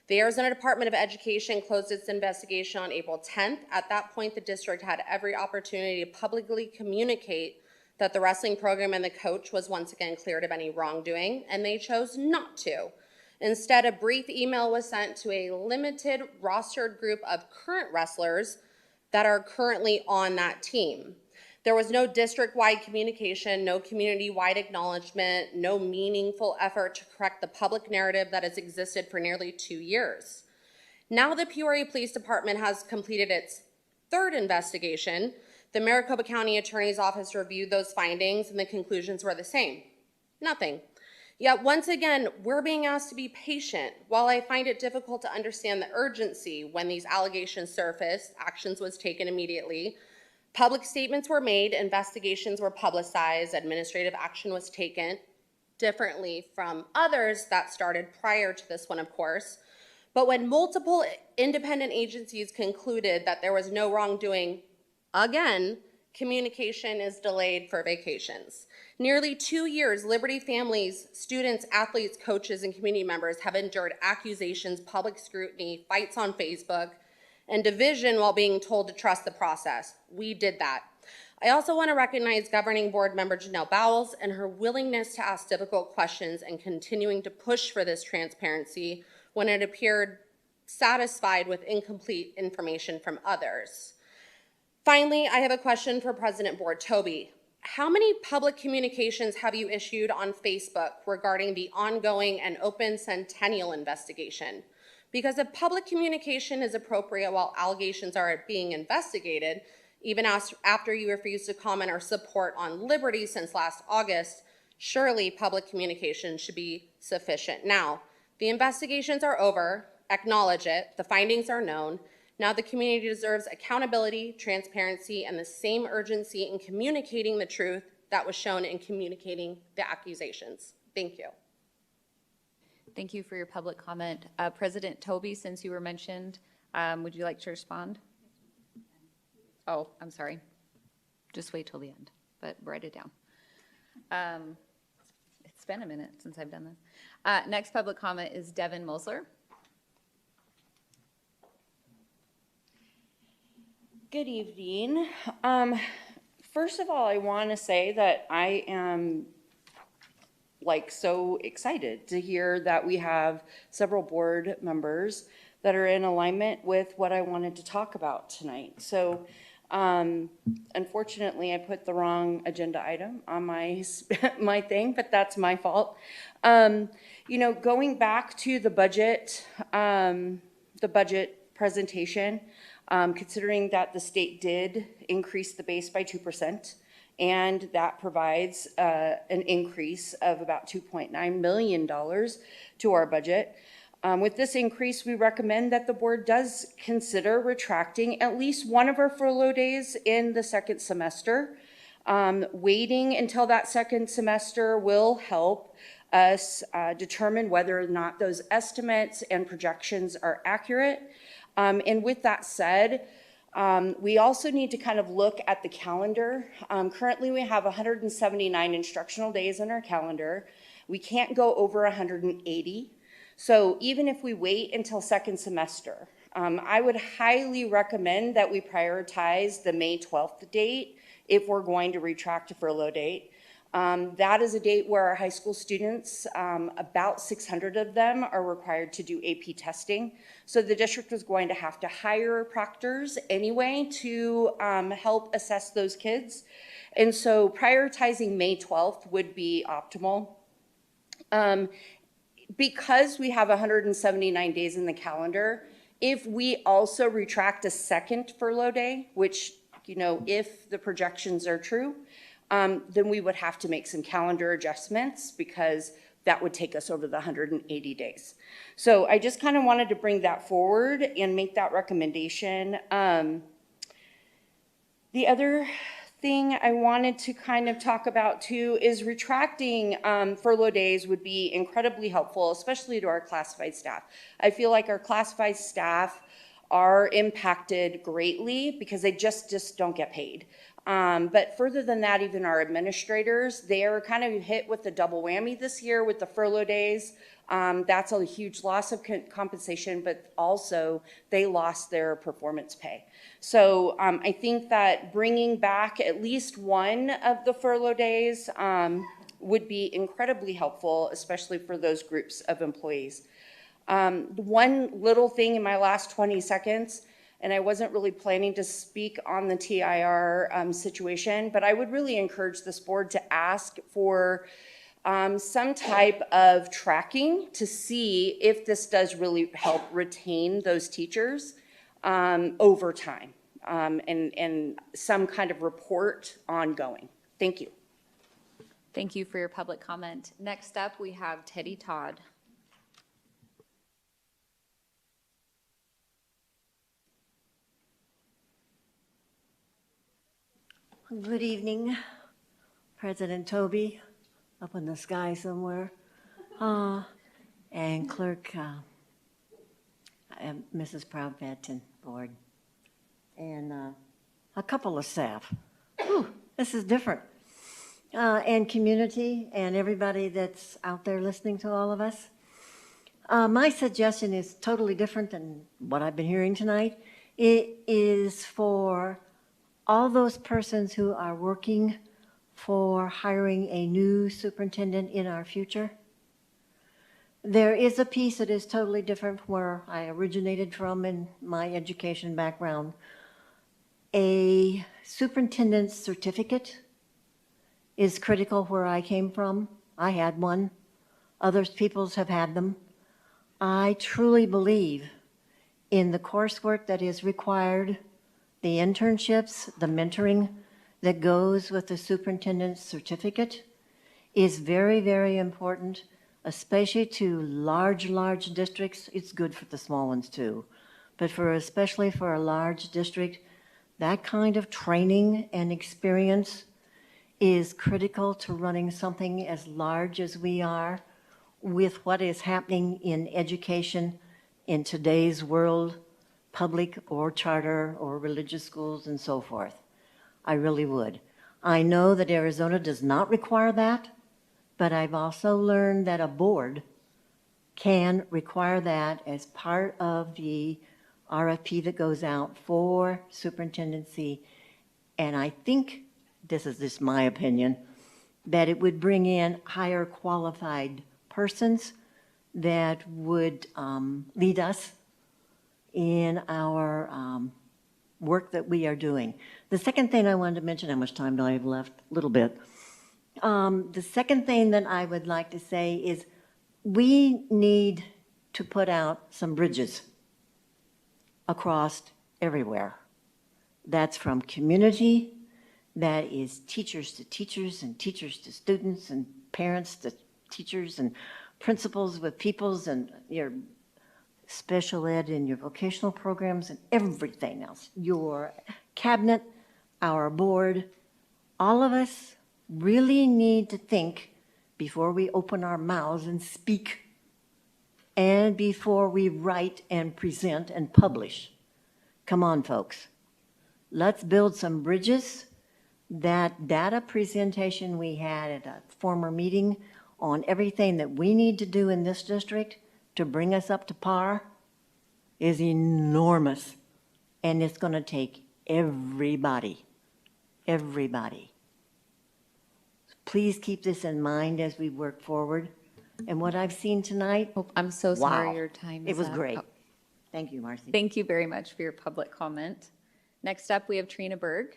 The Arizona Department of Education closed its investigation on April 10th. At that point, the district had every opportunity to publicly communicate that the wrestling program and the coach was once again cleared of any wrongdoing, and they chose not to. Instead, a brief email was sent to a limited rostered group of current wrestlers that are currently on that team. There was no district-wide communication, no community-wide acknowledgement, no meaningful effort to correct the public narrative that has existed for nearly 2 years. Now the Peoria Police Department has completed its 3rd investigation. The Maricopa County Attorney's Office reviewed those findings and the conclusions were the same. Nothing. Yet once again, we're being asked to be patient. While I find it difficult to understand the urgency when these allegations surfaced, actions was taken immediately. Public statements were made, investigations were publicized, administrative action was taken, differently from others that started prior to this one, of course. But when multiple independent agencies concluded that there was no wrongdoing, again, communication is delayed for vacations. Nearly 2 years, Liberty families, students, athletes, coaches, and community members have endured accusations, public scrutiny, fights on Facebook, and division while being told to trust the process. We did that. I also want to recognize Governing Board Member Janelle Bowles and her willingness to ask difficult questions and continuing to push for this transparency when it appeared satisfied with incomplete information from others. Finally, I have a question for President Board Toby. How many public communications have you issued on Facebook regarding the ongoing and open Centennial investigation? Because if public communication is appropriate while allegations are being investigated, even after you refuse to comment or support on Liberty since last August, Surely public communication should be sufficient. Now, the investigations are over, acknowledge it, the findings are known. Now the community deserves accountability, transparency, and the same urgency in communicating the truth that was shown in communicating the accusations. Thank you. Thank you for your public comment. President Toby, since you were mentioned, would you like to respond? Oh, I'm sorry. Just wait till the end, but write it down. It's been a minute since I've done this. Next public comment is Devin Mosler. Good evening. First of all, I want to say that I am so excited to hear that we have several board members that are in alignment with what I wanted to talk about tonight. So unfortunately, I put the wrong agenda item on my thing, but that's my fault. Going back to the budget presentation, considering that the state did increase the base by 2%, and that provides an increase of about $2.9 million to our budget. With this increase, we recommend that the board does consider retracting at least one of our furlough days in the second semester. Waiting until that second semester will help us determine whether or not those estimates and projections are accurate. And with that said, we also need to kind of look at the calendar. Currently, we have 179 instructional days in our calendar. We can't go over 180. So even if we wait until second semester, I would highly recommend that we prioritize the May 12th date if we're going to retract a furlough date. That is a date where our high school students, about 600 of them, are required to do AP testing. So the district is going to have to hire proctors anyway to help assess those kids. And so prioritizing May 12th would be optimal. Because we have 179 days in the calendar, if we also retract a second furlough day, which, if the projections are true, then we would have to make some calendar adjustments because that would take us over the 180 days. So I just kind of wanted to bring that forward and make that recommendation. The other thing I wanted to kind of talk about too is retracting furlough days would be incredibly helpful, especially to our classified staff. I feel like our classified staff are impacted greatly because they just don't get paid. But further than that, even our administrators, they are kind of hit with the double whammy this year with the furlough days. That's a huge loss of compensation, but also they lost their performance pay. So I think that bringing back at least one of the furlough days would be incredibly helpful, especially for those groups of employees. One little thing in my last 20 seconds, and I wasn't really planning to speak on the TIR situation, but I would really encourage this board to ask for some type of tracking to see if this does really help retain those teachers over time, and some kind of report ongoing. Thank you. Thank you for your public comment. Next up, we have Teddy Todd. Good evening, President Toby, up in the sky somewhere, and Clerk and Mrs. Proudvet and Board, and a couple of staff. Whew, this is different. And community and everybody that's out there listening to all of us. My suggestion is totally different than what I've been hearing tonight. It is for all those persons who are working for hiring a new superintendent in our future. There is a piece that is totally different from where I originated from in my education background. A superintendent's certificate is critical where I came from. I had one. Other peoples have had them. I truly believe in the coursework that is required, the internships, the mentoring that goes with the superintendent's certificate. is very, very important, especially to large districts. It's good for the small ones too. But especially for a large district, that kind of training and experience is critical to running something as large as we are with what is happening in education in today's world, public or charter or religious schools and so forth. I really would. I know that Arizona does not require that, but I've also learned that a board can require that as part of the RFP that goes out for superintendency. And I think, this is just my opinion, that it would bring in higher qualified persons that would lead us in our work that we are doing. The second thing I wanted to mention, how much time do I have left? A little bit. The second thing that I would like to say is we need to put out some bridges across everywhere. That's from community, that is teachers to teachers and teachers to students and parents to teachers and principals with peoples and your special ed and your vocational programs and everything else. Your cabinet, our board, all of us really need to think before we open our mouths and speak and before we write and present and publish. Come on, folks. Let's build some bridges. That data presentation we had at a former meeting on everything that we need to do in this district to bring us up to par is enormous. And it's going to take everybody. Please keep this in mind as we work forward. And what I've seen tonight, I'm so sorry wow, your time it is was up. great. Oh. Thank you, Marcy. Thank you very much for your public comment. Next up, we have Trina Berg.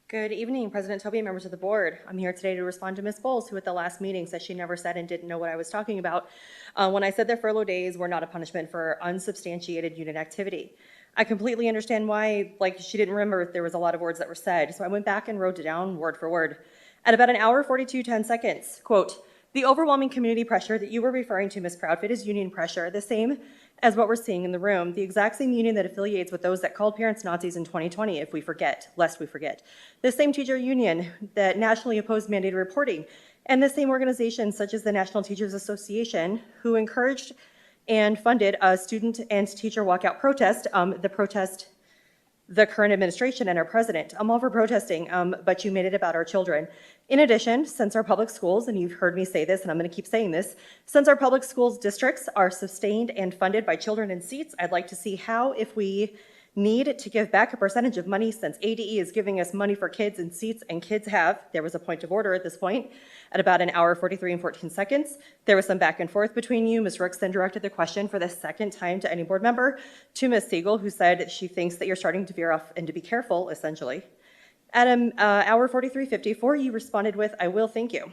Good evening, President Tobey, members of the board. I'm here today to respond to Ms. Bowles, who at the last meeting said she never said and didn't know what I was talking about when I said that furlough days were not a punishment for unsubstantiated unit activity. I completely understand why, she didn't remember there was a lot of words that were said, so I went back and wrote it down word for word. At about an hour, 10 seconds, quote, "The overwhelming community pressure that you were referring to, Ms. Proudfit, is union pressure, the same as what we're seeing in the room, the exact same union that affiliates with those that called parents Nazis in 2020, if we forget, lest we forget. The same teacher union that nationally opposed mandated reporting, and the same organizations such as the National Teachers Association, who encouraged and funded a student and teacher walkout protest, the current administration and our president. I'm all for protesting, but you made it about our children. In addition, since our public schools, and you've heard me say this, and I'm going to keep saying this, since our public schools districts are sustained and funded by children in seats, I'd like to see how, if we need to give back a percentage of money, since ADE is giving us money for kids in seats, and kids have, there was a point of order at this point, at about an hour, 43 and 14 seconds. There was some back and forth between you. Ms. Rooks then directed the question for the second time to any board member to Ms. Siegel, who said she thinks that you're starting to veer off and to be careful, essentially. At hour 43:54, you responded with, "I will, thank you."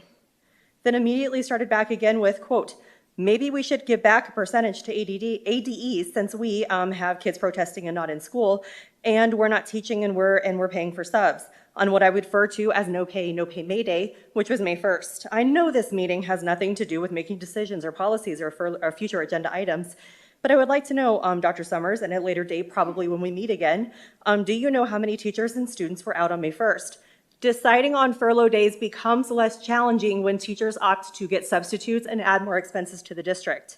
Then immediately started back again with, quote, "Maybe we should give back a percentage to ADE since we have kids protesting and not in school, and we're not teaching and we're paying for subs," on what I would refer to as no pay May Day, which was May 1st. I know this meeting has nothing to do with making decisions or policies or future agenda items, but I would like to know, Dr. Summers, and at a later date, probably when we meet again, do you know how many teachers and students were out on May 1st? Deciding on furlough days becomes less challenging when teachers opt to get substitutes and add more expenses to the district.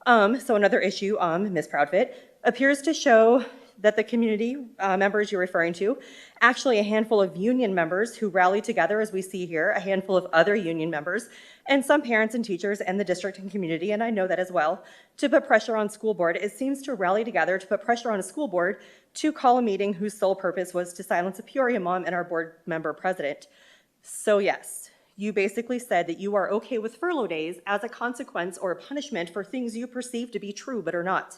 So another issue, Ms. Proudfit, appears to show that the community members you're referring to, actually a handful of union members who rallied together, as we see here, a handful of other union members, and some parents and teachers and the district and community, and I know that as well, to put pressure on school board. It seems to rally together to put pressure on a school board to call a meeting whose sole purpose was to silence a Peoria mom and our board member president. So yes, you basically said that you are okay with furlough days as a consequence or a punishment for things you perceive to be true but are not.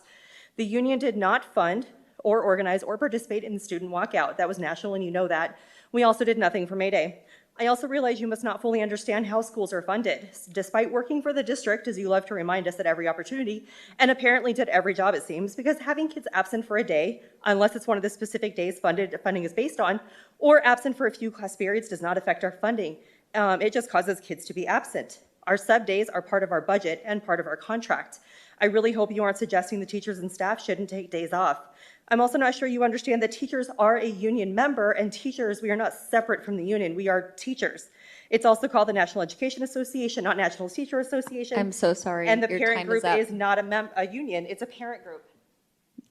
The union did not fund or organize or participate in the student walkout. That was national and you know that. We also did nothing for May Day. I also realize you must not fully understand how schools are funded. Despite working for the district, as you love to remind us at every opportunity, and apparently did every job it seems, because having kids absent for a day, unless it's one of the specific days funding is based on, or absent for a few class periods does not affect our funding. It just causes kids to be absent. Our sub days are part of our budget and part of our contract. I really hope you aren't suggesting the teachers and staff shouldn't take days off. I'm also not sure you understand that teachers are a union member, and teachers, we are not separate from the union. We are teachers. It's also called the National Education Association, not National Teacher Association. I'm so sorry. And the Your parent time group up. is not a union, it's a parent group.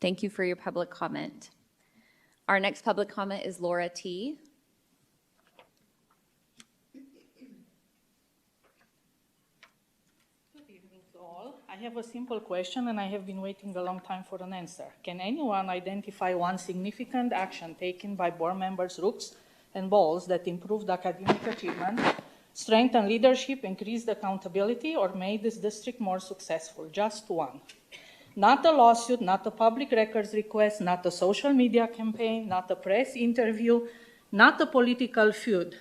Thank you for your public comment. Our next public comment is Laura T. I have a simple question, and I have been waiting a long time for an answer. Can anyone identify one significant action taken by board members Rooks and Bowles that improved academic achievement, strengthened leadership, increased accountability, or made this district more successful? Just one. Not a lawsuit, not a public records request, not a social media campaign, not a press interview, not a political feud.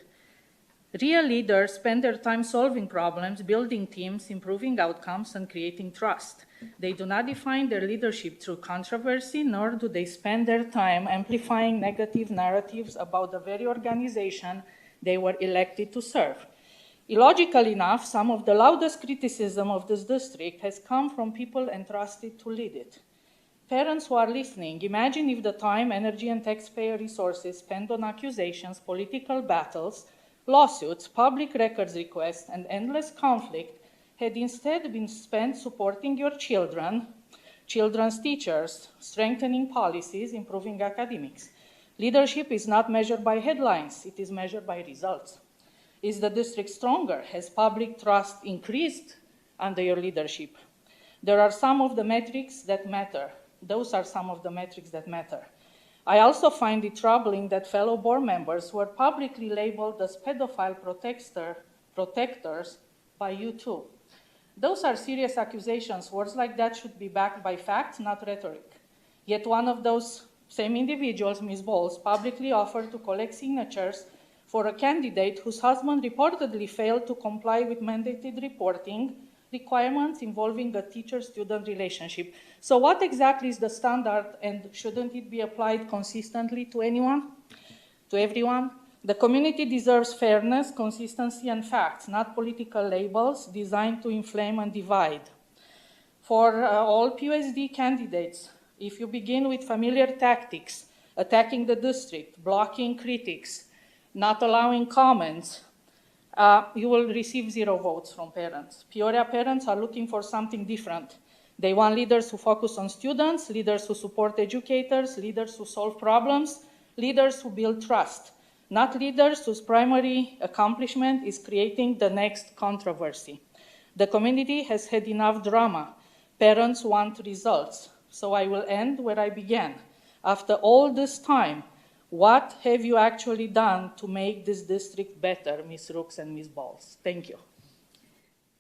Real leaders spend their time solving problems, building teams, improving outcomes, and creating trust. They do not define their leadership through controversy, nor do they spend their time amplifying negative narratives about the very organization they were elected to serve. Illogically enough, some of the loudest criticism of this district has come from people entrusted to lead it. Parents who are listening, imagine if the time, energy, and taxpayer resources spent on accusations, political battles, lawsuits, public records requests, and endless conflict had instead been spent supporting your children, children's teachers, strengthening policies, improving academics. Leadership is not measured by headlines, it is measured by results. Is the district stronger? Has public trust increased under your leadership? There are some of the metrics that matter. Those are some of the metrics that matter. I also find it troubling that fellow board members were publicly labeled as pedophile protectors by you too. Those are serious accusations. Words like that should be backed by facts, not rhetoric. Yet one of those same individuals, Ms. Bowles, publicly offered to collect signatures for a candidate whose husband reportedly failed to comply with mandated reporting requirements involving a teacher-student relationship. So what exactly is the standard, and shouldn't it be applied consistently to anyone, to everyone? The community deserves fairness, consistency, and facts, not political labels designed to inflame and divide. For all PUSD candidates, if you begin with familiar tactics, attacking the district, blocking critics, not allowing comments, you will receive 0 votes from parents. Peoria parents are looking for something different. They want leaders who focus on students, leaders who support educators, leaders who solve problems, leaders who build trust, not leaders whose primary accomplishment is creating the next controversy. The community has had enough drama. Parents want results. So I will end where I began. After all this time, what have you actually done to make this district better, Ms. Rooks and Ms. Bowles? Thank you.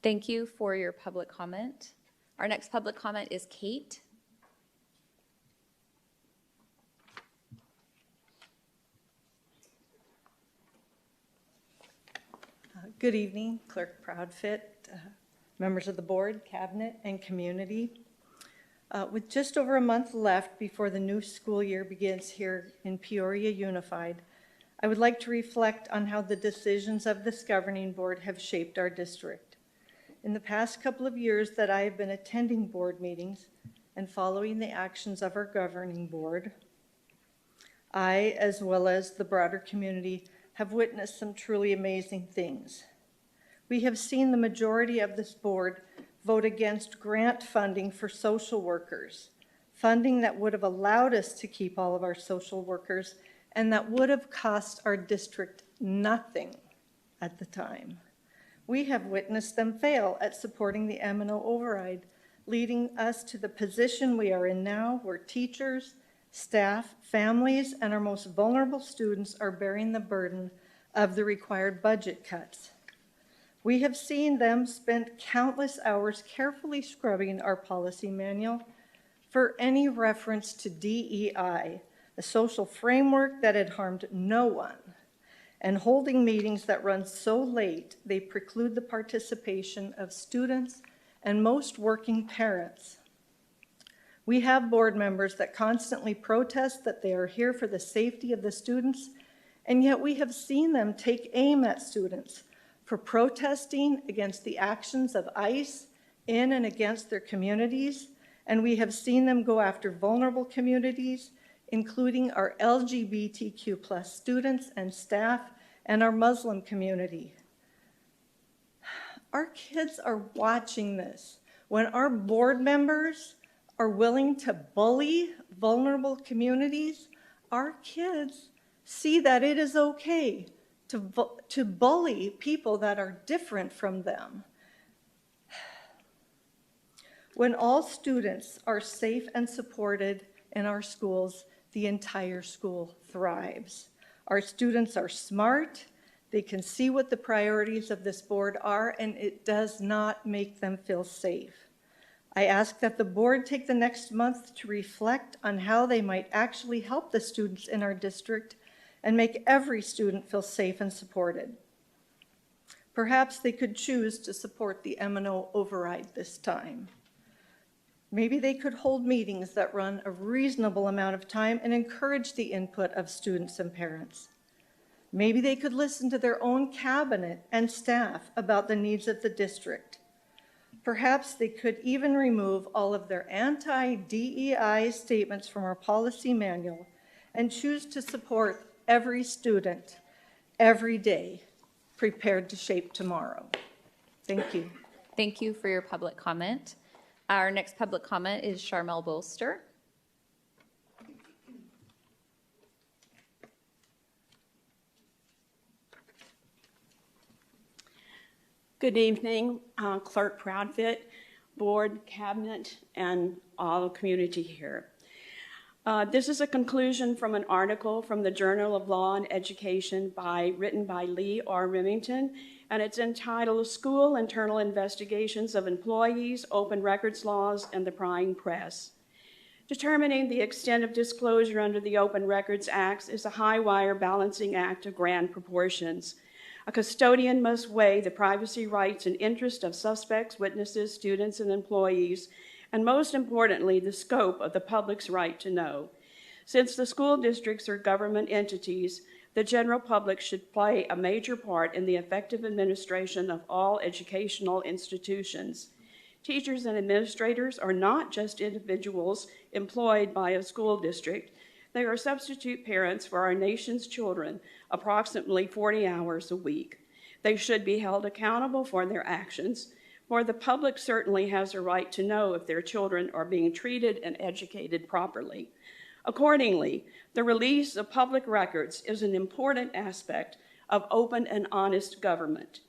Thank you for your public comment. Our next public comment is Kate. Good evening, Clerk Proudfit, members of the board, cabinet, and community. With just over a month left before the new school year begins here in Peoria Unified, I would like to reflect on how the decisions of this governing board have shaped our district. In the past couple of years that I have been attending board meetings and following the actions of our governing board, I, as well as the broader community, have witnessed some truly amazing things. We have seen the majority of this board vote against grant funding for social workers, funding that would have allowed us to keep all of our social workers and that would have cost our district nothing at the time. We have witnessed them fail at supporting the M&O override, leading us to the position we are in now, where teachers, staff, families, and our most vulnerable students are bearing the burden of the required budget cuts. We have seen them spend countless hours carefully scrubbing our policy manual for any reference to DEI, a social framework that had harmed no one. and holding meetings that run so late they preclude the participation of students and most working parents. We have board members that constantly protest that they are here for the safety of the students, and yet we have seen them take aim at students for protesting against the actions of ICE in and against their communities, and we have seen them go after vulnerable communities, including our LGBTQ+ students and staff and our Muslim community. Our kids are watching this. When our board members are willing to bully vulnerable communities, our kids see that it is okay to bully people that are different from them. When all students are safe and supported in our schools, the entire school thrives. Our students are smart, they can see what the priorities of this board are, and it does not make them feel safe. I ask that the board take the next month to reflect on how they might actually help the students in our district and make every student feel safe and supported. Perhaps they could choose to support the M&O override this time. Maybe they could hold meetings that run a reasonable amount of time and encourage the input of students and parents. Maybe they could listen to their own cabinet and staff about the needs of the district. Perhaps they could even remove all of their anti-DEI statements from our policy manual and choose to support every student, every day, prepared to shape tomorrow. Thank you. Thank you for your public comment. Our next public comment is Charmel Bolster. Good evening, Clerk Proudfit, Board, Cabinet, and all community here. This is a conclusion from an article from the Journal of Law and Education written by Lee R. Remington, and it's entitled School Internal Investigations of Employees, Open Records Laws, and the Prying Press. Determining the extent of disclosure under the Open Records Act is a high-wire balancing act of grand proportions. A custodian must weigh the privacy rights and interests of suspects, witnesses, students, and employees, and most importantly, the scope of the public's right to know. Since the school districts are government entities, the general public should play a major part in the effective administration of all educational institutions. Teachers and administrators are not just individuals employed by a school district. They are substitute parents for our nation's children, approximately 40 hours a week. They should be held accountable for their actions, for the public certainly has a right to know if their children are being treated and educated properly. Accordingly, the release of public records is an important aspect of open and honest government.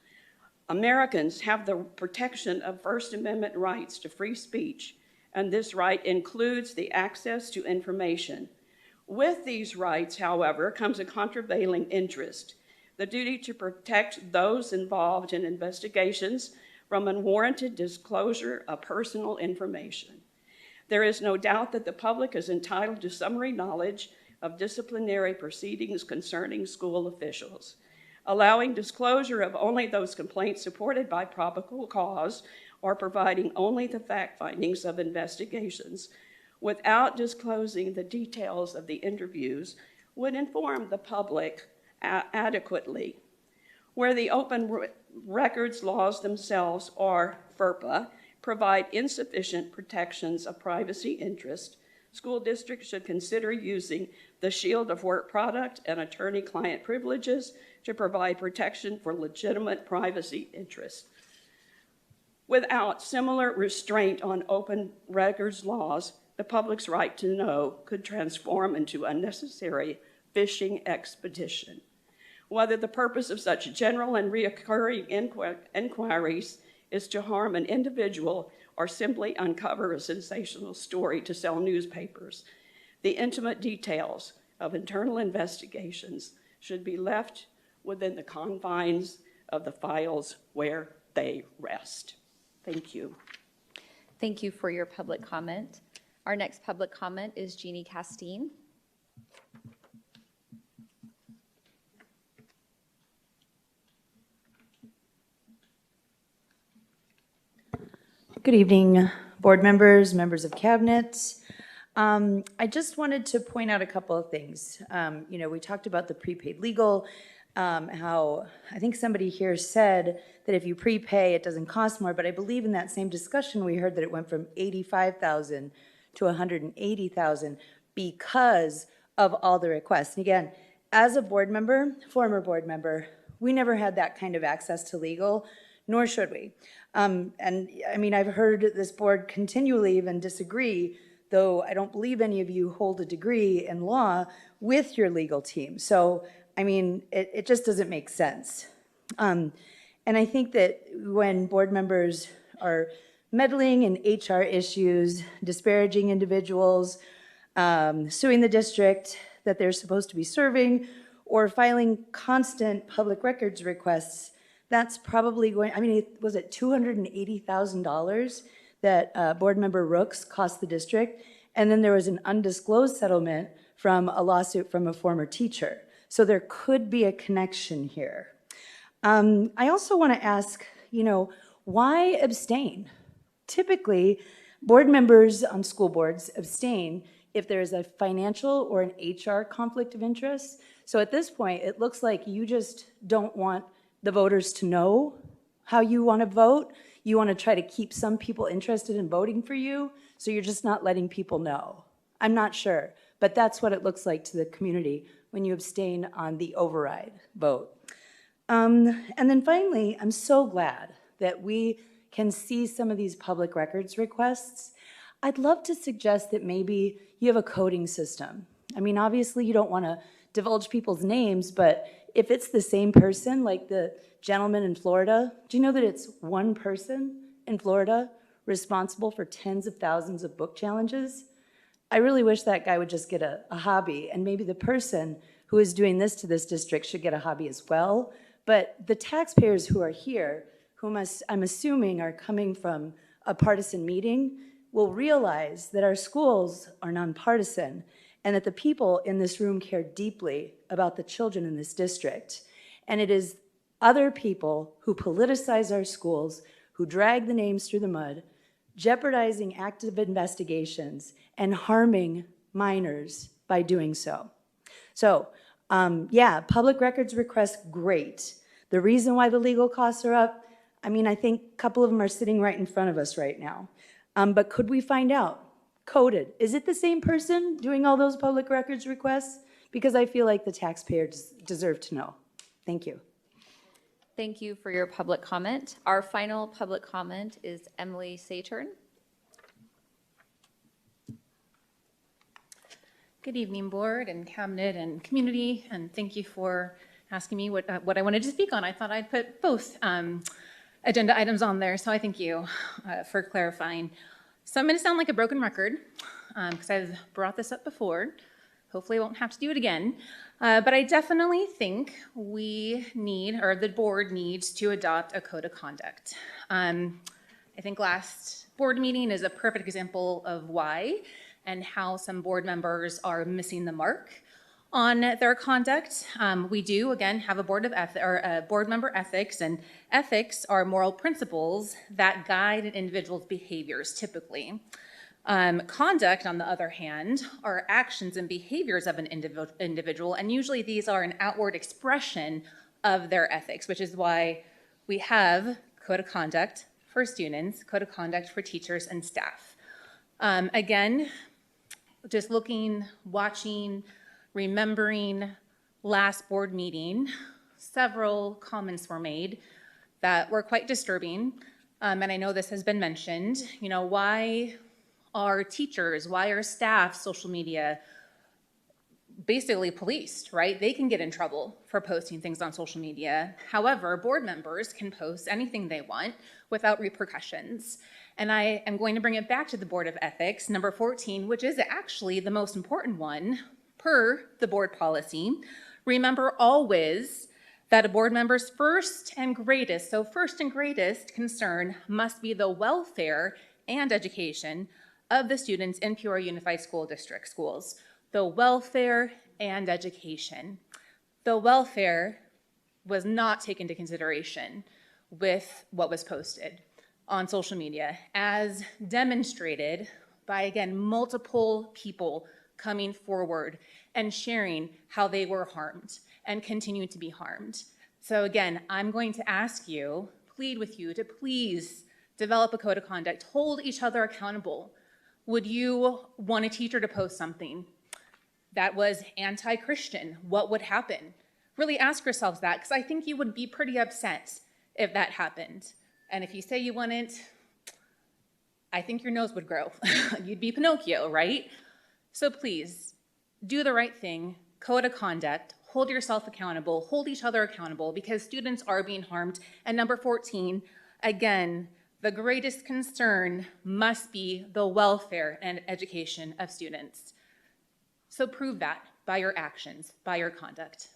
Americans have the protection of First Amendment rights to free speech, and this right includes the access to information. With these rights, however, comes a countervailing interest, the duty to protect those involved in investigations from unwarranted disclosure of personal information. There is no doubt that the public is entitled to summary knowledge of disciplinary proceedings concerning school officials. Allowing disclosure of only those complaints supported by probable cause or providing only the fact findings of investigations without disclosing the details of the interviews would inform the public adequately. Where the open records laws themselves, or FERPA, provide insufficient protections of privacy interest, school districts should consider using the shield of work product and attorney-client privileges to provide protection for legitimate privacy interests. Without similar restraint on open records laws, the public's right to know could transform into unnecessary fishing expedition. Whether the purpose of such general and recurring inquiries is to harm an individual or simply uncover a sensational story to sell newspapers, the intimate details of internal investigations should be left within the confines of the files where they rest. Thank you. Thank you for your public comment. Our next public comment is Jeannie Castine. Good evening, board members, members of cabinet. I just wanted to point out a couple of things. We talked about the prepaid legal, how I think somebody here said that if you prepay, it doesn't cost more, but I believe in that same discussion, we heard that it went from $85,000 to $180,000 because of all the requests. And again, as a board member, former board member, we never had that kind of access to legal, nor should we. And I mean, I've heard this board continually even disagree, though I don't believe any of you hold a degree in law with your legal team. So, I mean, it just doesn't make sense. And I think that when board members are meddling in HR issues, disparaging individuals, suing the district that they're supposed to be serving, or filing constant public records requests, that's probably going, I mean, was it $280,000 that board member Rooks cost the district? And then there was an undisclosed settlement from a lawsuit from a former teacher. So there could be a connection here. I also want to ask, why abstain? Typically, board members on school boards abstain if there is a financial or an HR conflict of interest. So at this point, it looks like you just don't want the voters to know how you want to vote. You want to try to keep some people interested in voting for you, so you're just not letting people know. I'm not sure, but that's what it looks like to the community when you abstain on the override vote. And then finally, I'm so glad that we can see some of these public records requests. I'd love to suggest that maybe you have a coding system. I mean, obviously you don't want to divulge people's names, but if it's the same person, like the gentleman in Florida, do you know that it's one person in Florida responsible for tens of thousands of book challenges? I really wish that guy would just get a hobby, and maybe the person who is doing this to this district should get a hobby as well. But the taxpayers who are here, whom I'm assuming are coming from a partisan meeting, will realize that our schools are nonpartisan and that the people in this room care deeply about the children in this district. And it is other people who politicize our schools, who drag the names through the mud, jeopardizing active investigations and harming minors by doing so. So, yeah, public records requests, great. The reason why the legal costs are up, I mean, I think a couple of them are sitting right in front of us right now. But could we find out? Coded. Is it the same person doing all those public records requests? Because I feel like the taxpayers deserve to know. Thank you. Thank you for your public comment. Our final public comment is Emily Saturn. Good evening, board and cabinet and community, and thank you for asking me what I wanted to speak on. I thought I'd put both agenda items on there, so I thank you for clarifying. So I'm going to sound like a broken record because I've brought this up before. Hopefully I won't have to do it again. But I definitely think we need, or the board needs to adopt a code of conduct. I think last board meeting is a perfect example of why and how some board members are missing the mark on their conduct. We do, again, have a board member ethics, and ethics are moral principles that guide an individual's behaviors typically. Conduct, on the other hand, are actions and behaviors of an individual, and usually these are an outward expression of their ethics, which is why we have code of conduct for students, code of conduct for teachers and staff. Again, just looking, watching, remembering last board meeting, several comments were made that were quite disturbing. And I know this has been mentioned. Why are teachers, why are staff social media basically policed, right? They can get in trouble for posting things on social media. However, board members can post anything they want without repercussions. And I am going to bring it back to the Board of Ethics, number 14, which is actually the most important one per the board policy. Remember always that a board member's first and greatest concern must be the welfare and education of the students in Peoria Unified School District schools. The welfare and education. The welfare was not taken into consideration with what was posted. on social media, as demonstrated by, again, multiple people coming forward and sharing how they were harmed and continue to be harmed. So again, I'm going to ask you, plead with you to please develop a code of conduct, hold each other accountable. Would you want a teacher to post something that was anti-Christian? What would happen? Really ask yourselves that, because I think you would be pretty upset if that happened. And if you say you wouldn't, I think your nose would grow. You'd be Pinocchio, right? So please, do the right thing, code of conduct, hold yourself accountable, hold each other accountable, because students are being harmed. And number 14, again, the greatest concern must be the welfare and education of students. So prove that by your actions, by your conduct.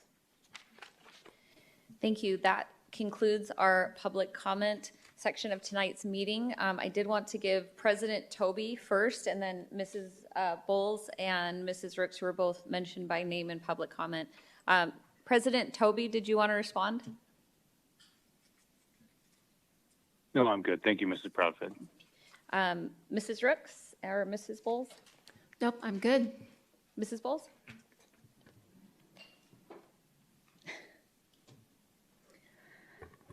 Thank you. That concludes our public comment section of tonight's meeting. I did want to give President Toby first, and then Mrs. Bowles and Mrs. Rooks, who were both mentioned by name in public comment. President Toby, did you want to respond? No, I'm good. Thank you, Mrs. Proudfit. Mrs. Rooks or Mrs. Bowles? Nope, I'm good. Mrs. Bowles?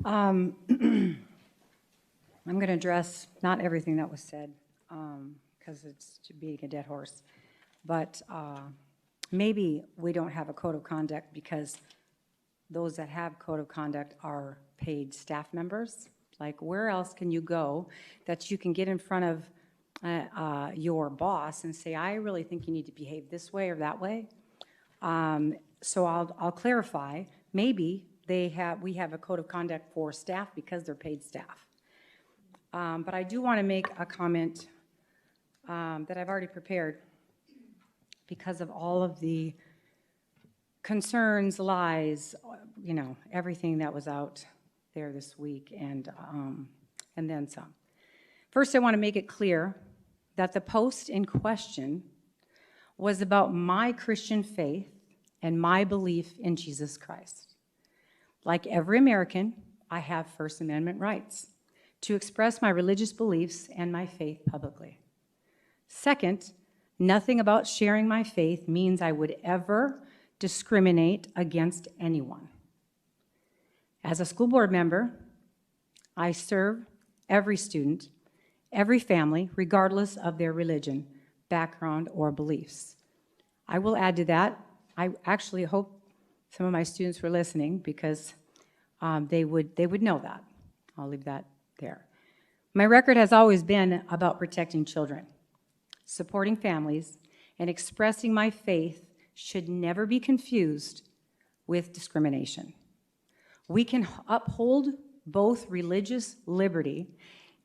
I'm going to address not everything that was said, because it's beating a dead horse. But maybe we don't have a code of conduct because those that have code of conduct are paid staff members. Like, where else can you go that you can get in front of your boss and say, I really think you need to behave this way or that way? So I'll clarify. Maybe we have a code of conduct for staff because they're paid staff. But I do want to make a comment that I've already prepared because of all of the concerns, lies, everything that was out there this week and then some. First, I want to make it clear that the post in question was about my Christian faith and my belief in Jesus Christ. Like every American, I have First Amendment rights to express my religious beliefs and my faith publicly. Second, nothing about sharing my faith means I would ever discriminate against anyone. As a school board member, I serve every student, every family, regardless of their religion, background, or beliefs. I will add to that, I actually hope some of my students were listening because they would know that. I'll leave that there. My record has always been about protecting children, supporting families, and expressing my faith should never be confused with discrimination. We can uphold both religious liberty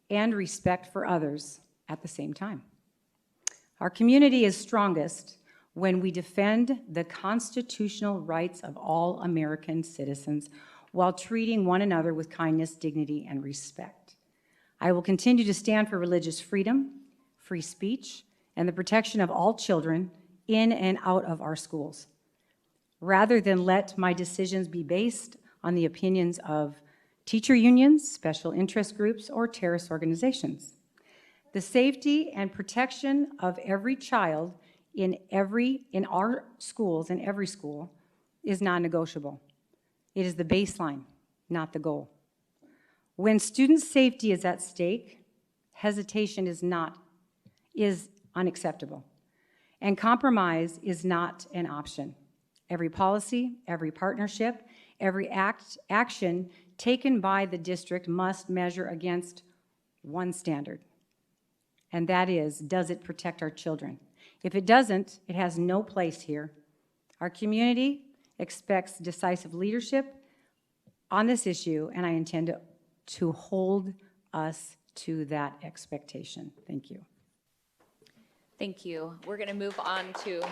and respect for others at the same time. Our community is strongest when we defend the constitutional rights of all American citizens while treating one another with kindness, dignity, and respect. I will continue to stand for religious freedom, free speech, and the protection of all children in and out of our schools, rather than let my decisions be based on the opinions of teacher unions, special interest groups, or terrorist organizations. The safety and protection of every child in our schools, in every school, is non-negotiable. It is the baseline, not the goal. When student safety is at stake, hesitation is unacceptable, and compromise is not an option. Every policy, every partnership, every action taken by the district must measure against one standard, and that is, does it protect our children? If it doesn't, it has no place here. Our community expects decisive leadership on this issue, and I intend to hold us to that expectation. Thank you. Thank you. We're going to move on to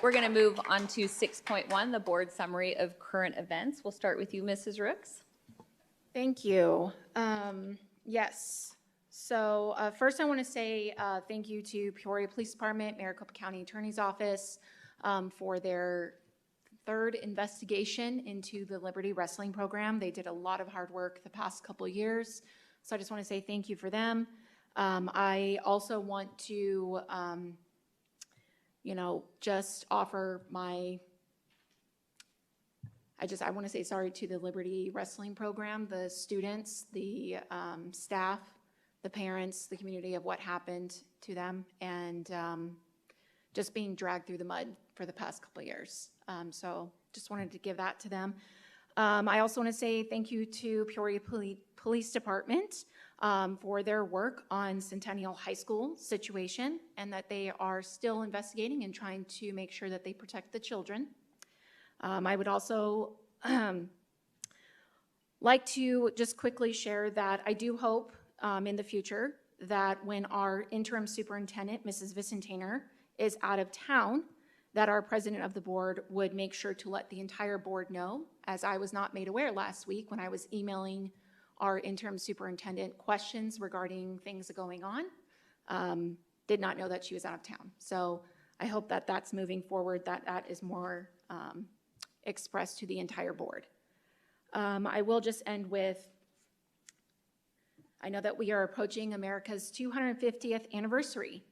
6.1, the board summary of current events. We'll start with you, Mrs. Rooks. Thank you. Yes. So first I want to say thank you to Peoria Police Department, Maricopa County Attorney's Office for their third investigation into the Liberty Wrestling program. They did a lot of hard work the past couple years So I just want to say thank you for them. I also want to, just offer my, I want to say sorry to the Liberty Wrestling Program, the students, the staff, the parents, the community of what happened to them, and just being dragged through the mud for the past couple of years. So just wanted to give that to them. I also want to say thank you to Peoria Police Department for their work on Centennial High School situation, and that they are still investigating and trying to make sure that they protect the children. I would also like to just quickly share that I do hope in the future that when our interim superintendent, Mrs. Vicentainer, is out of town, that our president of the board would make sure to let the entire board know, as I was not made aware last week when I was emailing our interim superintendent questions regarding things going on. Did not know that she was out of town. So I hope that that's moving forward, that is more expressed to the entire board. I will just end with, I know that we are approaching America's 250th anniversary.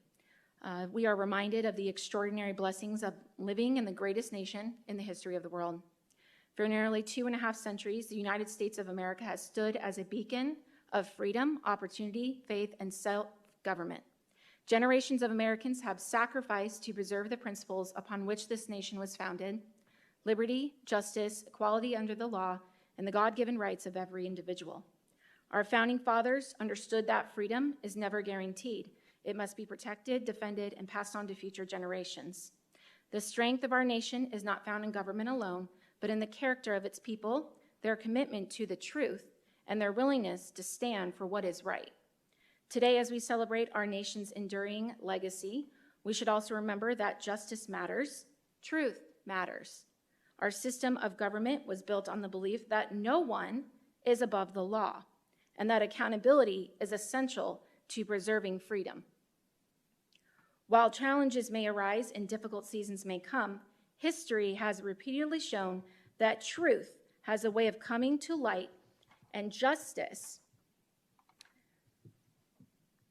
We are reminded of the extraordinary blessings of living in the greatest nation in the history of the world. For nearly 2.5 centuries, the United States of America has stood as a beacon of freedom, opportunity, faith, and self-government. Generations of Americans have sacrificed to preserve the principles upon which this nation was founded: liberty, justice, equality under the law, and the God-given rights of every individual. Our founding fathers understood that freedom is never guaranteed. It must be protected, defended, and passed on to future generations. The strength of our nation is not found in government alone, but in the character of its people, their commitment to the truth, and their willingness to stand for what is right. Today, as we celebrate our nation's enduring legacy, we should also remember that justice matters, truth matters. Our system of government was built on the belief that no one is above the law, and that accountability is essential to preserving freedom. While challenges may arise and difficult seasons may come, history has repeatedly shown that truth has a way of coming to light, and justice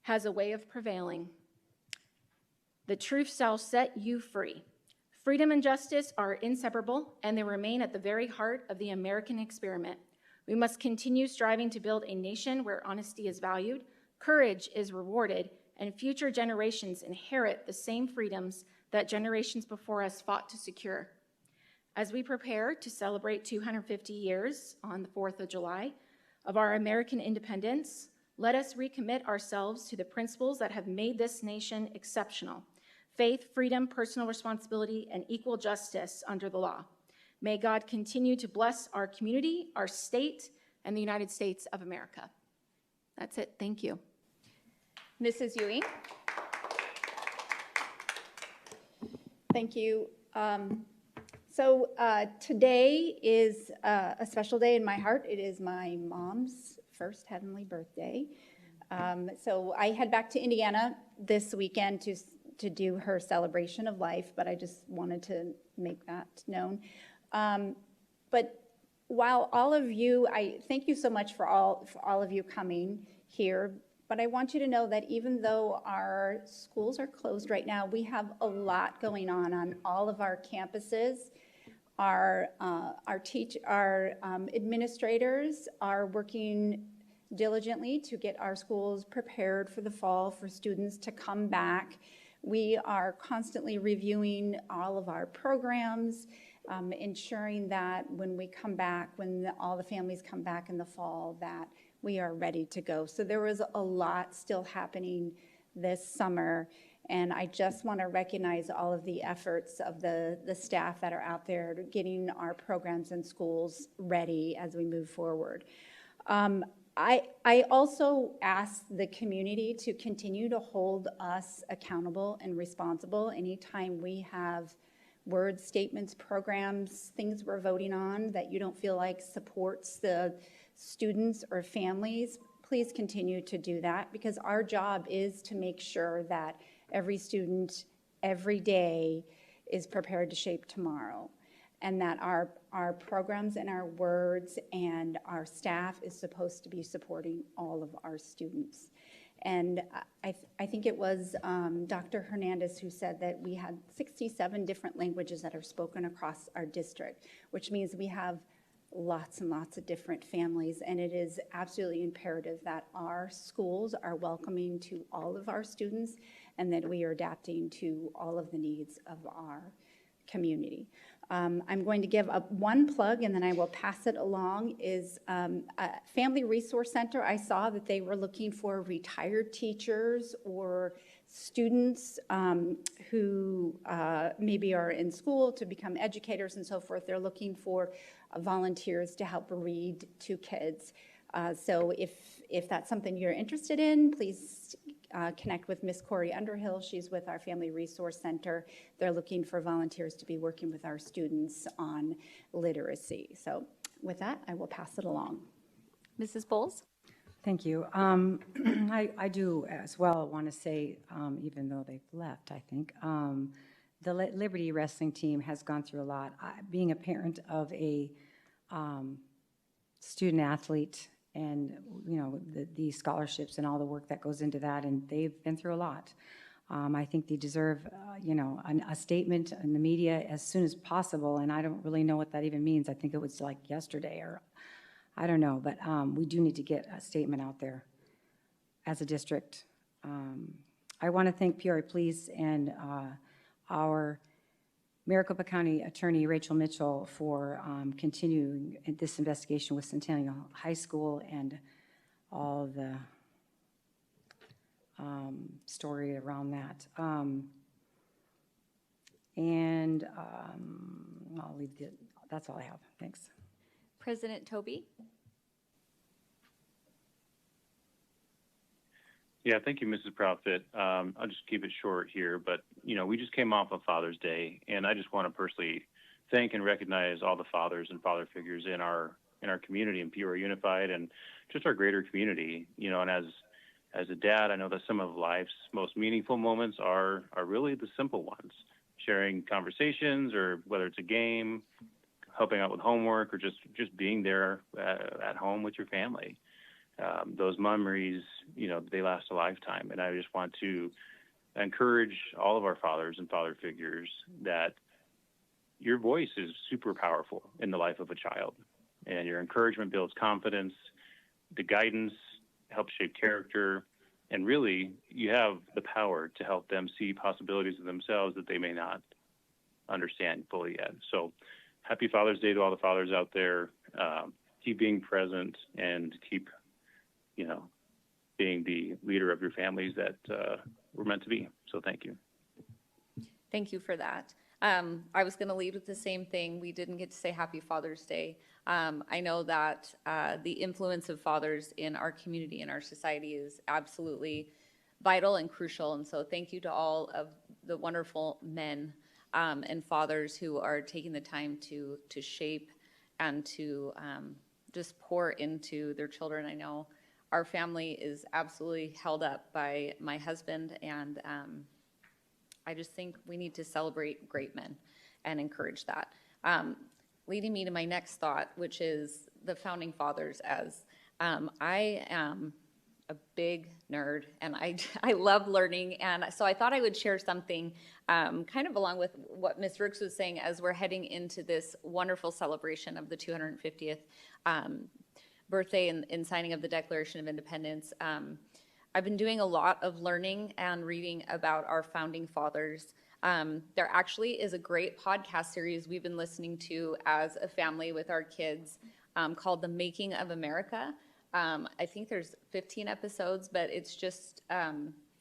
has a way of prevailing. The truth shall set you free. Freedom and justice are inseparable, and they remain at the very heart of the American experiment. We must continue striving to build a nation where honesty is valued, courage is rewarded, and future generations inherit the same freedoms that generations before us fought to secure. As we prepare to celebrate 250 years on the 4th of July of our American independence, let us recommit ourselves to the principles that have made this nation exceptional: faith, freedom, personal responsibility, and equal justice under the law. May God continue to bless our community, our state, and the United States of America. That's it. Thank you. Mrs. Ewing. Thank you. Today is a special day in my heart. It is my mom's first heavenly birthday. So I head back to Indiana this weekend to do her celebration of life, but I just wanted to make that known. But while all of you, I thank you so much for all of you coming here. But I want you to know that even though our schools are closed right now, we have a lot going on all of our campuses. Our administrators are working diligently to get our schools prepared for the fall for students to come back. We are constantly reviewing all of our programs, ensuring that when we come back, when all the families come back in the fall, that we are ready to go. So there was a lot still happening this summer, and I just want to recognize all of the efforts of the staff that are out there getting our programs and schools ready as we move forward. I also ask the community to continue to hold us accountable and responsible anytime we have words, statements, programs, things we're voting on that you don't feel like supports the students or families. Please continue to do that, because our job is to make sure that every student every day is prepared to shape tomorrow. and that our programs and our words and our staff is supposed to be supporting all of our students. And I think it was Dr. Hernandez who said that we had 67 different languages that are spoken across our district, which means we have lots and lots of different families, and it is absolutely imperative that our schools are welcoming to all of our students and that we are adapting to all of the needs of our community. I'm going to give one plug and then I will pass it along is Family Resource Center. I saw that they were looking for retired teachers or students who maybe are in school to become educators and so forth. They're looking for volunteers to help read to kids. So if that's something you're interested in, please connect with Miss Corey Underhill. She's with our Family Resource Center. They're looking for volunteers to be working with our students on literacy. So with that, I will pass it along. Mrs. Bowles? Thank you. I do as well want to say, even though they've left, I think, the Liberty wrestling team has gone through a lot. Being a parent of a student athlete, and the scholarships and all the work that goes into that, and they've been through a lot. I think they deserve, a statement in the media as soon as possible, and I don't really know what that even means. I think it was like yesterday, or I don't know, but we do need to get a statement out there as a district. I want to thank Peoria Police and our Maricopa County Attorney Rachel Mitchell for continuing this investigation with Centennial High School and all the story around that. I'll leave it. That's all I have. Thanks. President Toby? Yeah, thank you, Mrs. Proudfit. I'll just keep it short here, but we just came off of Father's Day, and I just want to personally thank and recognize all the fathers and father figures in our community in Peoria Unified and just our greater community. And as a dad, I know that some of life's most meaningful moments are really the simple ones, sharing conversations, or whether it's a game, helping out with homework, or just being there at home with your family. Those memories, they last a lifetime. And I just want to encourage all of our fathers and father figures that your voice is super powerful in the life of a child. And your encouragement builds confidence, the guidance helps shape character, and really you have the power to help them see possibilities of themselves that they may not understand fully yet. So happy Father's Day to all the fathers out there. Keep being present and keep being the leader of your families that we're meant to be. So thank you. Thank you for that. I was going to lead with the same thing. We didn't get to say Happy Father's Day. I know that the influence of fathers in our community and our society is absolutely vital and crucial. And so thank you to all of the wonderful men and fathers who are taking the time to shape and to just pour into their children. I know our family is absolutely held up by my husband, and I just think we need to celebrate great men and encourage that. Leading me to my next thought, which is the founding fathers. As I am a big nerd, and I love learning, and so I thought I would share something kind of along with what Ms. Rooks was saying as we're heading into this wonderful celebration of the 250th birthday and signing of the Declaration of Independence. I've been doing a lot of learning and reading about our founding fathers. There actually is a great podcast series we've been listening to as a family with our kids called The Making of America. I think there's 15 episodes, but it's just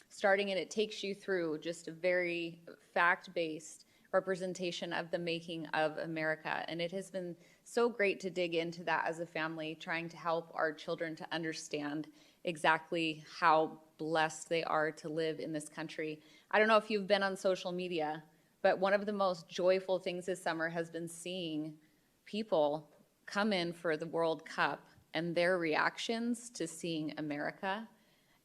starting, and it takes you through just a very fact-based representation of the making of America. And it has been so great to dig into that as a family, trying to help our children to understand exactly how blessed they are to live in this country. I don't know if you've been on social media, but one of the most joyful things this summer has been seeing people come in for the World Cup and their reactions to seeing America.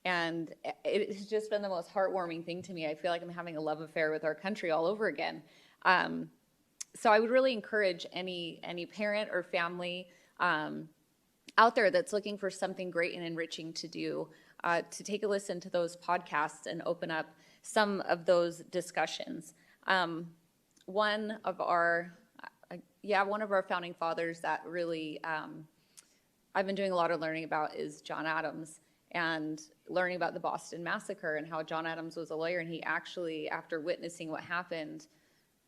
And it has just been the most heartwarming thing to me. I feel like I'm having a love affair with our country all over again. So I would really encourage any parent or family out there that's looking for something great and enriching to do, to take a listen to those podcasts and open up some of those discussions. One of our founding fathers that really I've been doing a lot of learning about is John Adams, and learning about the Boston Massacre and how John Adams was a lawyer, and he actually, after witnessing what happened,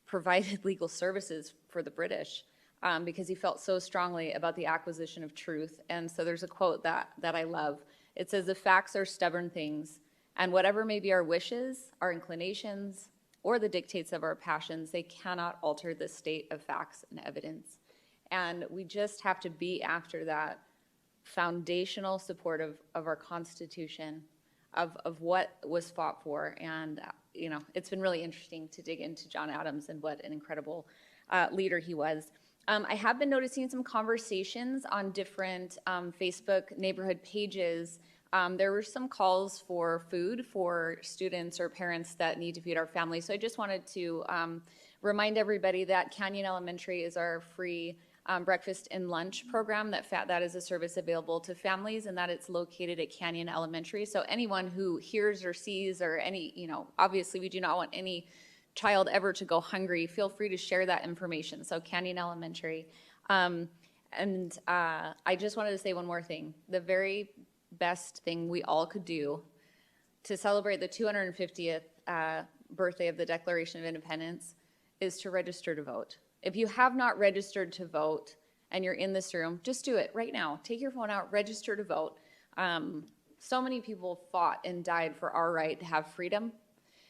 provided legal services for the British. Because he felt so strongly about the acquisition of truth. And so there's a quote that I love. It says, "The facts are stubborn things, and whatever may be our wishes, our inclinations, or the dictates of our passions, they cannot alter the state of facts and evidence." And we just have to be after that foundational support of our Constitution, of what was fought for. And, it's been really interesting to dig into John Adams and what an incredible leader he was. I have been noticing some conversations on different Facebook neighborhood pages. There were some calls for food for students or parents that need to feed our families. So I just wanted to remind everybody that Canyon Elementary is our free breakfast and lunch program. That is a service available to families, and that it's located at Canyon Elementary. So anyone who hears or sees or obviously we do not want any child ever to go hungry, feel free to share that information. So Canyon Elementary. I just wanted to say one more thing. The very best thing we all could do to celebrate the 250th birthday of the Declaration of Independence is to register to vote. If you have not registered to vote and you're in this room, just do it right now. Take your phone out, register to vote. So many people fought and died for our right to have freedom,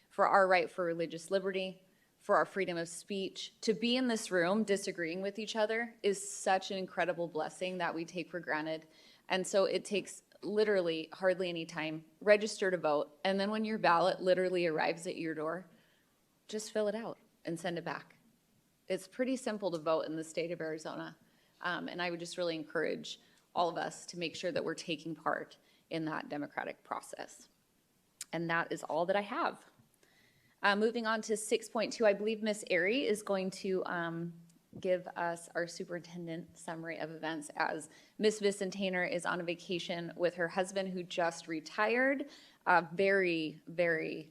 for our right for religious liberty, for our freedom of speech. To be in this room disagreeing with each other is such an incredible blessing that we take for granted. And so it takes literally hardly any time. Register to vote. And then when your ballot literally arrives at your door, just fill it out and send it back. It's pretty simple to vote in the state of Arizona. And I would just really encourage all of us to make sure that we're taking part in that democratic process. And that is all that I have. Moving on to 6.2, I believe Miss Airy is going to give us our superintendent summary of events, as Miss Vicentainer is on a vacation with her husband, who just retired. Very, very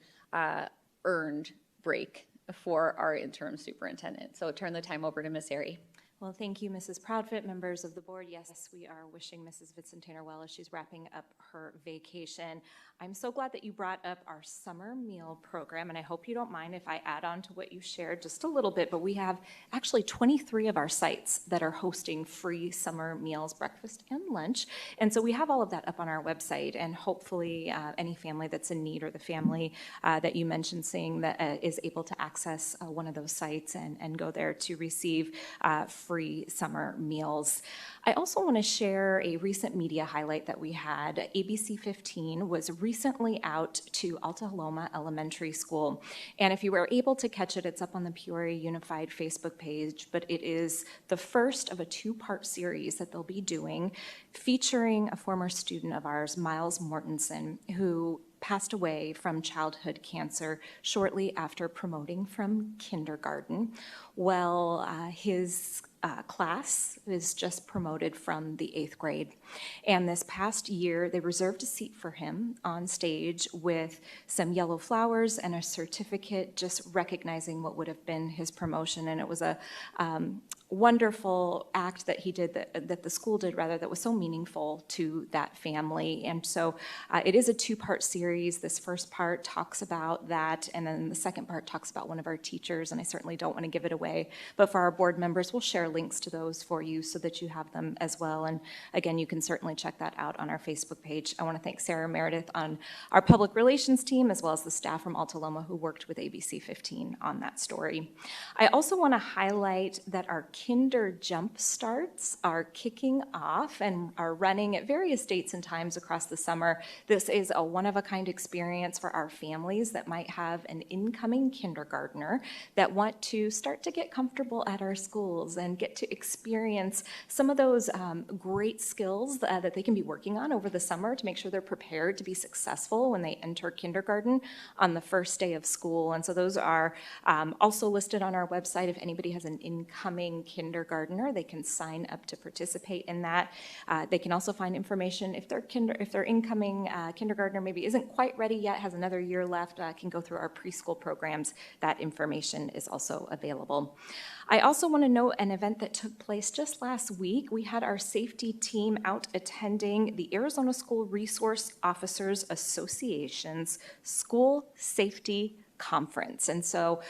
earned break for our interim superintendent. So turn the time over to Miss Airy. Well, thank you, Mrs. Proudfit, members of the board. Yes, we are wishing Mrs. Vicentainer well as she's wrapping up her vacation. I'm so glad that you brought up our summer meal program, and I hope you don't mind if I add on to what you shared just a little bit, but we have actually 23 of our sites that are hosting free summer meals, breakfast and lunch, and so we have all of that up on our website, and hopefully any family that's in need, or the family that you mentioned seeing that is able to access one of those sites and go there to receive free summer meals. I also want to share a recent media highlight that we had. ABC 15 was recently out to Alta Loma Elementary School, and if you were able to catch it, it's up on the Peoria Unified Facebook page, but it is the first of a two-part series that they'll be doing featuring a former student of ours, Miles Mortensen, who passed away from childhood cancer shortly after promoting from kindergarten. Well, his class is just promoted from the 8th grade. And this past year, they reserved a seat for him on stage with some yellow flowers and a certificate just recognizing what would have been his promotion. And it was a wonderful act that he did, that the school did rather, that was so meaningful to that family. And so it is a two-part series. This first part talks about that, and then the second part talks about one of our teachers, and I certainly don't want to give it away, but for our board members, we'll share links to those for you so that you have them as well. And again, you can certainly check that out on our Facebook page. I want to thank Sarah Meredith on our public relations team, as well as the staff from Alta Loma who worked with ABC 15 on that story. I also want to highlight that our Kinder Jump Starts are kicking off and are running at various dates and times across the summer. This is a one-of-a-kind experience for our families that might have an incoming kindergartner that want to start to get comfortable at our schools and get to experience some of those great skills that they can be working on over the summer to make sure they're prepared to be successful when they enter kindergarten on the first day of school. And so those are also listed on our website. If anybody has an incoming kindergartner, they can sign up to participate in that. They can also find information if their incoming kindergartner maybe isn't quite ready yet, has another year left, can go through our preschool programs. That information is also available. I also want to note an event that took place just last week. We had our safety team out attending the Arizona School Resource Officers Association's School Safety Conference. And so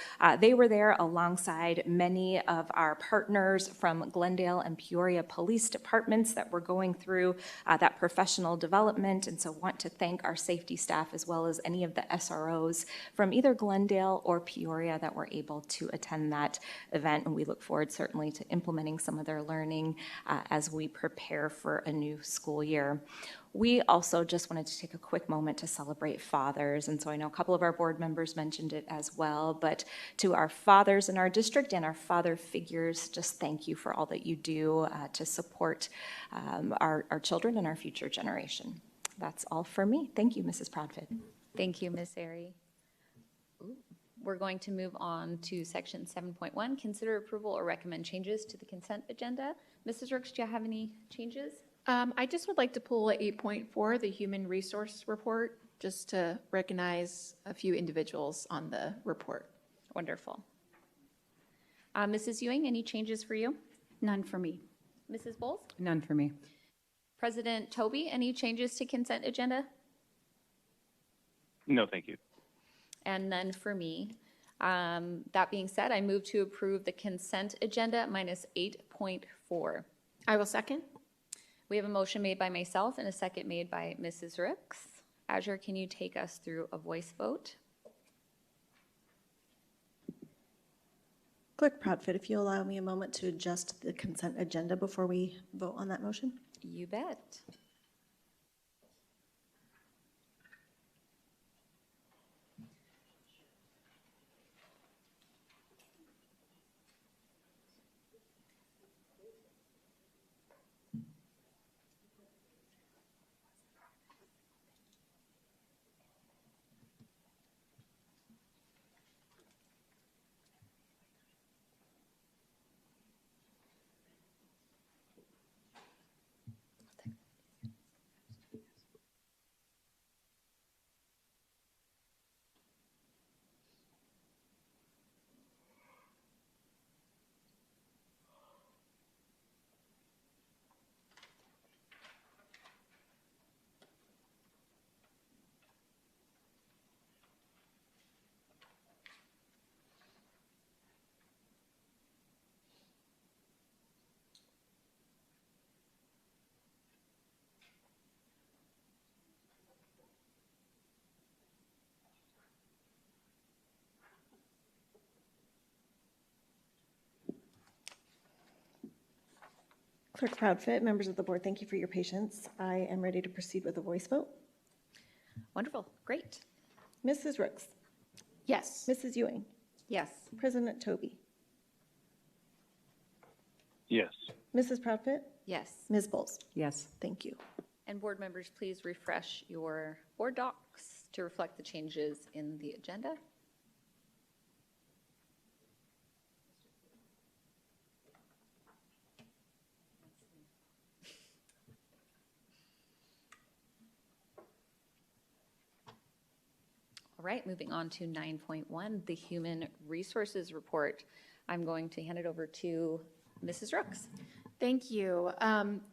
they were there alongside many of our partners from Glendale and Peoria police departments that were going through that professional development. And so want to thank our safety staff as well as any of the SROs from either Glendale or Peoria that were able to attend that event. And we look forward certainly to implementing some of their learning as we prepare for a new school year. We also just wanted to take a quick moment to celebrate fathers. And so I know a couple of our board members mentioned it as well, but to our fathers in our district and our father figures, just thank you for all that you do to support our children and our future generation. That's all for me. Thank you, Mrs. Proudfit. Thank you, Ms. Airy. We're going to move on to section 7.1, consider approval or recommend changes to the consent agenda. Mrs. Rooks, do you have any changes? I just would like to pull 8.4, the human resource report, just to recognize a few individuals on the report. Wonderful. Mrs. Ewing, any changes for you? None for me. Mrs. Bowles? None for me. President Toby, any changes to consent agenda? No, thank you. And none for me. That being said, I move to approve the consent agenda minus 8.4. I will second. We have a motion made by myself and a second made by Mrs. Rooks. Azure, can you take us through a voice vote? Clerk Proudfit, if you'll allow me a moment to adjust the consent agenda before we vote on that motion. You bet. Clerk Proudfit, members of the board, thank you for your patience. I am ready to proceed with a voice vote. Wonderful. Great. Mrs. Rooks? Yes. Mrs. Ewing? Yes. President Toby? Yes. Mrs. Proudfit? Yes. Ms. Bowles? Yes. Thank you. And board members, please refresh your board docs to reflect the changes in the agenda. All right, moving on to 9.1, the Human Resources Report. I'm going to hand it over to Mrs. Rooks. Thank you.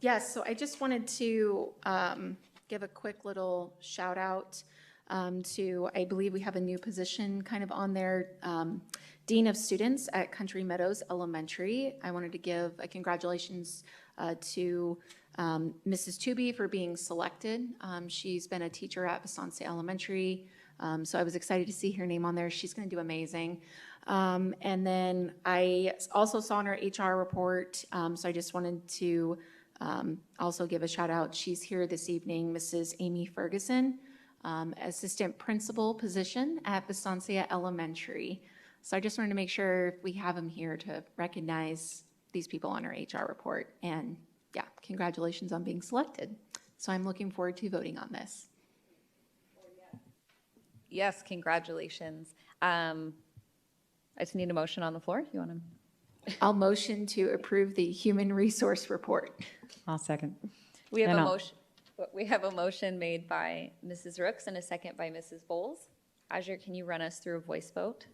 Yes, so I just wanted to give a quick little shout out to, I believe we have a new position kind of on there, Dean of Students at Country Meadows Elementary. I wanted to give a congratulations to Mrs. Tooby for being selected. She's been a teacher at Estancia Elementary, so I was excited to see her name on there. She's going to do amazing. And then I also saw in our HR report, so I just wanted to also give a shout out. She's here this evening, Mrs. Amy Ferguson, assistant principal position at Estancia Elementary. So I just wanted to make sure we have them here to recognize these people on our HR report. And yeah, congratulations on being selected. So I'm looking forward to voting on this. Yes, congratulations. I just need a motion on the floor. You want to? I'll motion to approve the human resource report. I'll second. We have And a I'll- motion. We have a motion made by Mrs. Rooks and a second by Mrs. Bowles. Azure, can you run us through a voice vote?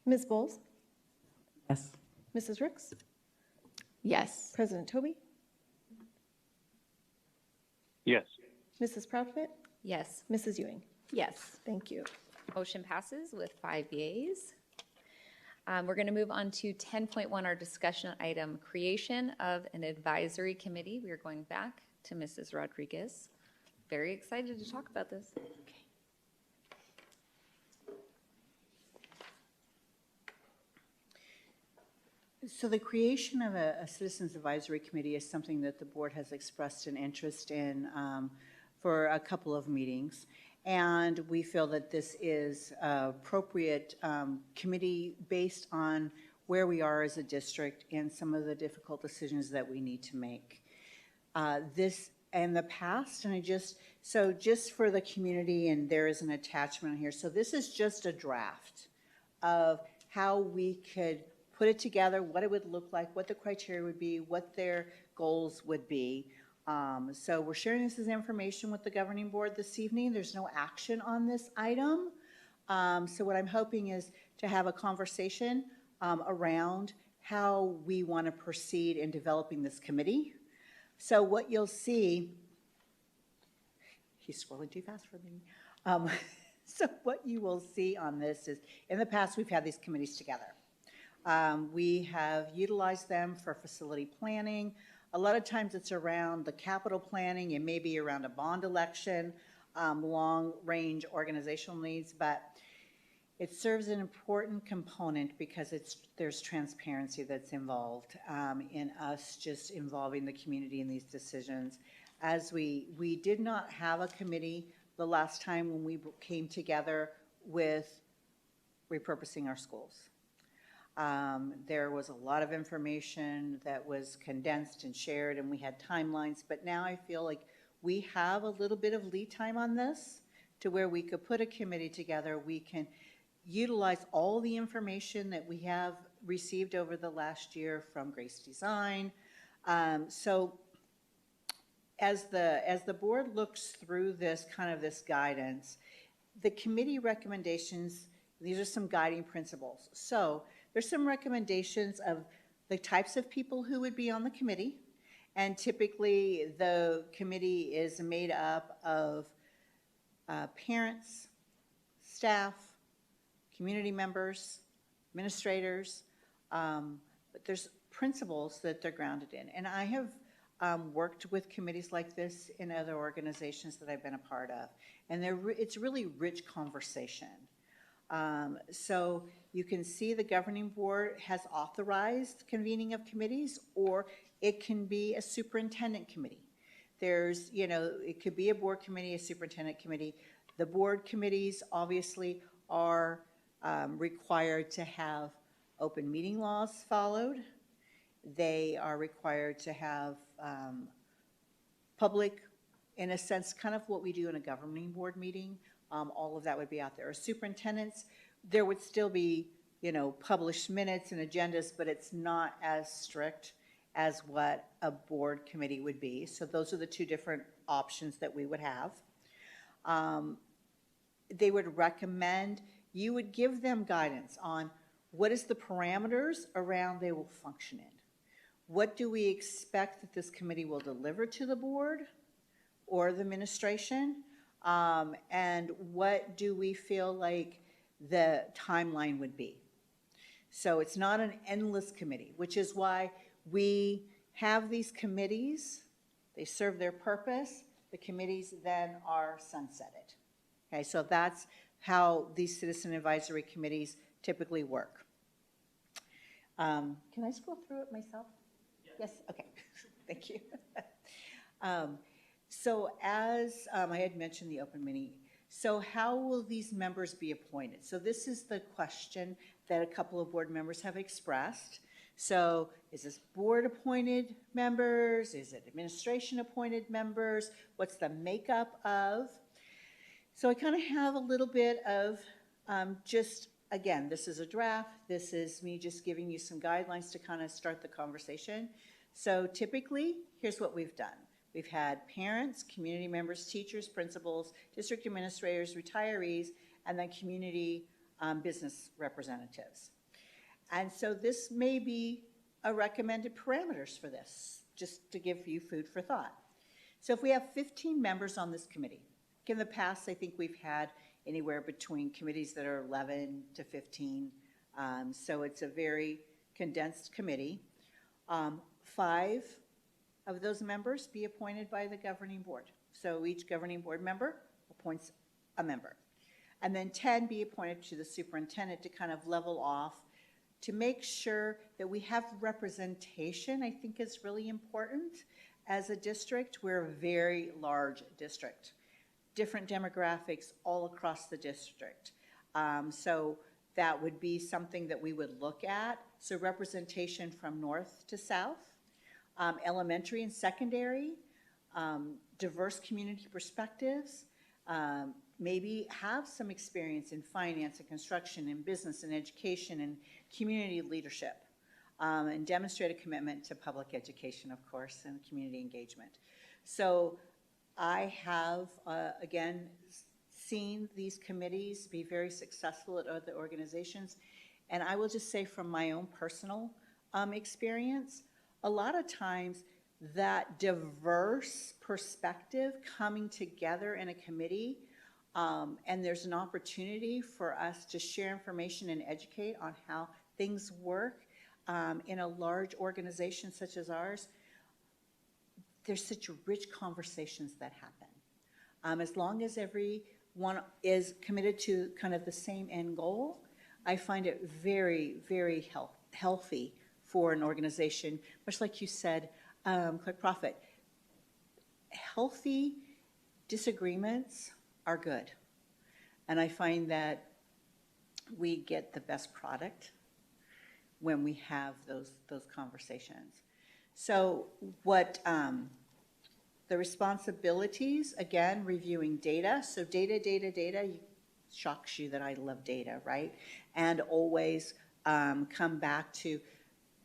Ms. Bowles? Yes. Mrs. Rooks? Yes. President Toby? Yes. Mrs. Proudfit? Yes. Mrs. Ewing? Yes. Thank you. Motion passes with 5 yeas. We're going to move on to 10.1, our discussion item, creation of an advisory committee. We are going back to Mrs. Rodriguez. Very excited to talk about this. So the creation of a Citizens Advisory Committee is something that the board has expressed an interest in for a couple of meetings. And we feel that this is appropriate committee based on where we are as a district and some of the difficult decisions that we need to make. This in the past, and just for the community, and there is an attachment here. So this is just a draft of how we could put it together, what it would look like, what the criteria would be, what their goals would be. So we're sharing this as information with the governing board this evening. There's no action on this item. So what I'm hoping is to have a conversation around how we want to proceed in developing this committee. So what you'll see, he's scrolling too fast for me. So what you will see on this is, in the past, we've had these committees together. We have utilized them for facility planning. A lot of times it's around the capital planning and maybe around a bond election, long-range organizational needs, but it serves an important component because there's transparency that's involved in us just involving the community in these decisions. As we did not have a committee the last time when we came together with repurposing our schools. There was a lot of information that was condensed and shared, and we had timelines, but now I feel like we have a little bit of lead time on this to where we could put a committee together. We can utilize all the information that we have received over the last year from Grace Design. So as the board looks through this guidance, the committee recommendations, these are some guiding principles. So there's some recommendations of the types of people who would be on the committee, and typically the committee is made up of parents, staff, community members, administrators, but there's principles that they're grounded in. And I have worked with committees like this in other organizations that I've been a part of, and it's really rich conversation. So you can see the governing board has authorized convening of committees, or it can be a superintendent committee. There's, it could be a board committee, a superintendent committee. The board committees obviously are required to have open meeting laws followed. They are required to have public, in a sense, kind of what we do in a governing board meeting. All of that would be out there. As superintendents, there would still be, published minutes and agendas, but it's not as strict as what a board committee would be. So those are the two different options that we would have. They would recommend, you would give them guidance on what is the parameters around they will function in. What do we expect that this committee will deliver to the board or the administration? And what do we feel like the timeline would be? So it's not an endless committee, which is why we have these committees. They serve their purpose. The committees then are sunsetted. Okay, so that's how these citizen advisory committees typically work. Can I scroll through it myself? Yes, okay, thank you. So as I had mentioned the open meeting, So how will these members be appointed? So this is the question that a couple of board members have expressed. So is this board appointed members? Is it administration appointed members? What's the makeup of? So I kind of have a little bit of just, again, this is a draft. This is me just giving you some guidelines to kind of start the conversation. So typically, here's what we've done. We've had parents, community members, teachers, principals, district administrators, retirees, and then community business representatives. And so this may be a recommended parameters for this, just to give you food for thought. So if we have 15 members on this committee, in the past, I think we've had anywhere between committees that are 11 to 15. So it's a very condensed committee. 5 of those members be appointed by the governing board. So each governing board member appoints a member. And then 10 be appointed to the superintendent to kind of level off, to make sure that we have representation. I think is really important. As a district, we're a very large district. Different demographics all across the district. So that would be something that we would look at. So representation from north to south, elementary and secondary, diverse community perspectives, maybe have some experience in finance and construction and business and education and community leadership, and demonstrate a commitment to public education, of course, and community engagement. So I have, again, seen these committees be very successful at other organizations. And I will just say from my own personal experience, a lot of times that diverse perspective coming together in a committee, and there's an opportunity for us to share information and educate on how things work in a large organization such as ours. There's such rich conversations that happen. As long as everyone is committed to kind of the same end goal, I find it very, very healthy for an organization, much like you said, Clerk Prophet. Healthy disagreements are good. And I find that we get the best product when we have those conversations. So what the responsibilities, again, reviewing data. So data shocks you that I love data, right? And always come back to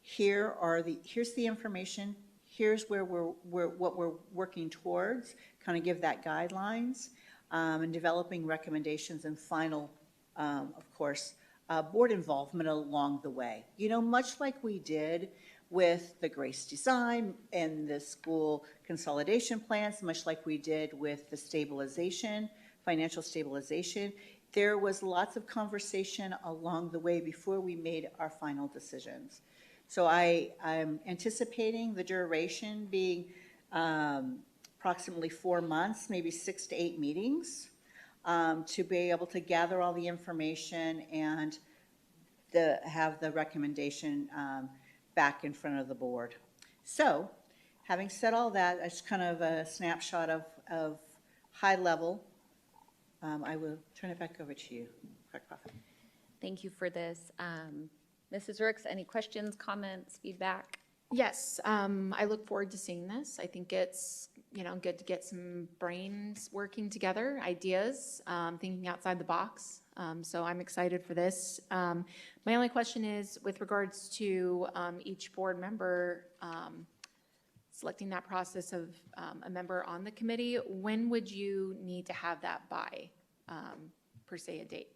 here's the information, here's where what we're working towards, kind of give that guidelines, and developing recommendations and final, of course, board involvement along the way. You know, much like we did with the GRACE design and the school consolidation plans, much like we did with the stabilization, financial stabilization, there was lots of conversation along the way before we made our final decisions. So I'm anticipating the duration being approximately 4 months, maybe 6 to 8 meetings, to be able to gather all the information and have the recommendation back in front of the board. So, having said all that, it's kind of a snapshot of high level. I will turn it back over to you, Clerk Prophet. Thank you for this. Mrs. Rooks, any questions, comments, feedback? Yes, I look forward to seeing this. I think it's, good to get some brains working together, ideas, thinking outside the box. So I'm excited for this. My only question is with regards to each board member selecting that process of a member on the committee, when would you need to have that by, per se, a date?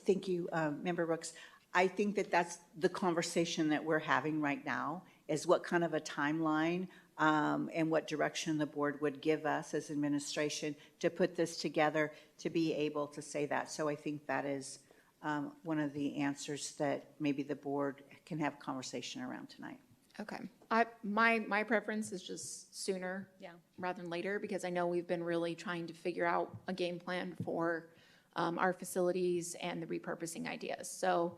Thank you, Member Brooks. I think that that's the conversation that we're having right now, is what kind of a timeline and what direction the board would give us as administration to put this together to be able to say that. So I think that is one of the answers that maybe the board can have a conversation around tonight. Okay. My preference is just sooner rather than later, because I know we've been really trying to figure out a game plan for our facilities and the repurposing ideas. So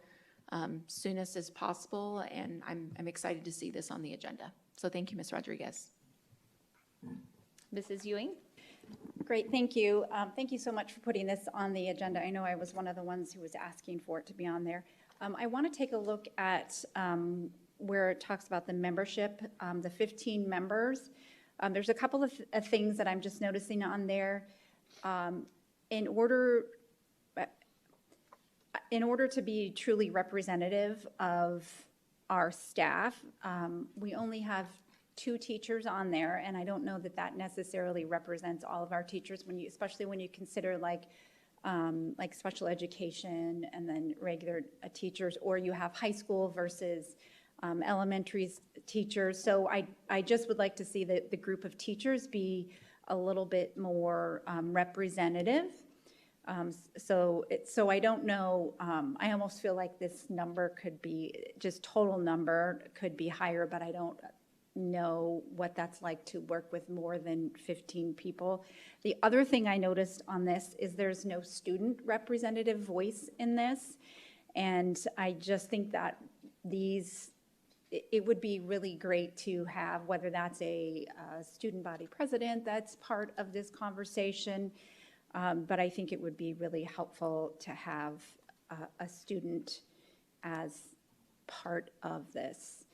soonest as possible, and I'm excited to see this on the agenda. So thank you, Ms. Rodriguez. Mrs. Ewing? Great, thank you. Thank you so much for putting this on the agenda. I know I was one of the ones who was asking for it to be on there. I want to take a look at where it talks about the membership, the 15 members. There's a couple of things that I'm just noticing on there. In order to be truly representative of our staff, we only have 2 teachers on there, and I don't know that that necessarily represents all of our teachers, especially when you consider like special education and then regular teachers, or you have high school versus elementary teachers. So I just would like to see the group of teachers be a little bit more representative. So I don't know, I almost feel like this number could be, just total number could be higher, but I don't know what that's like to work with more than 15 people. The other thing I noticed on this is there's no student representative voice in this. And I just think that it would be really great to have, whether that's a student body president that's part of this conversation, but I think it would be really helpful to have a student as part of this.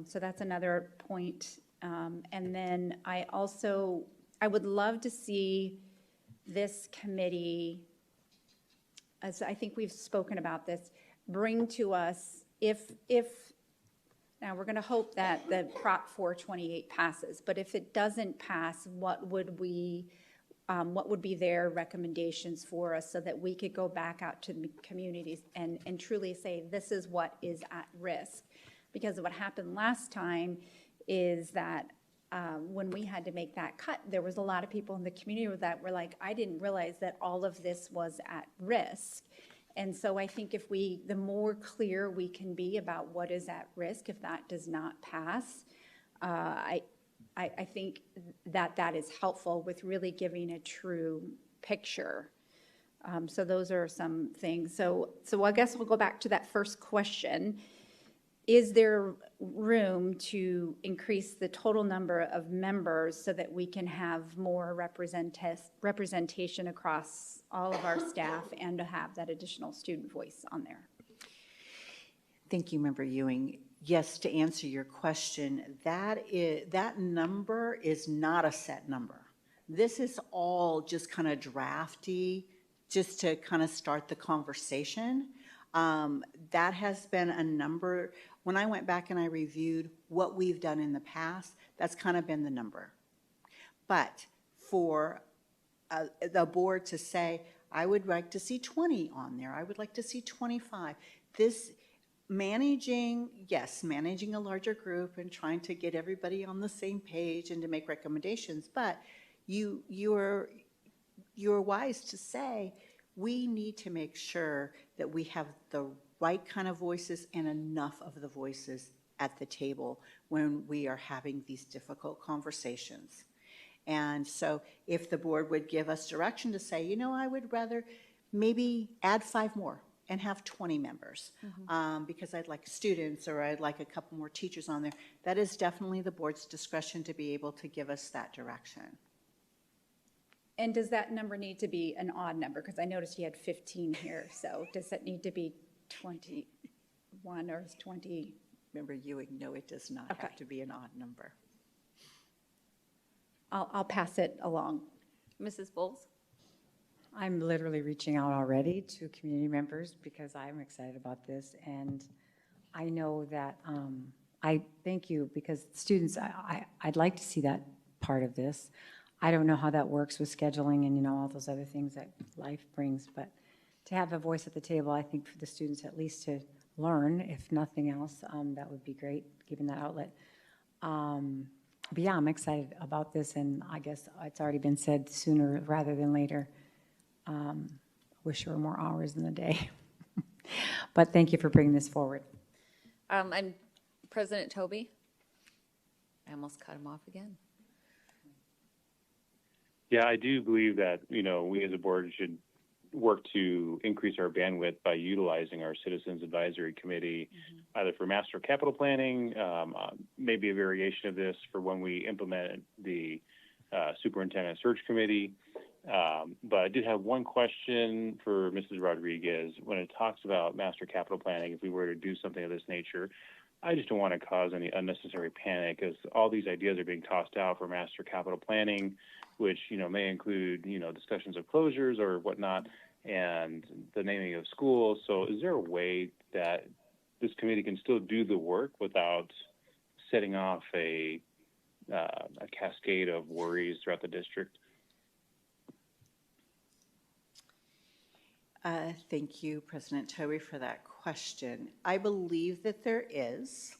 So that's another point. And then I would love to see this committee, as I think we've spoken about this, bring to us now we're going to hope that the Prop 428 passes, but if it doesn't pass, what would be their recommendations for us so that we could go back out to the communities and truly say, this is what is at risk? Because what happened last time is that when we had to make that cut, there was a lot of people in the community that were like, I didn't realize that all of this was at risk. And so I think the more clear we can be about what is at risk if that does not pass, I think that is helpful with really giving a true picture. So those are some things. So I guess we'll go back to that first question. Is there room to increase the total number of members so that we can have more representation across all of our staff and to have that additional student voice on there? Thank you, Member Ewing. Yes, to answer your question, that number is not a set number. This is all just kind of drafty, just to kind of start the conversation. That has been a number. When I went back and I reviewed what we've done in the past, that's kind of been the number. But for the board to say, I would like to see 20 on there, I would like to see 25. This managing a larger group and trying to get everybody on the same page and to make recommendations, but you're wise to say, we need to make sure that we have the right kind of voices and enough of the voices at the table when we are having these difficult conversations. And so if the board would give us direction to say, I would rather maybe add 5 more and have 20 members because I'd like students or I'd like a couple more teachers on there, that is definitely the board's discretion to be able to give us that direction. And does that number need to be an odd number? Because I noticed you had 15 here. So does that need to be 21 or 20? Member Ewing, no, it does not have to be an odd number. I'll pass it along. Mrs. Bowles? I'm literally reaching out already to community members because I'm excited about this. And I know that I thank you because students, I'd like to see that part of this. I don't know how that works with scheduling and, all those other things that life brings, but to have a voice at the table, I think for the students at least to learn, if nothing else, that would be great, given that outlet. But yeah, I'm excited about this, and I guess it's already been said, sooner rather than later. Wish there were more hours in the day. But thank you for bringing this forward. I'm President Toby. I almost cut him off again. Yeah, I do believe that, we as a board should work to increase our bandwidth by utilizing our Citizens Advisory Committee, either for master capital planning, maybe a variation of this for when we implement the superintendent search committee. But I did have one question for Mrs. Rodriguez. When it talks about master capital planning, if we were to do something of this nature, I just don't want to cause any unnecessary panic, as all these ideas are being tossed out for master capital planning, which, may include, discussions of closures or whatnot, and the naming of schools. So is there a way that this committee can still do the work without setting off a cascade of worries throughout the district? Thank you, President Toby, for that question. I believe that there is.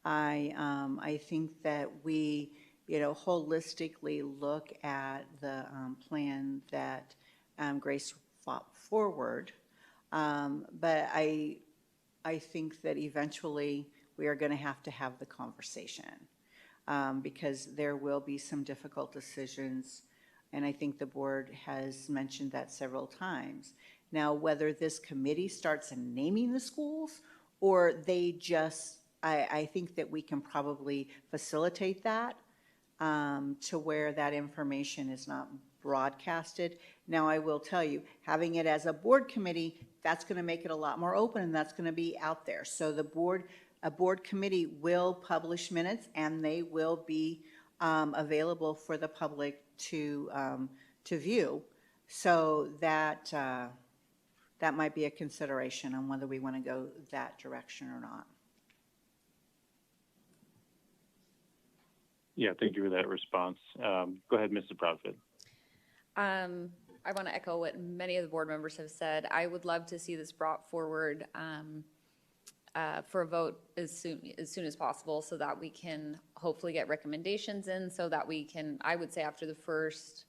I think that we, holistically look at the plan that Grace fought forward. But I think that eventually we are going to have the conversation because there will be some difficult decisions. And I think the board has mentioned that several times. Now, whether this committee starts naming the schools or they just, I think that we can probably facilitate that to where that information is not broadcasted. Now, I will tell you, having it as a board committee, that's going to make it a lot more open and that's going to be out there. So a board committee will publish minutes and they will be available for the public to view. So that that might be a consideration on whether we want to go that direction or not. Yeah, thank you for that response. Go ahead, Mrs. Proudfit. I want to echo what many of the board members have said. I would love to see this brought forward for a vote as soon as possible, so that we can hopefully get recommendations in, so that we can, I would say after the first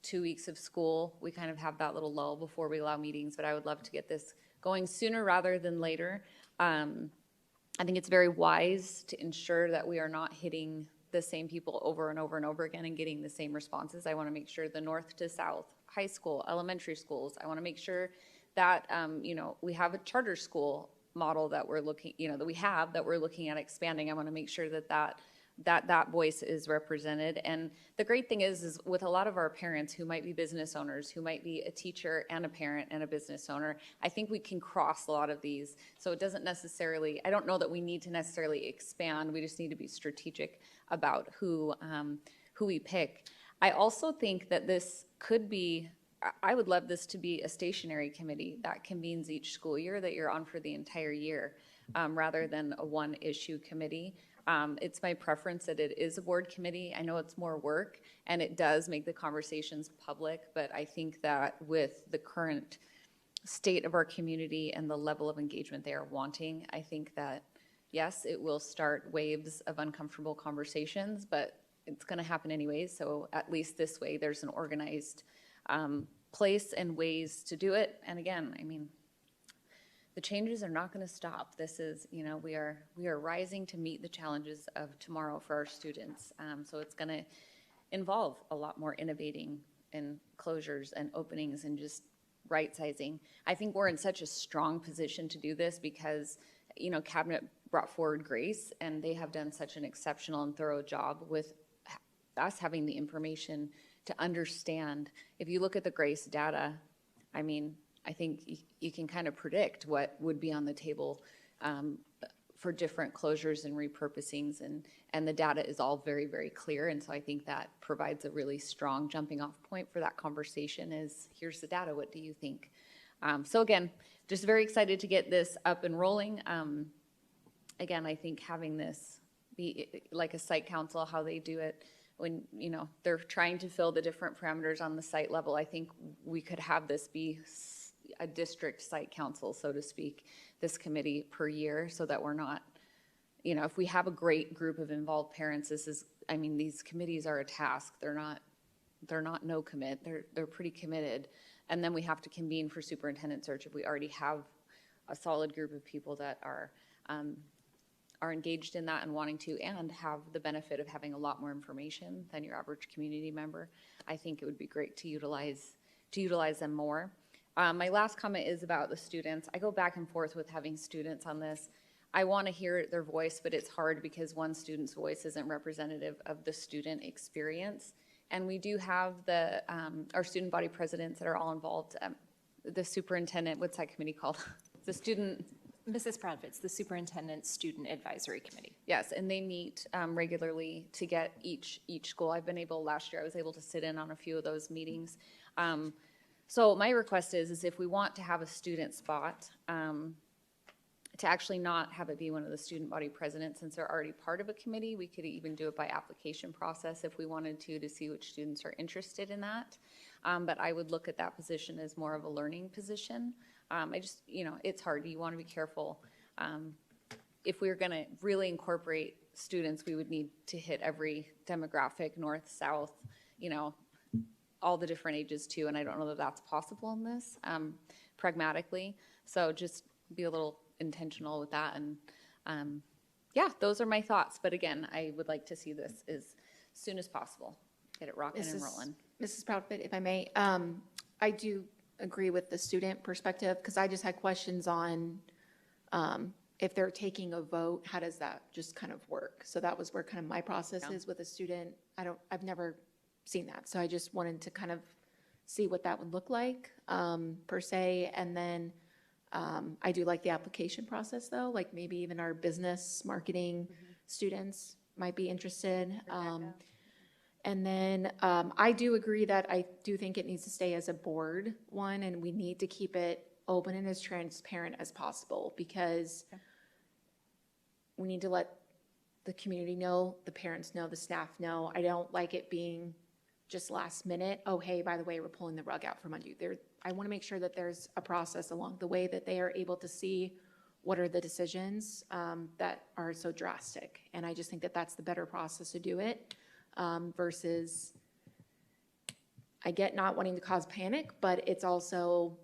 2 weeks of school, we kind of have that little lull before we allow meetings, but I would love to get this going sooner rather than later. I think it's very wise to ensure that we are not hitting the same people over and over and over again and getting the same responses. I want to make sure the north to south, high school, elementary schools, I want to make sure that, we have a charter school model that we're looking, that we're looking at expanding. I want to make sure that voice is represented. And the great thing is with a lot of our parents who might be business owners, who might be a teacher and a parent and a business owner, I think we can cross a lot of these. So it doesn't necessarily, I don't know that we need to necessarily expand. We just need to be strategic about who we pick. I also think that this could be, I would love this to be a stationary committee that convenes each school year, that you're on for the entire year, rather than a one-issue committee. It's my preference that it is a board committee. I know it's more work, and it does make the conversations public, but I think that with the current state of our community and the level of engagement they are wanting, I think that, yes, it will start waves of uncomfortable conversations, but it's going to happen anyways. So at least this way, there's an organized place and ways to do it. And again, I mean, the changes are not going to stop. This is, we are rising to meet the challenges of tomorrow for our students. So it's going to involve a lot more innovating and closures and openings and just right sizing. I think we're in such a strong position to do this because, Cabinet brought forward Grace, and they have done such an exceptional and thorough job with us having the information to understand. If you look at the Grace data, I mean, I think you can kind of predict what would be on the table for different closures and repurposings, and the data is all very, very clear. And so I think that provides a really strong jumping off point for that conversation is, here's the data, what do you think? So again, just very excited to get this up and rolling. Again, I think having this be like a site council, how they do it, when they're trying to fill the different parameters on the site level, I think we could have this be a district site council, so to speak, this committee per year, so that we're not, if we have a great group of involved parents, these committees are a task. They're not no commit. They're pretty committed. And then we have to convene for superintendent search if we already have a solid group of people that are engaged in that and wanting to, and have the benefit of having a lot more information than your average community member. I think it would be great to utilize them more. My last comment is about the students. I go back and forth with having students on this. I want to hear their voice, but it's hard because one student's voice isn't representative of the student experience. And we do have our student body presidents that are all involved. The superintendent, what's that committee called? The student. Mrs. Proudfit's the Superintendent Student Advisory Committee. Yes, and they meet regularly to get each school. I've been able, last year I was able to sit in on a few of those meetings. So my request is if we want to have a student spot, to actually not have it be one of the student body presidents, since they're already part of a committee, we could even do it by application process if we wanted to see which students are interested in that. But I would look at that position as more of a learning position. It's hard. You want to be careful. If we were going to really incorporate students, we would need to hit every demographic, north, south, all the different ages too. And I don't know that that's possible in this, pragmatically. So just be a little intentional with that. And yeah, those are my thoughts. But again, I would like to see this as soon as possible. Get it rocking and rolling. Mrs. Proudfit, if I may, I do agree with the student perspective, because I just had questions on if they're taking a vote, how does that just kind of work? So that was where kind of my process is with a student. I've never seen that. So I just wanted to kind of see what that would look like, per se. And then I do like the application process though, like maybe even our business marketing students might be interested. And then I do agree that I do think it needs to stay as a board one, and we need to keep it open and as transparent as possible, because we need to let the community know, the parents know, the staff know. I don't like it being just last minute, oh, hey, by the way, we're pulling the rug out from under you. I want to make sure that there's a process along the way that they are able to see what are the decisions that are so drastic. And I just think that that's the better process to do it. Versus, I get not wanting to cause panic, but it's also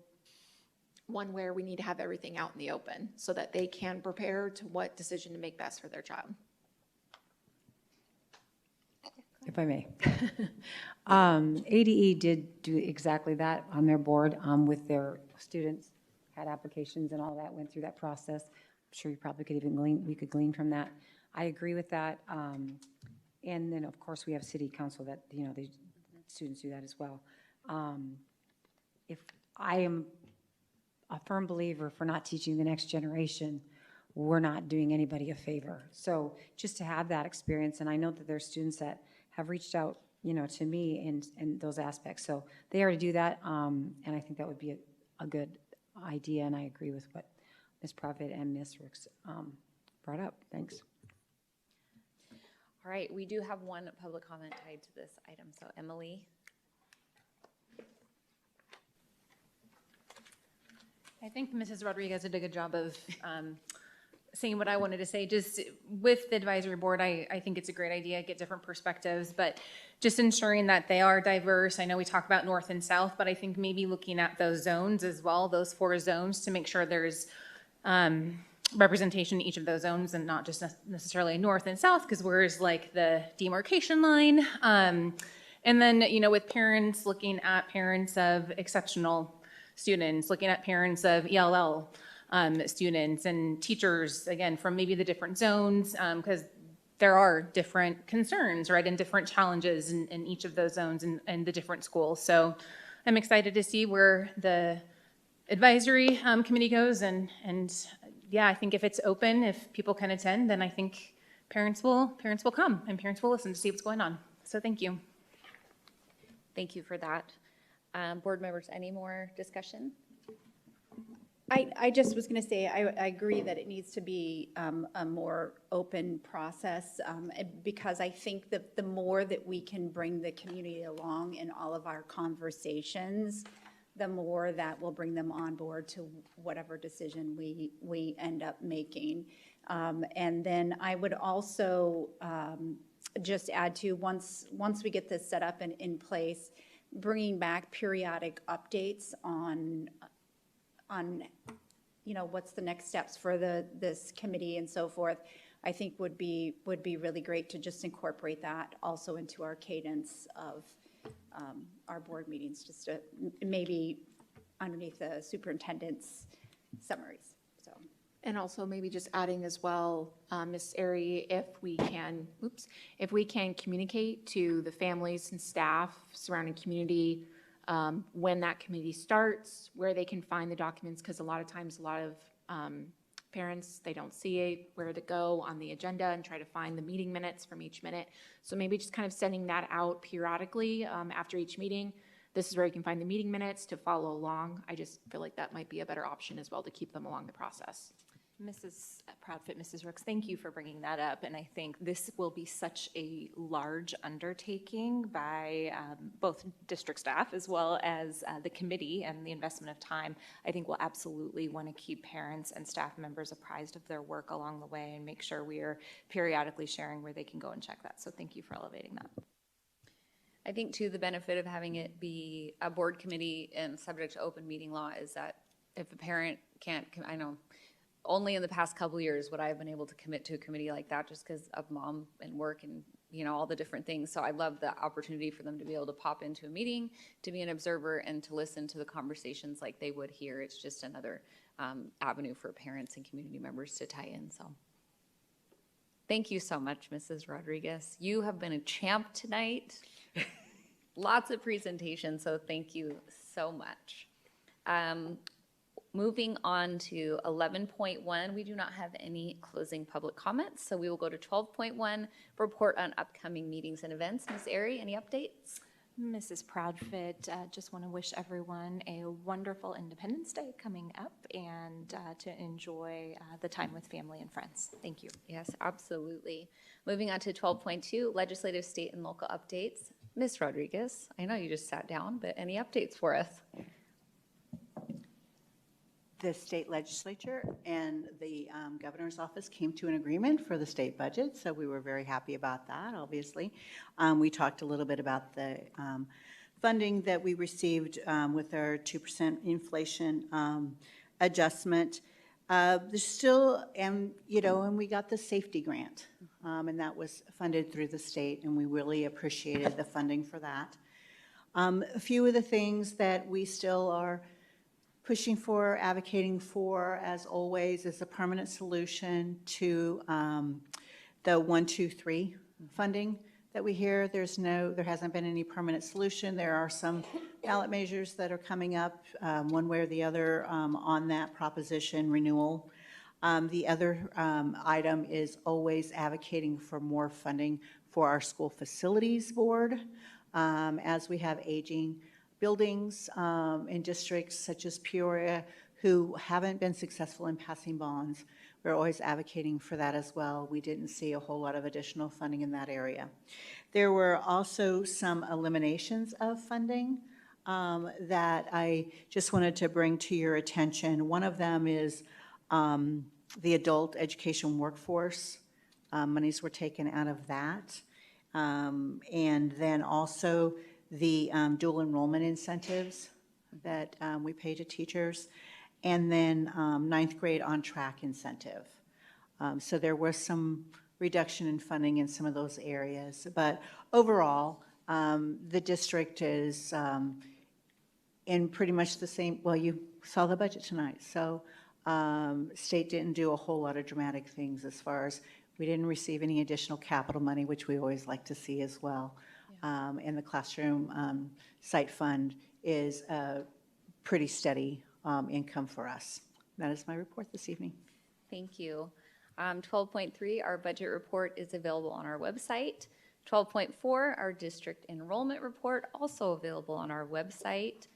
one where we need to have everything out in the open so that they can prepare to what decision to make best for their child. If I may. ADE did do exactly that on their board with their students, had applications and all that, went through that process. I'm sure you probably could even we could glean from that. I agree with that. And then, of course, we have city council that, the students do that as well. If I am a firm believer for not teaching the next generation, we're not doing anybody a favor. So just to have that experience, and I know that there are students that have reached out, to me in those aspects. So they already do that, and I think that would be a good idea, and I agree with what Ms. Proudfit and Ms. Rooks brought up. Thanks. All right, we do have one public comment tied to this item. So Emily. I think Mrs. Rodriguez did a good job of saying what I wanted to say. Just with the advisory board, I think it's a great idea, get different perspectives, but just ensuring that they are diverse. I know we talk about north and south, but I think maybe looking at those zones as well, those 4 zones, to make sure there's representation in each of those zones and not just necessarily north and south, because where's like the demarcation line. And then, with parents, looking at parents of exceptional students, looking at parents of ELL students, and teachers, again, from maybe the different zones, because there are different concerns, right, and different challenges in each of those zones and the different schools. So I'm excited to see where the advisory committee goes, and yeah, I think if it's open, if people can attend, then I think parents will come and parents will listen to see what's going on. So thank you. Thank you for that. Board members, any more discussion? I just was going to say, I agree that it needs to be a more open process, because I think that the more that we can bring the community along in all of our conversations, the more that will bring them on board to whatever decision we end up making. And then I would also just add to, once we get this set up and in place, bringing back periodic updates on what's the next steps for this committee and so forth, I think would be really great to just incorporate that also into our cadence of our board meetings, just to maybe underneath the superintendent's summaries. So And also maybe just adding as well, Ms. Airy, if we can communicate to the families and staff, surrounding community, when that committee starts, where they can find the documents, because a lot of times, a lot of parents, they don't see it, where to go on the agenda and try to find the meeting minutes from each minute. So maybe just kind of sending that out periodically after each meeting. This is where you can find the meeting minutes to follow along. I just feel like that might be a better option as well to keep them along the process. Mrs. Proudfit, Mrs. Rooks, thank you for bringing that up. And I think this will be such a large undertaking by both district staff as well as the committee, and the investment of time. I think we'll absolutely want to keep parents and staff members apprised of their work along the way and make sure we are periodically sharing where they can go and check that. So thank you for elevating that. I think too, the benefit of having it be a board committee and subject to open meeting law is that if a parent can't, I know, only in the past couple of years would I have been able to commit to a committee like that just because of mom and work and, you know, all the different things. So I love the opportunity for them to be able to pop into a meeting, to be an observer, and to listen to the conversations like they would here. It's just another avenue for parents and community members to tie in. So thank you so much, Mrs. Rodriguez. You have been a champ tonight. Lots of presentations, so thank you so much. Moving on to 11.1, we do not have any closing public comments, so we will go to 12.1, report on upcoming meetings and events. Ms. Airy, any updates? Mrs. Proudfit, just want to wish everyone a wonderful Independence Day coming up, and to enjoy the time with family and friends. Thank you. Yes, absolutely. Moving on to 12.2, legislative, state, and local updates. Ms. Rodriguez, I know you just sat down, but any updates for us? The state legislature and the governor's office came to an agreement for the state budget, so we were very happy about that, obviously. We talked a little bit about the funding that we received with our 2% inflation adjustment. There's still, and we got the safety grant, and that was funded through the state, and we really appreciated the funding for that. A few of the things that we still are pushing for, advocating for, as always, is a permanent solution to the 1, 2, 3 funding that we hear. There hasn't been any permanent solution. There are some ballot measures that are coming up, one way or the other, on that proposition renewal. The other item is always advocating for more funding for our school facilities board, as we have aging buildings in districts such as Peoria who haven't been successful in passing bonds. We're always advocating for that as well. We didn't see a whole lot of additional funding in that area. There were also some eliminations of funding that I just wanted to bring to your attention. One of them is the adult education workforce. Monies were taken out of that. And then also the dual enrollment incentives that we pay to teachers, and then 9th grade on track incentive. So there was some reduction in funding in some of those areas, but overall, the district is in pretty much the same, well, you saw the budget tonight, so state didn't do a whole lot of dramatic things as far as, we didn't receive any additional capital money, which we always like to see as well. And the classroom site fund is a pretty steady income for us. That is my report this evening. Thank you. 12.3, our budget report is available on our website. 12.4, our district enrollment report, also available on our website.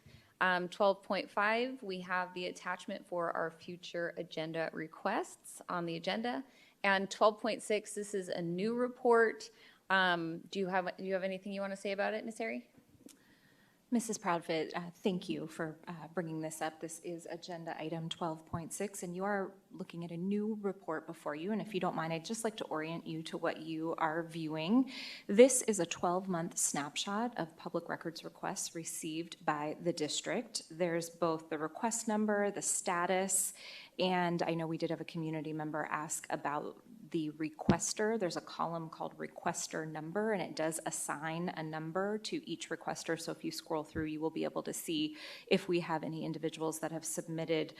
12.5, we have the attachment for our future agenda requests on the agenda. And 12.6, this is a new report. Do you have anything you want to say about it, Ms. Airy? Mrs. Proudfit, thank you for bringing this up. This is agenda item 12.6, and you are looking at a new report before you. And if you don't mind, I'd just like to orient you to what you are viewing. This is a 12-month snapshot of public records requests received by the district. There's both the request number, the status, and I know we did have a community member ask about the requester. There's a column called requester number, and it does assign a number to each requester. So if you scroll through, you will be able to see if we have any individuals that have submitted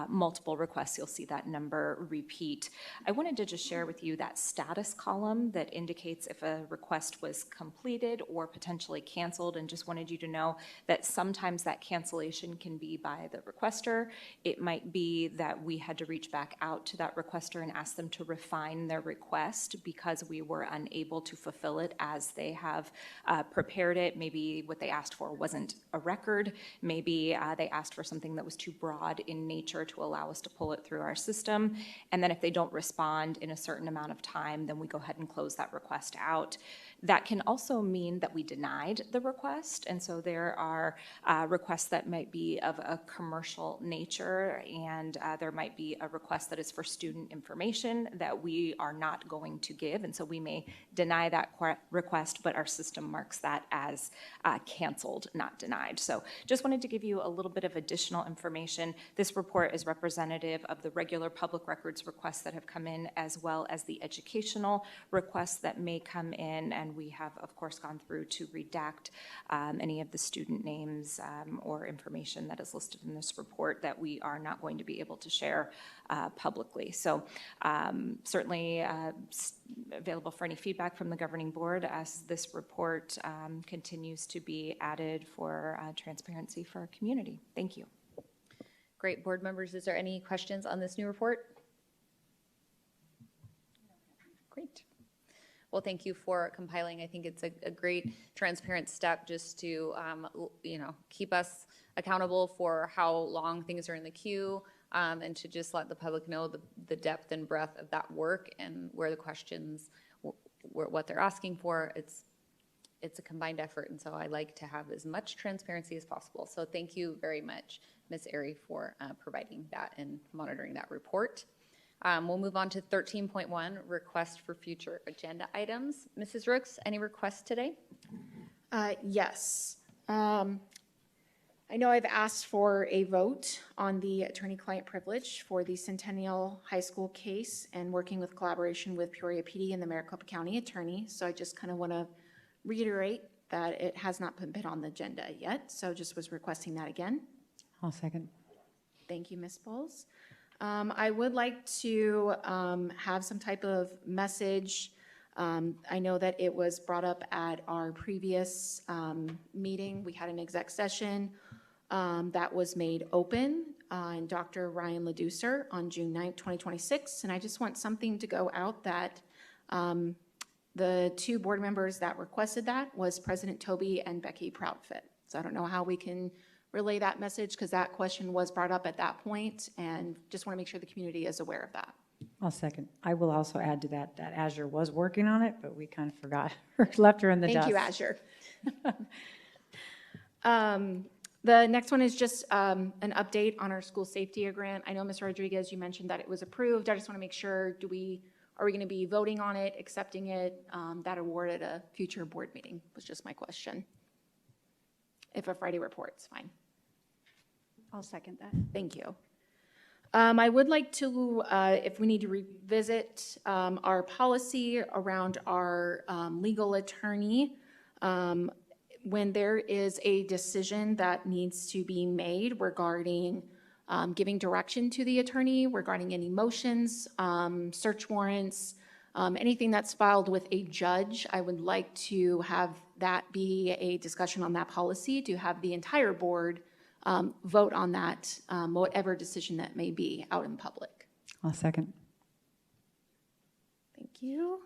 multiple requests. You'll see that number repeat. I wanted to just share with you that status column that indicates if a request was completed or potentially canceled, and just wanted you to know that sometimes that cancellation can be by the requester. It might be that we had to reach back out to that requester and ask them to refine their request because we were unable to fulfill it as they have prepared it. Maybe what they asked for wasn't a record. Maybe they asked for something that was too broad in nature to allow us to pull it through our system. And then if they don't respond in a certain amount of time, then we go ahead and close that request out. That can also mean that we denied the request. And so there are requests that might be of a commercial nature, and there might be a request that is for student information that we are not going to give. And so we may deny that request, but our system marks that as canceled, not denied. So just wanted to give you a little bit of additional information. This report is representative of the regular public records requests that have come in, as well as the educational requests that may come in. And we have, of course, gone through to redact any of the student names or information that is listed in this report that we are not going to be able to share publicly. So certainly available for any feedback from the governing board as this report continues to be added for transparency for our community. Thank you. Great. Board members, is there any questions on this new report? Great. Well, thank you for compiling. I think it's a great transparent step just to, keep us accountable for how long things are in the queue, and to just let the public know the depth and breadth of that work and where the questions, what they're asking for. It's a combined effort, and so I like to have as much transparency as possible. So thank you very much, Ms. Airy, for providing that and monitoring that report. We'll move on to 13.1, request for future agenda items. Mrs. Rooks, any requests today? Yes. I know I've asked for a vote on the attorney-client privilege for the Centennial High School case and working with collaboration with Peoria PD and the Maricopa County Attorney. So I just kind of want to reiterate that it has not been on the agenda yet. So just was requesting that again. I'll second. Thank you, Ms. Bowles. I would like to have some type of message. I know that it was brought up at our previous meeting. We had an exec session that was made open and Dr. Ryan Leducer on June 9th, 2026. And I just want something to go out that the two board members that requested that was President Toby and Becky Proudfit. So I don't know how we can relay that message because that question was brought up at that point, and just want to make sure the community is aware of that. I'll second. I will also add to that Azure was working on it, but we kind of forgot or left her in the dust. Thank you, Azure. The next one is just an update on our school safety grant. I know, Ms. Rodriguez, you mentioned that it was approved. I just want to make sure, are we going to be voting on it, accepting it, that award at a future board meeting was just my question. If a Friday report's fine. I'll second that. Thank you. I would like to, if we need to revisit our policy around our legal attorney, when there is a decision that needs to be made regarding giving direction to the attorney, regarding any motions, search warrants, anything that's filed with a judge, I would like to have that be a discussion on that policy, to have the entire board vote on that, whatever decision that may be out in public. I'll second. Thank you.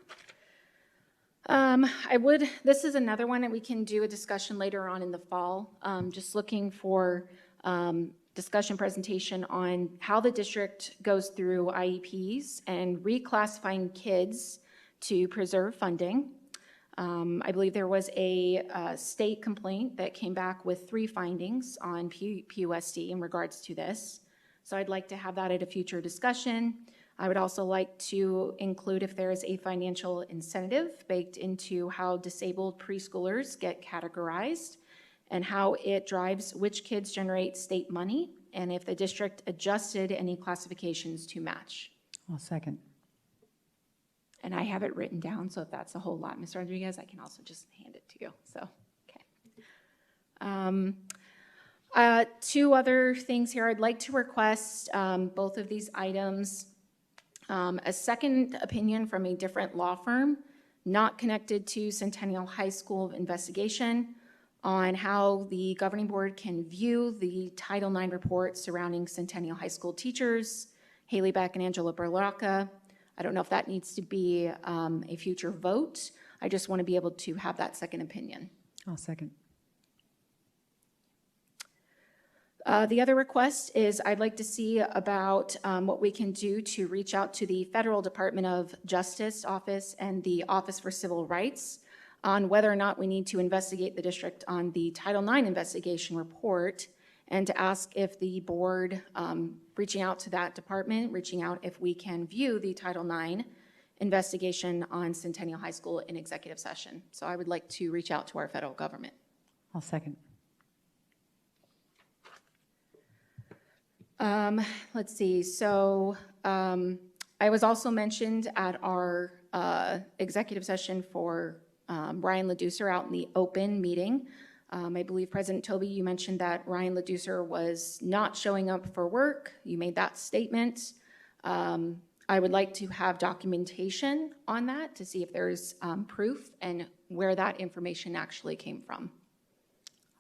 This is another one that we can do a discussion later on in the fall. Just looking for discussion presentation on how the district goes through IEPs and reclassifying kids to preserve funding. I believe there was a state complaint that came back with 3 findings on PUSD in regards to this. So I'd like to have that at a future discussion. I would also like to include if there is a financial incentive baked into how disabled preschoolers get categorized and how it drives which kids generate state money, and if the district adjusted any classifications to match. I'll second. And I have it written down, so if that's a whole lot, Ms. Rodriguez, I can also just hand it to you, so, okay. Two other things here. I'd like to request both of these items. A second opinion from a different law firm, not connected to Centennial High School investigation, on how the governing board can view the Title IX report surrounding Centennial High School teachers, Haley Beck and Angela Berlacca. I don't know if that needs to be a future vote. I just want to be able to have that second opinion. I'll second. The other request is I'd like to see about what we can do to reach out to the Federal Department of Justice Office and the Office for Civil Rights on whether or not we need to investigate the district on the Title IX investigation report, and to ask if the board, reaching out to that department, reaching out if we can view the Title IX investigation on Centennial High School in executive session. So I would like to reach out to our federal government. I'll second. Let's see, so I was also mentioned at our executive session for Ryan Ledusser out in the open meeting. I believe President Toby, you mentioned that Ryan Ledusser was not showing up for work. You made that statement. I would like to have documentation on that to see if there's proof and where that information actually came from.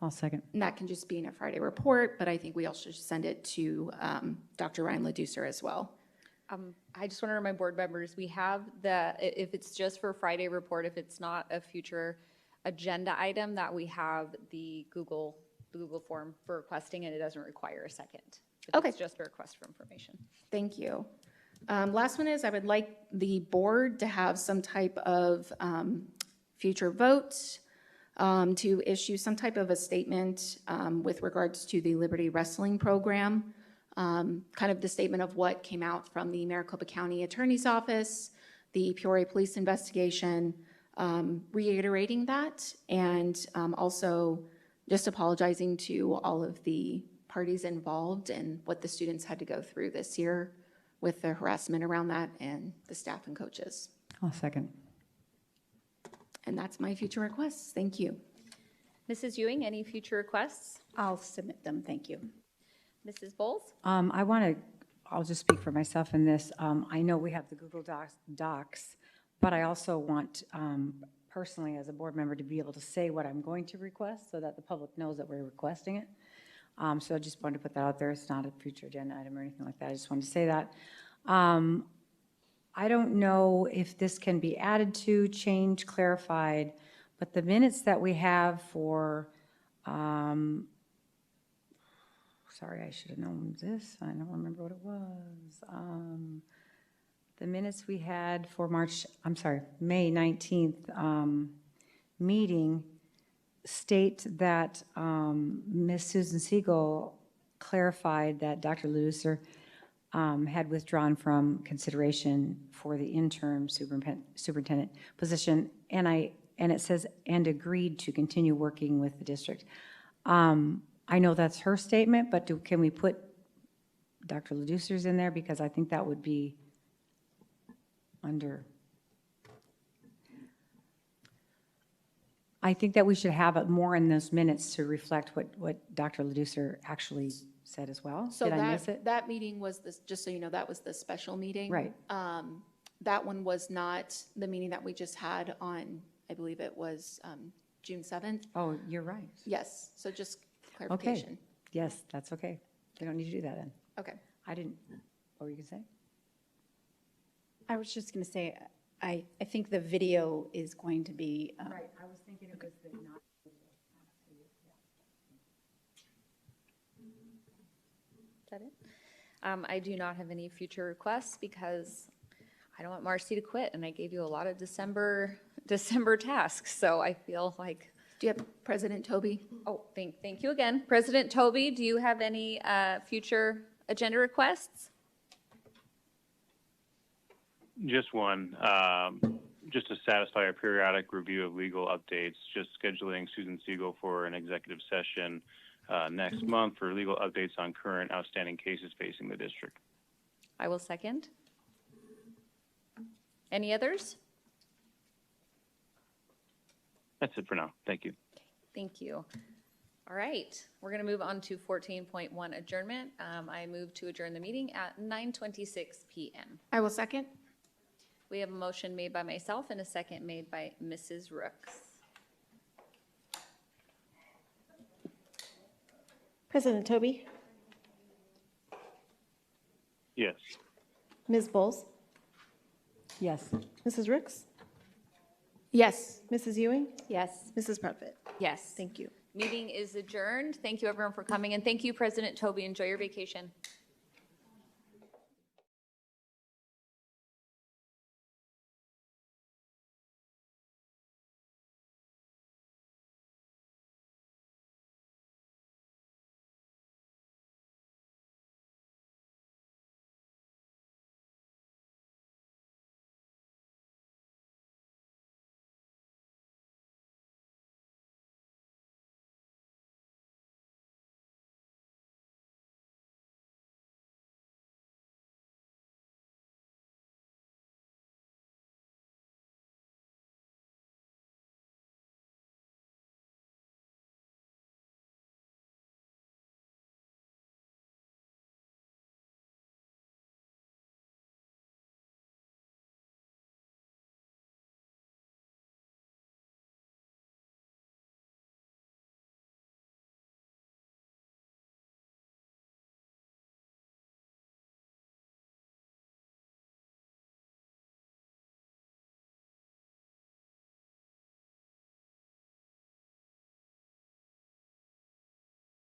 I'll second. And that can just be in a Friday report, but I think we also should send it to Dr. Ryan Ledusser as well. I just want to remind board members, we have the, if it's just for Friday report, if it's not a future agenda item, that we have the Google form for requesting, and it doesn't require a second. Okay. It's just a request for information. Thank you. Last one is I would like the board to have some type of future vote to issue some type of a statement with regards to the Liberty Wrestling Program. Kind of the statement of what came out from the Maricopa County Attorney's Office, the Peoria Police investigation, reiterating that, and also just apologizing to all of the parties involved and what the students had to go through this year with the harassment around that and the staff and coaches. I'll second. And that's my future requests. Thank you. Mrs. Ewing, any future requests? I'll submit them, thank you. Mrs. Bowles? I'll just speak for myself in this. I know we have the Google Docs, but I also want, personally, as a board member, to be able to say what I'm going to request so that the public knows that we're requesting it. So I just wanted to put that out there. It's not a future agenda item or anything like that. I just wanted to say that. I don't know if this can be added to, changed, clarified, but the minutes that we have for, sorry, I should have known this. I don't remember what it was. The minutes we had for May 19th meeting state that Ms. Susan Siegel clarified that Dr. Ledusser had withdrawn from consideration for the interim superintendent position, and it says, and agreed to continue working with the district. I know that's her statement, but can we put Dr. Ledusser's in there? Because I think that would be under. I think that we should have it more in those minutes to reflect what Dr. Ledusser actually said as well. So Did I miss it? that meeting was this, just so you know, that was the special meeting. Right. That one was not the meeting that we just had on, I believe it was June 7th. Oh, you're right. Yes, so just clarification. Okay. Yes, that's okay. We don't need to do that then. Okay. I didn't, what were you going to say? I was just going to say, I think the video is going to be. Right, I was thinking it was the not. Is that it? I do not have any future requests because I don't want Marcy to quit, and I gave you a lot of December tasks, so I feel like. Do you have President Toby? Oh, thank you again. President Toby, do you have any future agenda requests? Just one, just to satisfy a periodic review of legal updates, just scheduling Susan Siegel for an executive session next month for legal updates on current outstanding cases facing the district. I will second. Any others? That's it for now. Thank you. Thank you. All right, we're going to move on to 14.1 adjournment. I move to adjourn the meeting at 9:26 p.m. I will second. We have a motion made by myself and a second made by Mrs. Rooks. President Toby, Yes. Ms. Bowles, Yes. Mrs. Rooks, Yes. Mrs. Ewing, Yes. Mrs. Proudfit. Yes. Thank you. Meeting is adjourned. Thank you, everyone, for coming, and thank you, President Toby. Enjoy your vacation.